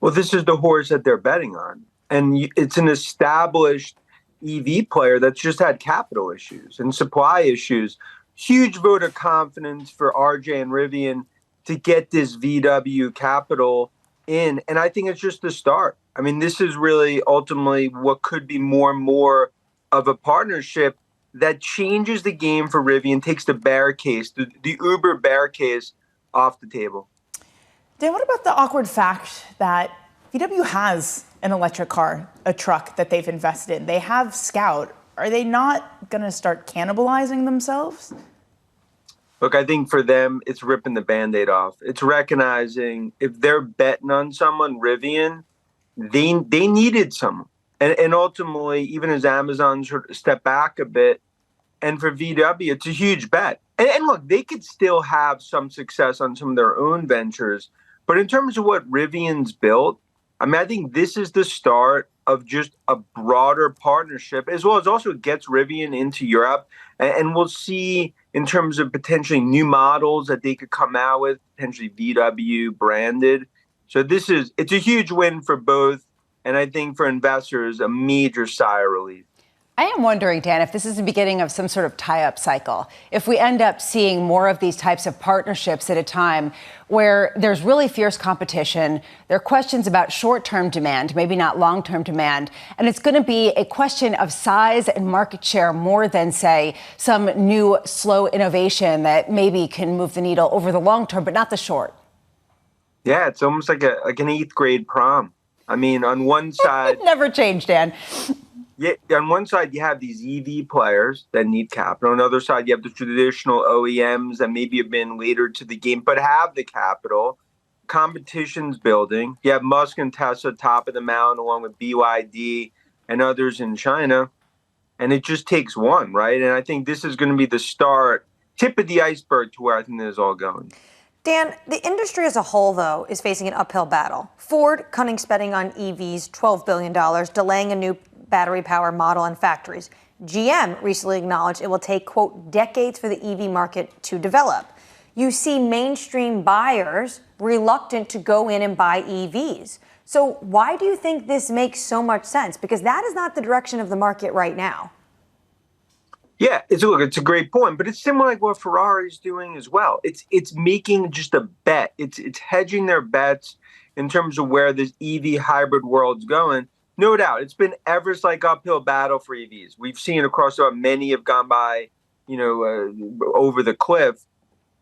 Well, this is the horse that they're betting on. And it's an established EV player that's just had capital issues and supply issues. Huge vote of confidence for RJ and Rivian to get this VW capital in. And I think it's just the start. I mean, this is really ultimately what could be more and more of a partnership that changes the game for Rivian, takes the bear case, the Uber bear case off the table. Dan, what about the awkward fact that VW has an electric car, a truck that they've invested in? They have Scout. Are they not going to start cannibalizing themselves? Look, I think for them, it's ripping the Band-Aid off. It's recognizing if they're betting on someone, Rivian, they needed someone. And ultimately, even as Amazon sort of step back a bit, and for VW, it's a huge bet. And look, they could still have some success on some of their own ventures. But in terms of what Rivian's built, I mean, I think this is the start of just a broader partnership, as well as also gets Rivian into Europe. And we'll see in terms of potentially new models that they could come out with, potentially VW branded. So it's a huge win for both. And I think for investors, a major sigh of relief. I am wondering, Dan, if this is the beginning of some sort of tie-up cycle. If we end up seeing more of these types of partnerships at a time where there's really fierce competition, there are questions about short-term demand, maybe not long-term demand, and it's going to be a question of size and market share more than, say, some new slow innovation that maybe can move the needle over the long term, but not the short. Yeah, it's almost like an 8th grade prom. I mean, on one side... Never changed, Dan. Yeah, on one side, you have these EV players that need capital. On the other side, you have the traditional OEMs that maybe have been later to the game, but have the capital. Competition's building. You have Musk and Tesla top of the mountain, along with BYD and others in China. And it just takes one, right? And I think this is going to be the start, tip of the iceberg to where I think this is all going. Dan, the industry as a whole, though, is facing an uphill battle. Ford cutting spending on EVs, $12 billion, delaying a new battery power model in factories. GM recently acknowledged it will take, quote, decades for the EV market to develop. You see mainstream buyers reluctant to go in and buy EVs. So why do you think this makes so much sense? Because that is not the direction of the market right now. Yeah, it's a great point, but it's similar like what Ferrari's doing as well. It's making just a bet. It's hedging their bets in terms of where this EV hybrid world's going. No doubt, it's been ever like uphill battle for EVs. We've seen across the board, many have gone by, over the cliff,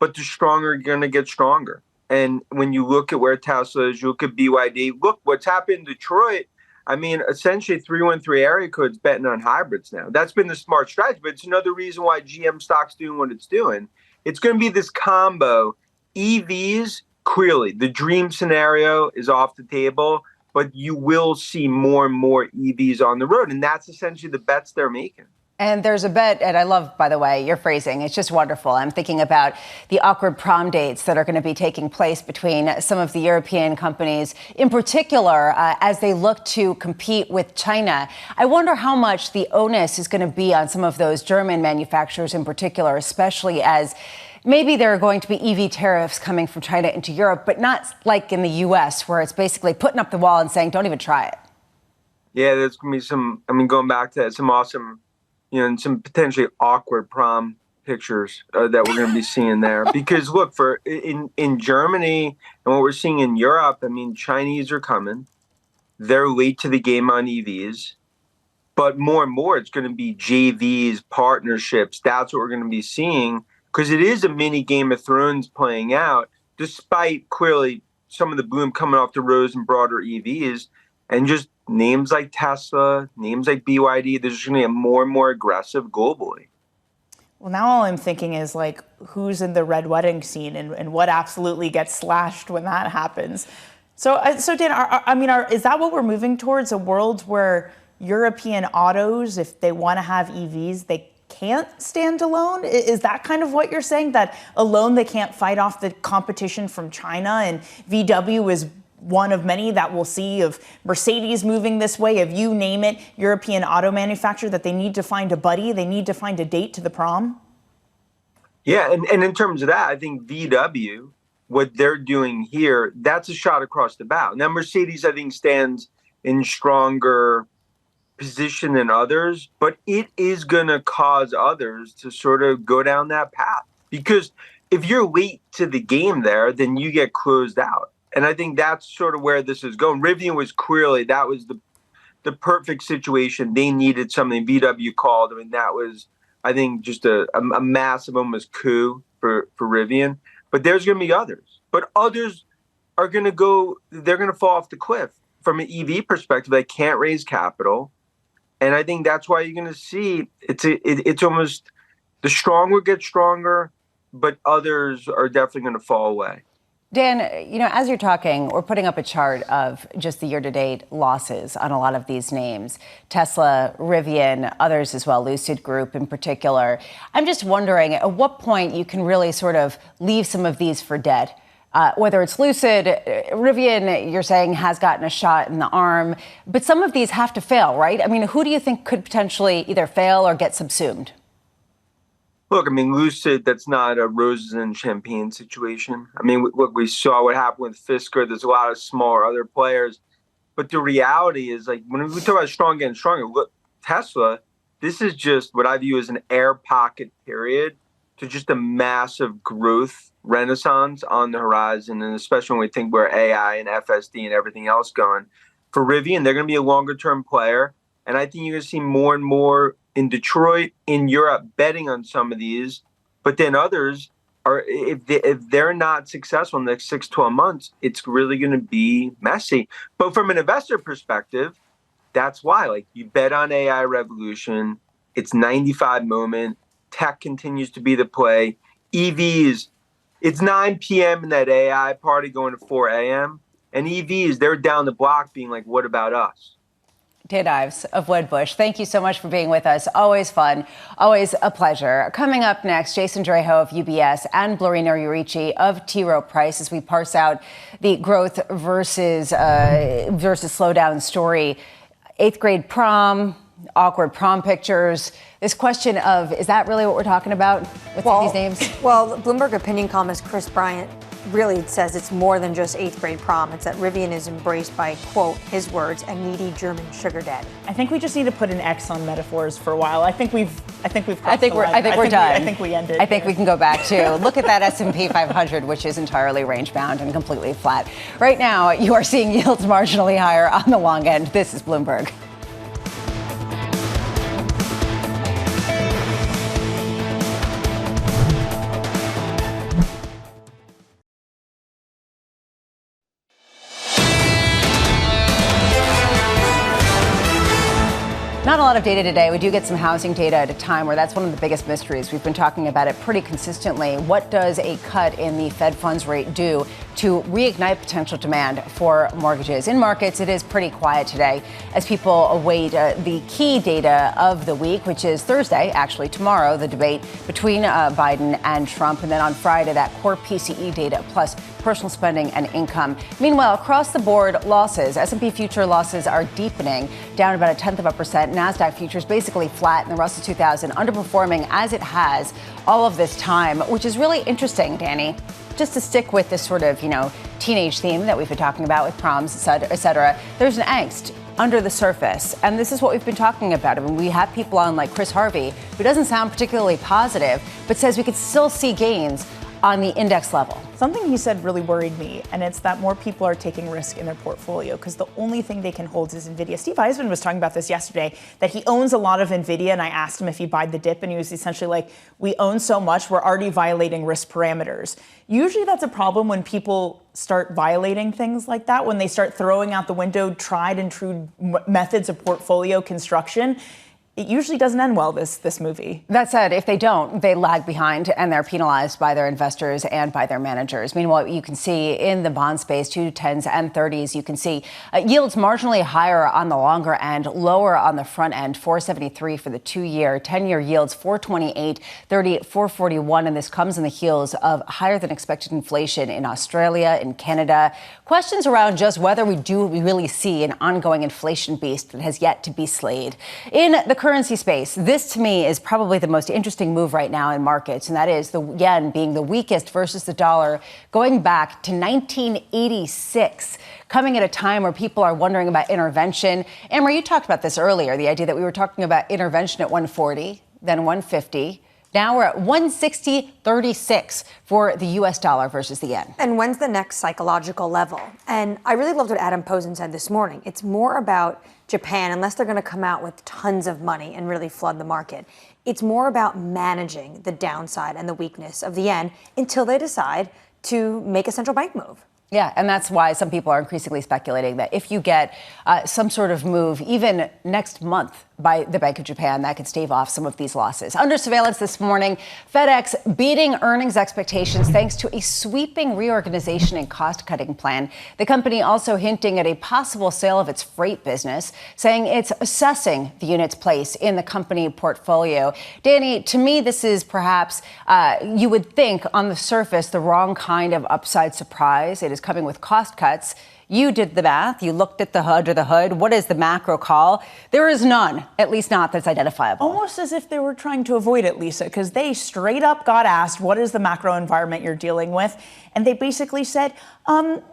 but the stronger are going to get stronger. And when you look at where Tesla is, you look at BYD, look what's happened in Detroit. I mean, essentially 313 area code's betting on hybrids now. That's been the smart strategy, but it's another reason why GM stock's doing what it's doing. It's going to be this combo. EVs, clearly, the dream scenario is off the table, but you will see more and more EVs on the road. And that's essentially the bets they're making. And there's a bet, and I love, by the way, your phrasing. It's just wonderful. I'm thinking about the awkward prom dates that are going to be taking place between some of the European companies, in particular, as they look to compete with China. I wonder how much the onus is going to be on some of those German manufacturers in particular, especially as maybe there are going to be EV tariffs coming from China into Europe, but not like in the U.S., where it's basically putting up the wall and saying, don't even try it. Yeah, there's going to be going back to that, some awesome, and some potentially awkward prom pictures that we're going to be seeing there. Because look, in Germany and what we're seeing in Europe, I mean, Chinese are coming. They're late to the game on EVs. But more and more, it's going to be JVs, partnerships. That's what we're going to be seeing. Because it is a mini Game of Thrones playing out, despite clearly some of the boom coming off the roads and broader EVs. And just names like Tesla, names like BYD, there's going to be more and more aggressive globally. Well, now all I'm thinking is like, who's in the red wedding scene and what absolutely gets slashed when that happens. So Dan, is that what we're moving towards? A world where European autos, if they want to have EVs, they can't stand alone? Is that kind of what you're saying? That alone they can't fight off the competition from China, and VW is one of many that we'll see, of Mercedes moving this way, of you name it, European auto manufacturer, that they need to find a buddy, they need to find a date to the prom? Yeah, and in terms of that, I think VW, what they're doing here, that's a shot across the bow. Now, Mercedes, I think, stands in stronger position than others, but it is going to cause others to sort of go down that path. Because if you're late to the game there, then you get closed out. And I think that's sort of where this is going. Rivian was clearly, that was the perfect situation. They needed something. VW called. I mean, that was, I think, just a massive almost coup for Rivian. But there's going to be others. But others are going to go, they're going to fall off the cliff. From an EV perspective, they can't raise capital. And I think that's why you're going to see, it's almost, the stronger get stronger, but others are definitely going to fall away. Dan, as you're talking, we're putting up a chart of just the year-to-date losses on a lot of these names. Tesla, Rivian, others as well, Lucid Group in particular. I'm just wondering at what point you can really sort of leave some of these for dead. Whether it's Lucid, Rivian, you're saying has gotten a shot in the arm, but some of these have to fail, right? I mean, who do you think could potentially either fail or get subsumed? Look, I mean, Lucid, that's not a roses and champagne situation. I mean, look, we saw what happened with Fisker. There's a lot of smaller other players. But the reality is, like, when we talk about strong getting stronger, look, Tesla, this is just what I view as an air pocket period to just a massive growth renaissance on the horizon. And especially when we think where AI and FSD and everything else going. For Rivian, they're going to be a longer term player. And I think you're going to see more and more in Detroit, in Europe, betting on some of these. But then others are, if they're not successful in the next 6-12 months, it's really going to be messy. But from an investor perspective, that's why, like, you bet on AI revolution. It's 95 moment. Tech continues to be the play. EVs, it's 9 p.m. in that AI party going to 4 a.m. And EVs, they're down the block being like, what about us? Ives of Wedbush, thank you so much for being with us. Always fun, always a pleasure. Coming up next, Jason Draho of UBS and Blerina Uruci of T. Rowe Price as we parse out the growth versus slowdown story. 8th grade prom, awkward prom pictures. This question of, is that really what we're talking about with these names? Well, Bloomberg opinion columnist Chris Bryant really says it's more than just 8th grade prom. It's that Rivian is embraced by, quote, his words, a needy German sugar daddy. I think we just need to put an X on metaphors for a while. I think we're done. I think we ended. I think we can go back to look at that S&P 500, which is entirely range bound and completely flat. Right now, you are seeing yields marginally higher on the long end. This is Bloomberg. Not a lot of data today. We do get some housing data at a time where that's one of the biggest mysteries. We've been talking about it pretty consistently. What does a cut in the Fed funds rate do to reignite potential demand for mortgages? In markets, it is pretty quiet today as people await the key data of the week, which is Thursday, actually tomorrow, the debate between Biden and Trump. And then on Friday, that core PCE data plus personal spending and income. Meanwhile, across the board, losses. S&P future losses are deepening, down about 0.1%. NASDAQ futures basically flat, and the Russell 2000 underperforming as it has all of this time, which is really interesting, Danny. Just to stick with this sort of, teenage theme that we've been talking about with proms, et cetera, there's an angst under the surface. And this is what we've been talking about. I mean, we have people on like Chris Harvey, who doesn't sound particularly positive, but says we could still see gains on the index level. Something he said really worried me, and it's that more people are taking risk in their portfolio because the only thing they can hold is NVIDIA. Steve Ives was talking about this yesterday, that he owns a lot of NVIDIA, and I asked him if he'd buy the dip, and he was essentially like, we own so much, we're already violating risk parameters. Usually that's a problem when people start violating things like that, when they start throwing out the window tried and true methods of portfolio construction. It usually doesn't end well, this movie. That said, if they don't, they lag behind and they're penalized by their investors and by their managers. Meanwhile, you can see in the bond space, 210s and 30s, you can see yields marginally higher on the longer end, lower on the front end, 473 for the 2-year, 10-year yields, 428, 30, 441. And this comes in the heels of higher than expected inflation in Australia, in Canada. Questions around just whether we really see an ongoing inflation beast that has yet to be slayed. In the currency space, this to me is probably the most interesting move right now in markets, and that is the yen being the weakest versus the dollar going back to 1986, coming at a time where people are wondering about intervention. Amber, you talked about this earlier, the idea that we were talking about intervention at 140, then 150. Now we're at 160.36 for the U.S. dollar versus the yen. And when's the next psychological level? And I really loved what Adam Posen said this morning. It's more about Japan, unless they're going to come out with tons of money and really flood the market. It's more about managing the downside and the weakness of the yen until they decide to make a central bank move. Yeah, and that's why some people are increasingly speculating that if you get some sort of move, even next month, by the Bank of Japan, that could stave off some of these losses. Under surveillance this morning, FedEx beating earnings expectations thanks to a sweeping reorganization and cost-cutting plan. The company also hinting at a possible sale of its freight business, saying it's assessing the unit's place in the company portfolio. Danny, to me, this is perhaps, you would think on the surface, the wrong kind of upside surprise. It is coming with cost cuts. You did the math. You looked at the hood. What is the macro call? There is none, at least not that's identifiable. Almost as if they were trying to avoid it, Lisa, because they straight up got asked, what is the macro environment you're dealing with? And they basically said,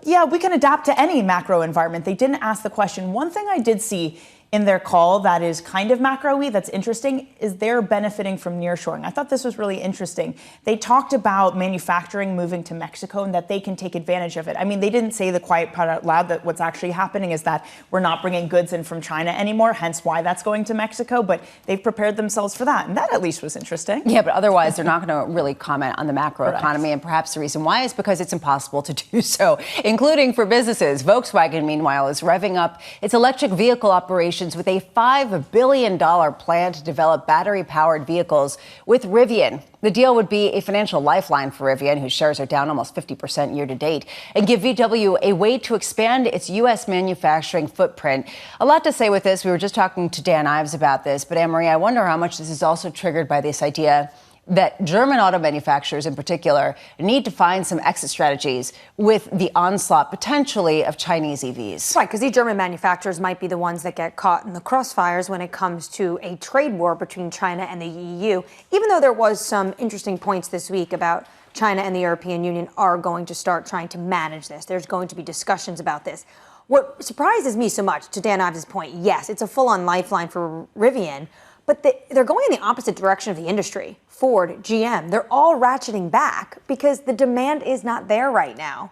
yeah, we can adapt to any macro environment. They didn't ask the question. One thing I did see in their call that is kind of macro-y, that's interesting, is they're benefiting from nearshoring. I thought this was really interesting. They talked about manufacturing moving to Mexico and that they can take advantage of it. I mean, they didn't say the quiet part out loud that what's actually happening is that we're not bringing goods in from China anymore, hence why that's going to Mexico, but they've prepared themselves for that. And that at least was interesting. Yeah, but otherwise they're not going to really comment on the macro economy. And perhaps the reason why is because it's impossible to do so, including for businesses. Volkswagen, meanwhile, is revving up its electric vehicle operations with a $5 billion plan to develop battery-powered vehicles with Rivian. The deal would be a financial lifeline for Rivian, whose shares are down almost 50% year to date, and give VW a way to expand its U.S. manufacturing footprint. A lot to say with this. We were just talking to Dan Ives about this, but Anne-Marie, I wonder how much this is also triggered by this idea that German auto manufacturers in particular need to find some exit strategies with the onslaught potentially of Chinese EVs. Right, because these German manufacturers might be the ones that get caught in the crossfires when it comes to a trade war between China and the EU, even though there was some interesting points this week about China and the European Union are going to start trying to manage this. There's going to be discussions about this. What surprises me so much, to Dan Ives' point, yes, it's a full-on lifeline for Rivian, but they're going in the opposite direction of the industry. Ford, GM, they're all ratcheting back because the demand is not there right now.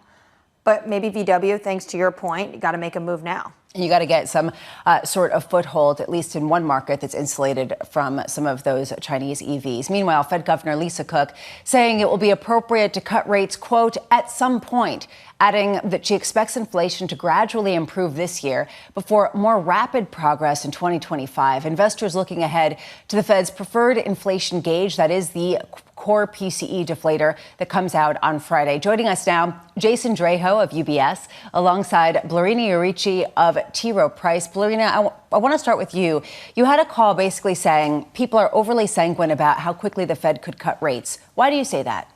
But maybe VW, thanks to your point, you got to make a move now. You got to get some sort of foothold, at least in one market that's insulated from some of those Chinese EVs. Meanwhile, Fed Governor Lisa Cook saying it will be appropriate to cut rates, quote, at some point, adding that she expects inflation to gradually improve this year before more rapid progress in 2025. Investors looking ahead to the Fed's preferred inflation gauge, that is the core PCE deflator that comes out on Friday. Joining us now, Jason Draho of UBS, alongside Blerina Uruci of T. Rowe Price. Blerina, I want to start with you. You had a call basically saying people are overly sanguine about how quickly the Fed could cut rates. Why do you say that?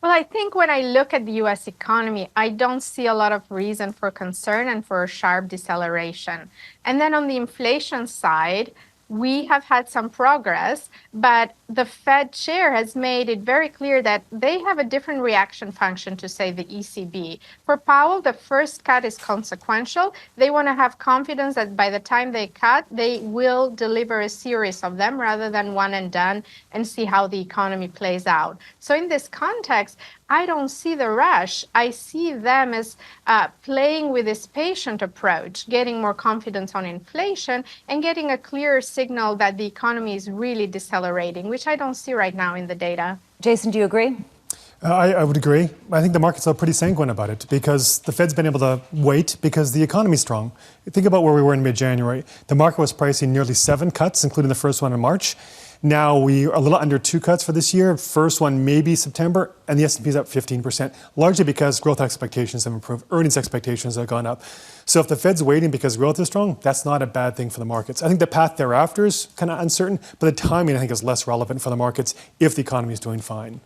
Well, I think when I look at the U.S. economy, I don't see a lot of reason for concern and for a sharp deceleration. And then on the inflation side, we have had some progress, but the Fed chair has made it very clear that they have a different reaction function to, say, the ECB. For Powell, the first cut is consequential. They want to have confidence that by the time they cut, they will deliver a series of them rather than one and done and see how the economy plays out. So in this context, I don't see the rush. I see them as playing with this patient approach, getting more confidence on inflation and getting a clearer signal that the economy is really decelerating, which I don't see right now in the data. Jason, do you agree? I would agree. I think the markets are pretty sanguine about it because the Fed's been able to wait because the economy's strong. Think about where we were in mid-January. The market was pricing nearly 7 cuts, including the first one in March. Now we are a little under 2 cuts for this year. First one maybe September, and the S&P is up 15%, largely because growth expectations have improved. Earnings expectations have gone up. So if the Fed's waiting because growth is strong, that's not a bad thing for the markets. I think the path thereafter is kind of uncertain, but the timing I think is less relevant for the markets if the economy is doing fine.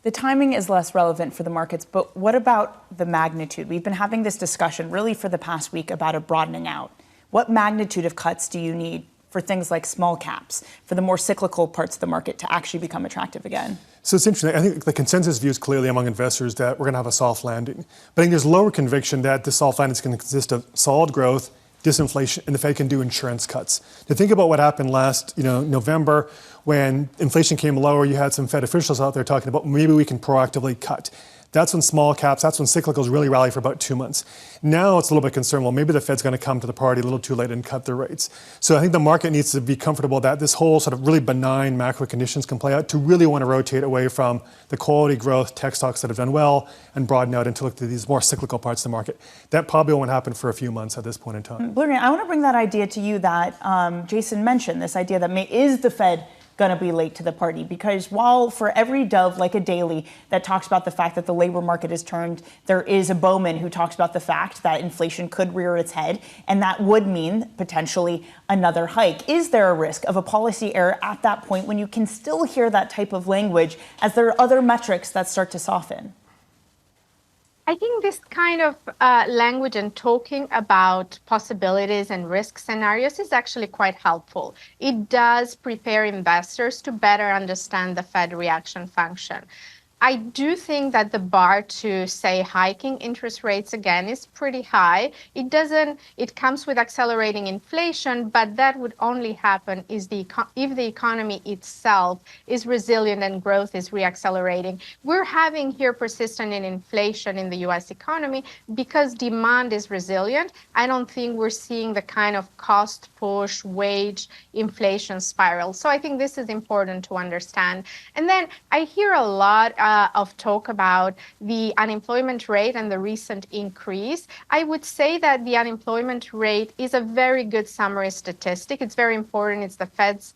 The timing is less relevant for the markets, but what about the magnitude? We've been having this discussion really for the past week about a broadening out. What magnitude of cuts do you need for things like small caps, for the more cyclical parts of the market to actually become attractive again? So it's interesting. I think the consensus view is clearly among investors that we're going to have a soft landing. But I think there's lower conviction that the soft landing is going to consist of solid growth, disinflation, and the Fed can do insurance cuts. To think about what happened last November when inflation came lower, you had some Fed officials out there talking about maybe we can proactively cut. That's when small caps, that's when cyclicals really rally for about 2 months. Now it's a little bit concerned, well, maybe the Fed's going to come to the party a little too late and cut their rates. So I think the market needs to be comfortable that this whole sort of really benign macro conditions can play out to really want to rotate away from the quality growth tech stocks that have done well and broaden out into look to these more cyclical parts of the market. That probably won't happen for a few months at this point in time. Blerina, I want to bring that idea to you that Jason mentioned, this idea that is the Fed going to be late to the party? Because while for every dove like a daily that talks about the fact that the labor market is turned, there is a Bowman who talks about the fact that inflation could rear its head, and that would mean potentially another hike. Is there a risk of a policy error at that point when you can still hear that type of language as there are other metrics that start to soften? I think this kind of language and talking about possibilities and risk scenarios is actually quite helpful. It does prepare investors to better understand the Fed reaction function. I do think that the bar to say hiking interest rates again is pretty high. It comes with accelerating inflation, but that would only happen if the economy itself is resilient and growth is reaccelerating. We're having here persistent inflation in the US economy because demand is resilient. I don't think we're seeing the kind of cost push, wage inflation spiral. So I think this is important to understand. And then I hear a lot of talk about the unemployment rate and the recent increase. I would say that the unemployment rate is a very good summary statistic. It's very important. It's the Fed's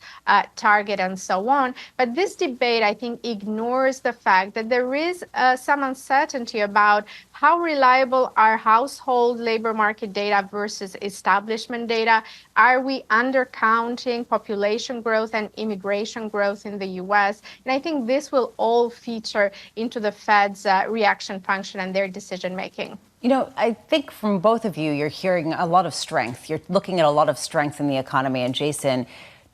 target and so on. But this debate, I think, ignores the fact that there is some uncertainty about how reliable are household labor market data versus establishment data. Are we undercounting population growth and immigration growth in the US? And I think this will all feature into the Fed's reaction function and their decision making. You know, I think from both of you, you're hearing a lot of strength. You're looking at a lot of strength in the economy. And Jason,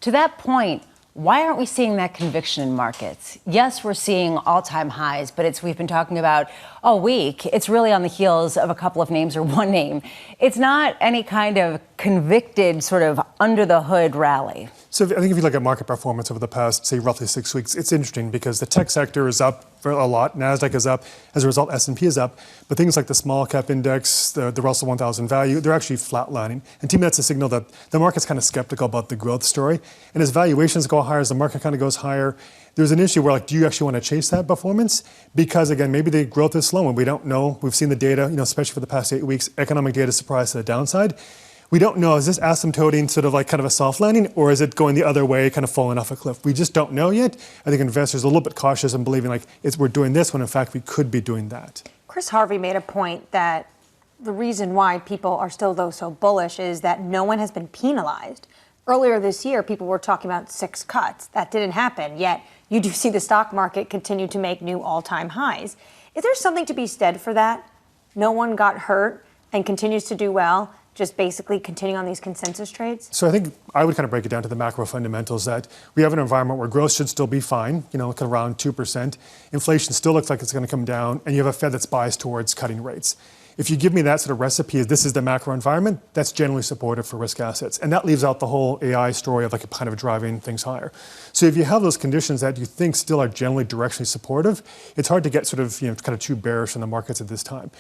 to that point, why aren't we seeing that conviction in markets? Yes, we're seeing all-time highs, but we've been talking about all week. It's really on the heels of a couple of names or one name. It's not any kind of convicted sort of under-the-hood rally. So I think if you look at market performance over the past, say, roughly 6 weeks, it's interesting because the tech sector is up for a lot. NASDAQ is up. As a result, S&P is up. But things like the small cap index, the Russell 1000 value, they're actually flatlining. And to me, that's a signal that the market's kind of skeptical about the growth story. And as valuations go higher, as the market kind of goes higher, there's an issue where, like, do you actually want to chase that performance? Because, again, maybe the growth is slow and we don't know. We've seen the data, especially for the past 8 weeks, economic data surprise to the downside. We don't know, is this asymptoting sort of like kind of a soft landing, or is it going the other way, kind of falling off a cliff? We just don't know yet. I think investors are a little bit cautious in believing like we're doing this when in fact we could be doing that. Chris Harvey made a point that the reason why people are still, though, so bullish is that no one has been penalized. Earlier this year, people were talking about 6 cuts. That didn't happen, yet you do see the stock market continue to make new all-time highs. Is there something to be said for that? No one got hurt and continues to do well, just basically continuing on these consensus trades? So I think I would kind of break it down to the macro fundamentals that we have an environment where growth should still be fine, around 2%. Inflation still looks like it's going to come down, and you have a Fed that's biased towards cutting rates. If you give me that sort of recipe, this is the macro environment, that's generally supportive for risk assets. And that leaves out the whole AI story of like kind of driving things higher. So if you have those conditions that you think still are generally directionally supportive, it's hard to get sort of, kind of too bearish in the markets at this time.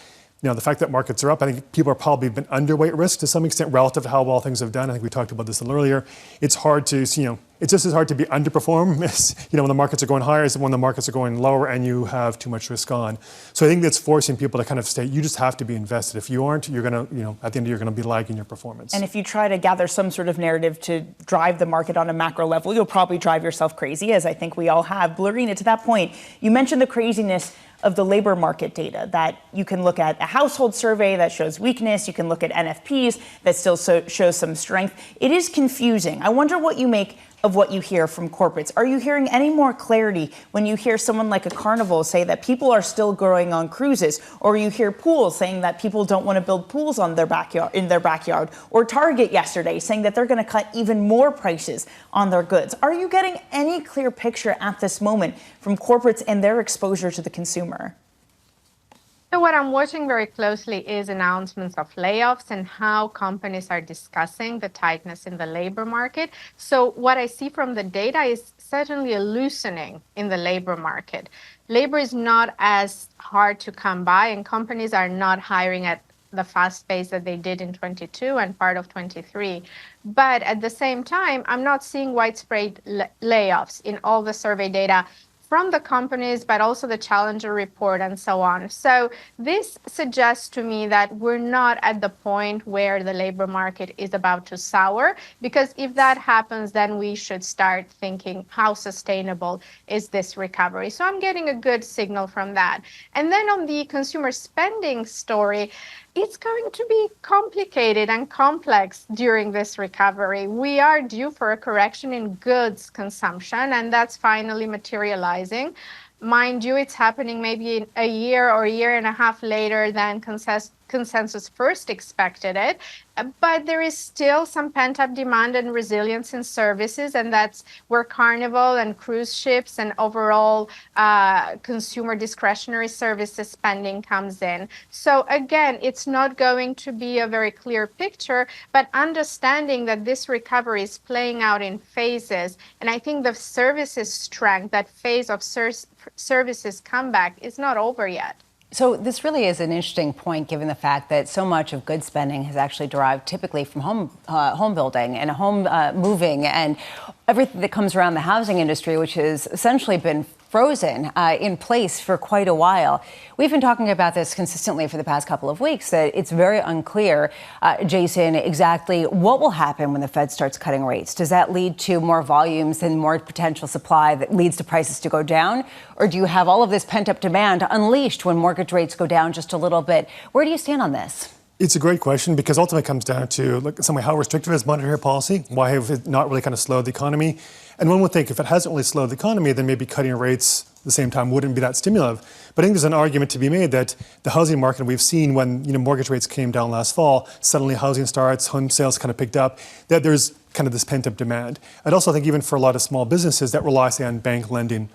The fact that markets are up, I think people are probably been underweight risk to some extent relative to how well things have done. I think we talked about this a little earlier. It's hard to, it's just as hard to be underperform as, when the markets are going higher as when the markets are going lower and you have too much risk on. So I think that's forcing people to kind of stay, you just have to be invested. If you aren't, you're going to, at the end you're going to be lagging your performance. And if you try to gather some sort of narrative to drive the market on a macro level, you'll probably drive yourself crazy, as I think we all have. Blerina, to that point, you mentioned the craziness of the labor market data, that you can look at a household survey that shows weakness, you can look at NFPs that still shows some strength. It is confusing. I wonder what you make of what you hear from corporates. Are you hearing any more clarity when you hear someone like a Carnival say that people are still going on cruises, or you hear pools saying that people don't want to build pools on their backyard, or Target yesterday saying that they're going to cut even more prices on their goods? Are you getting any clear picture at this moment from corporates and their exposure to the consumer? So what I'm watching very closely is announcements of layoffs and how companies are discussing the tightness in the labor market. So what I see from the data is certainly a loosening in the labor market. Labor is not as hard to come by, and companies are not hiring at the fast pace that they did in 22 and part of 23. But at the same time, I'm not seeing widespread layoffs in all the survey data from the companies, but also the Challenger report and so on. So this suggests to me that we're not at the point where the labor market is about to sour, because if that happens, then we should start thinking, how sustainable is this recovery? So I'm getting a good signal from that. And then on the consumer spending story, it's going to be complicated and complex during this recovery. We are due for a correction in goods consumption, and that's finally materializing. Mind you, it's happening maybe a year or a year and a half later than consensus first expected it. But there is still some pent-up demand and resilience in services, and that's where Carnival and cruise ships and overall consumer discretionary services spending comes in. So again, it's not going to be a very clear picture, but understanding that this recovery is playing out in phases, and I think the services strength, that phase of services comeback, is not over yet. So this really is an interesting point, given the fact that so much of good spending has actually derived typically from home building and home moving and everything that comes around the housing industry, which has essentially been frozen in place for quite a while. We've been talking about this consistently for the past couple of weeks, that it's very unclear, Jason, exactly what will happen when the Fed starts cutting rates. Does that lead to more volumes and more potential supply that leads to prices to go down? Or do you have all of this pent-up demand unleashed when mortgage rates go down just a little bit? Where do you stand on this? It's a great question because ultimately it comes down to, look, in some way, how restrictive is monetary policy? Why have it not really kind of slowed the economy? And one would think if it hasn't really slowed the economy, then maybe cutting rates at the same time wouldn't be that stimulative. But I think there's an argument to be made that the housing market, we've seen when mortgage rates came down last fall, suddenly housing starts, home sales kind of picked up, that there's kind of this pent-up demand. I'd also think even for a lot of small businesses that rely, say, on bank lending,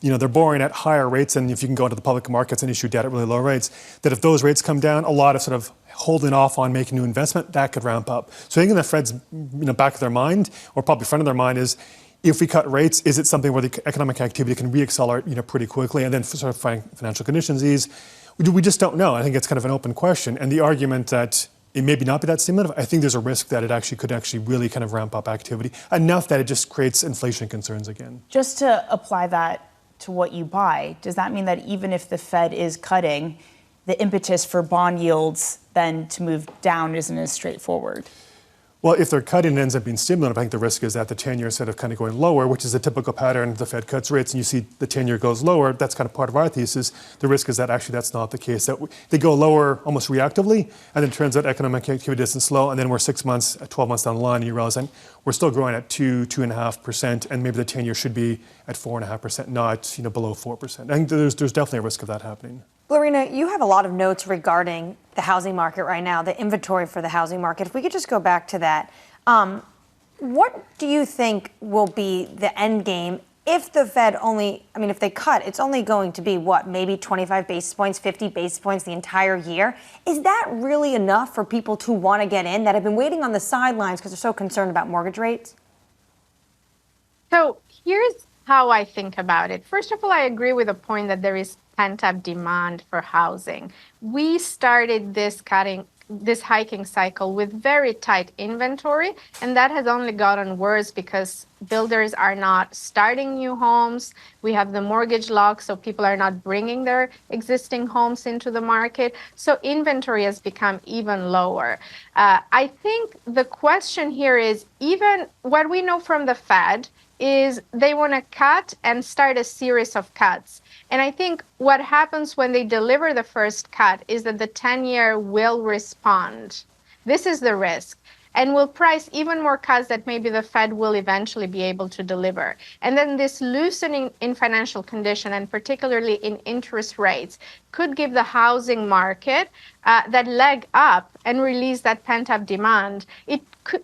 they're borrowing at higher rates than if you can go into the public markets and issue debt at really low rates, that if those rates come down, a lot of sort of holding off on making new investment, that could ramp up. So I think in the Fed's back of their mind, or probably front of their mind, is if we cut rates, is it something where the economic activity can reaccelerate pretty quickly and then sort of financial conditions ease? We just don't know. I think it's kind of an open question. And the argument that it may not be that stimulative, I think there's a risk that it could really kind of ramp up activity enough that it just creates inflation concerns again. Just to apply that to what you buy, does that mean that even if the Fed is cutting, the impetus for bond yields then to move down isn't as straightforward? Well, if they're cutting and it ends up being stimulative, I think the risk is that the 10-year instead of kind of going lower, which is a typical pattern, the Fed cuts rates and you see the 10-year goes lower, that's kind of part of our thesis. The risk is that actually that's not the case, that they go lower almost reactively, and then it turns out economic activity isn't slow, and then we're 6 months, 12 months down the line, and you realize we're still growing at 2.5%, and maybe the 10-year should be at 4.5%, not below 4%. I think there's definitely a risk of that happening. Blerina, you have a lot of notes regarding the housing market right now, the inventory for the housing market. If we could just go back to that, what do you think will be the end game if the Fed if they cut, it's only going to be maybe 25 basis points, 50 basis points the entire year? Is that really enough for people to want to get in that have been waiting on the sidelines because they're so concerned about mortgage rates? So here's how I think about it. First of all, I agree with the point that there is pent-up demand for housing. We started this hiking cycle with very tight inventory, and that has only gotten worse because builders are not starting new homes. We have the mortgage lock, so people are not bringing their existing homes into the market. So inventory has become even lower. I think the question here is, even what we know from the Fed is they want to cut and start a series of cuts. And I think what happens when they deliver the first cut is that the 10-year will respond. This is the risk. And will price even more cuts that maybe the Fed will eventually be able to deliver. And then this loosening in financial condition, and particularly in interest rates, could give the housing market that leg up and release that pent-up demand.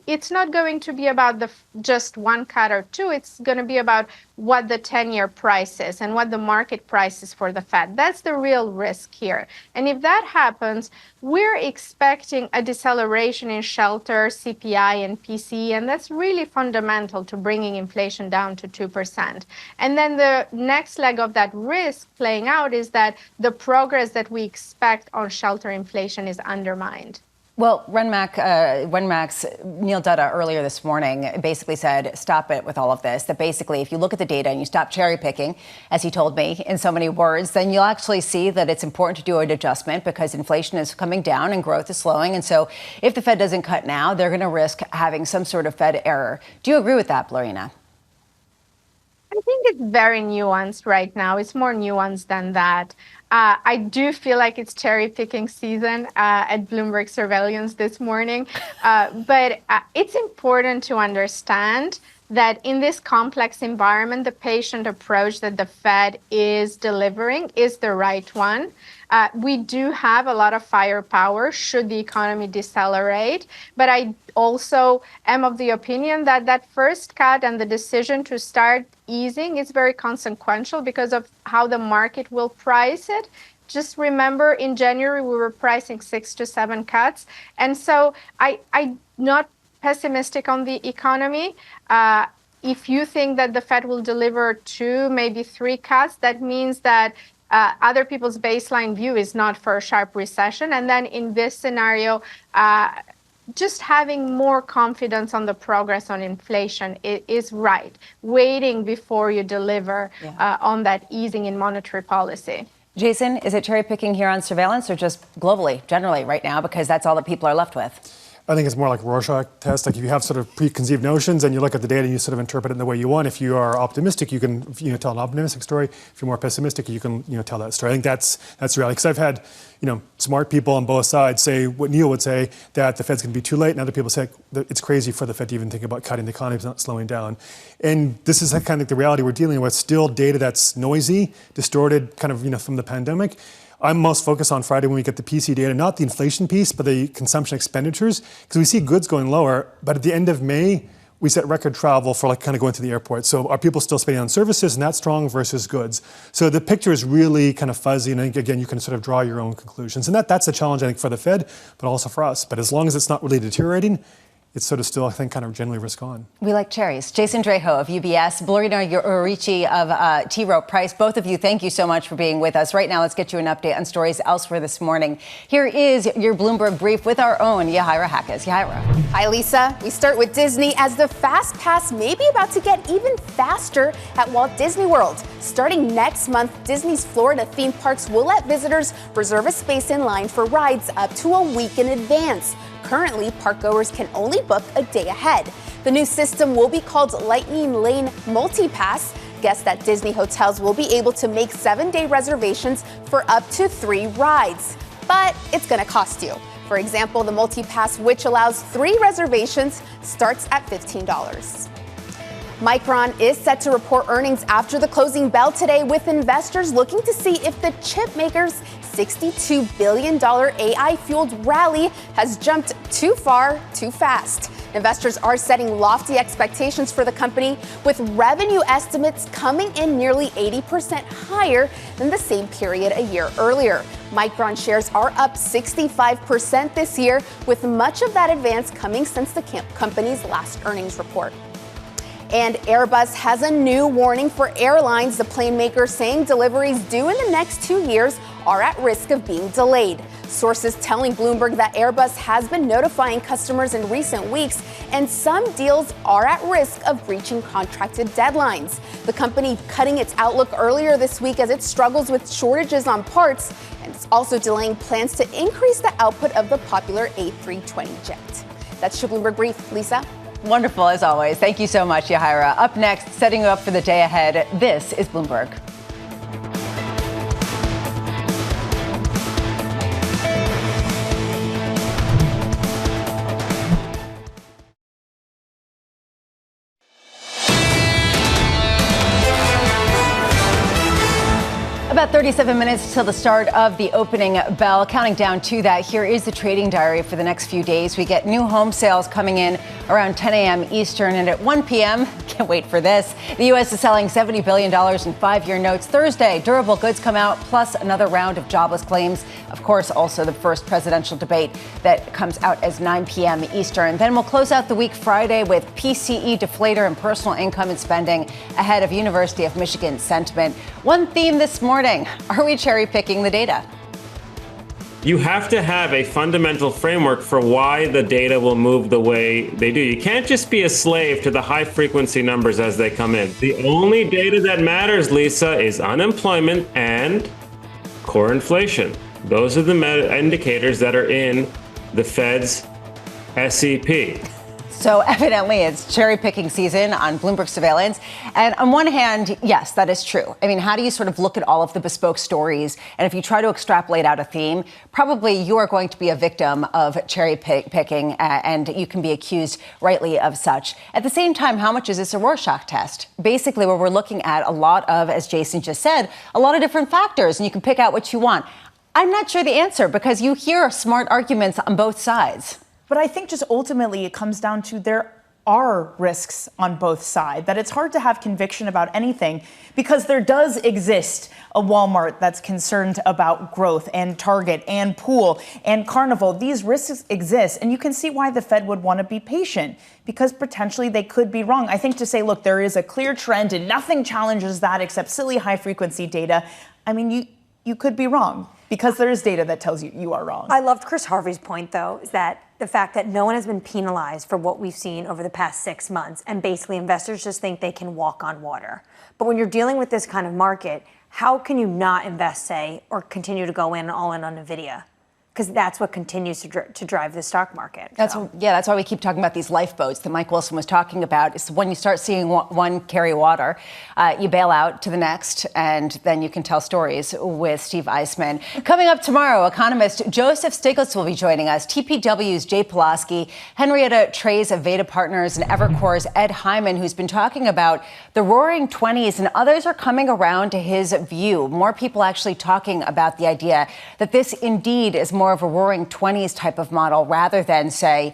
It's not going to be about just one cut or two. It's going to be about what the 10-year price is and what the market price is for the Fed. That's the real risk here. And if that happens, we're expecting a deceleration in shelter, CPI, and PCE, and that's really fundamental to bringing inflation down to 2%. And then the next leg of that risk playing out is that the progress that we expect on shelter inflation is undermined. Well, Renmac's Neil Dutta earlier this morning basically said, stop it with all of this, that basically if you look at the data and you stop cherry picking, as he told me in so many words, then you'll actually see that it's important to do an adjustment because inflation is coming down and growth is slowing. And so if the Fed doesn't cut now, they're going to risk having some sort of Fed error. Do you agree with that, Blerina? I think it's very nuanced right now. It's more nuanced than that. I do feel like it's cherry picking season at Bloomberg Surveillance this morning. But it's important to understand that in this complex environment, the patient approach that the Fed is delivering is the right one. We do have a lot of firepower should the economy decelerate, but I also am of the opinion that that first cut and the decision to start easing is very consequential because of how the market will price it. Just remember, in January, we were pricing 6 to 7 cuts. And so I'm not pessimistic on the economy. If you think that the Fed will deliver 2, maybe 3 cuts, that means that other people's baseline view is not for a sharp recession. And then in this scenario, just having more confidence on the progress on inflation is right. Waiting before you deliver on that easing in monetary policy. Jason, is it cherry picking here on surveillance or just globally, generally right now, because that's all that people are left with? I think it's more like a Rorschach test. Like if you have sort of preconceived notions and you look at the data and you sort of interpret it in the way you want. If you are optimistic, you can tell an optimistic story. If you're more pessimistic, you can tell that story. I think that's reality. Because I've had smart people on both sides say what Neil would say, that the Fed's going to be too late, and other people say it's crazy for the Fed to even think about cutting. The economy's not slowing down. And this is kind of the reality we're dealing with. Still data that's noisy, distorted, kind of from the pandemic. I'm most focused on Friday when we get the PC data, not the inflation piece, but the consumption expenditures, because we see goods going lower. But at the end of May, we set record travel for kind of going to the airport. So are people still spending on services, and that's strong versus goods? So the picture is really kind of fuzzy, and I think, again, you can sort of draw your own conclusions. And that's a challenge, I think, for the Fed, but also for us. But as long as it's not really deteriorating, it's sort of still, I think, kind of generally risk on. We like cherries. Jason Draho of UBS, Blerina Uruci of T. Rowe Price. Both of you, thank you so much for being with us. Right now, let's get you an update on stories elsewhere this morning. Here is your Bloomberg brief with our own Yahira Hackes. Yahira. Hi, Lisa. We start with Disney as the Fast Pass may be about to get even faster at Walt Disney World. Starting next month, Disney's Florida theme parks will let visitors reserve a space in line for rides up to a week in advance. Currently, parkgoers can only book a day ahead. The new system will be called Lightning Lane MultiPass. Guests at Disney hotels will be able to make 7-day reservations for up to 3 rides. But it's going to cost you. For example, the MultiPass, which allows 3 reservations, starts at $15. Micron is set to report earnings after the closing bell today, with investors looking to see if the chip maker's $62 billion AI-fueled rally has jumped too far, too fast. Investors are setting lofty expectations for the company, with revenue estimates coming in nearly 80% higher than the same period a year earlier. Micron shares are up 65% this year, with much of that advance coming since the company's last earnings report. And Airbus has a new warning for airlines, the plane maker saying deliveries due in the next 2 years are at risk of being delayed. Sources telling Bloomberg that Airbus has been notifying customers in recent weeks, and some deals are at risk of breaching contracted deadlines. The company cutting its outlook earlier this week as it struggles with shortages on parts, and it's also delaying plans to increase the output of the popular A320 jet. That's your Bloomberg Brief. Lisa? Wonderful, as always. Thank you so much, Yahira. Up next, setting you up for the day ahead, this is Bloomberg. About 37 minutes till the start of the opening bell. Counting down to that, here is the trading diary for the next few days. We get new home sales coming in around 10 a.m. Eastern, and at 1 p.m., can't wait for this, the U.S. is selling $70 billion in 5-year notes. Thursday, durable goods come out, plus another round of jobless claims. Of course, also the first presidential debate that comes out as 9 p.m. Eastern. Then we'll close out the week Friday with PCE deflator and personal income and spending ahead of University of Michigan sentiment. One theme this morning, are we cherry picking the data? You have to have a fundamental framework for why the data will move the way they do. You can't just be a slave to the high frequency numbers as they come in. The only data that matters, Lisa, is unemployment and core inflation. Those are the indicators that are in the Fed's SEP. So evidently it's cherry picking season on Bloomberg Surveillance. And on one hand, yes, that is true. I mean, how do you sort of look at all of the bespoke stories? And if you try to extrapolate out a theme, probably you are going to be a victim of cherry picking, and you can be accused rightly of such. At the same time, how much is this a Rorschach test? Basically, where we're looking at a lot of, as Jason just said, a lot of different factors, and you can pick out what you want. I'm not sure the answer, because you hear smart arguments on both sides. But I think just ultimately it comes down to there are risks on both sides, that it's hard to have conviction about anything because there does exist a Walmart that's concerned about growth, and Target and Pool and Carnival. These risks exist, and you can see why the Fed would want to be patient, because potentially they could be wrong. I think to say, look, there is a clear trend and nothing challenges that except silly high frequency data. I mean, you could be wrong, because there is data that tells you you are wrong. I loved Chris Harvey's point, though, is that the fact that no one has been penalized for what we've seen over the past 6 months, and basically investors just think they can walk on water. But when you're dealing with this kind of market, how can you not invest, say, or continue to go in all in on NVIDIA? Because that's what continues to drive the stock market. That's why we keep talking about these lifeboats that Mike Wilson was talking about. It's when you start seeing one carry water, you bail out to the next, and then you can tell stories with Steve Eisman. Coming up tomorrow, economist Joseph Stiglitz will be joining us, TPW's Jay Pulaski, Henrietta Trey's of Veda Partners, and Evercore's Ed Hyman, who's been talking about the roaring 20s, and others are coming around to his view. More people actually talking about the idea that this indeed is more of a roaring 20s type of model rather than, say,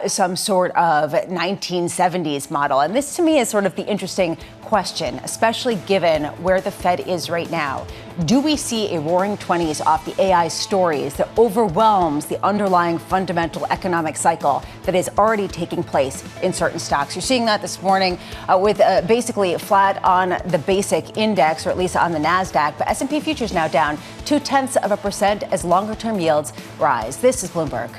some sort of 1970s model. And this, to me, is sort of the interesting question, especially given where the Fed is right now. Do we see a roaring 20s off the AI stories that overwhelms the underlying fundamental economic cycle that is already taking place in certain stocks? You're seeing that this morning with basically flat on the basic index, or at least on the NASDAQ. But S&P futures now down 0.2% as longer-term yields rise. This is Bloomberg.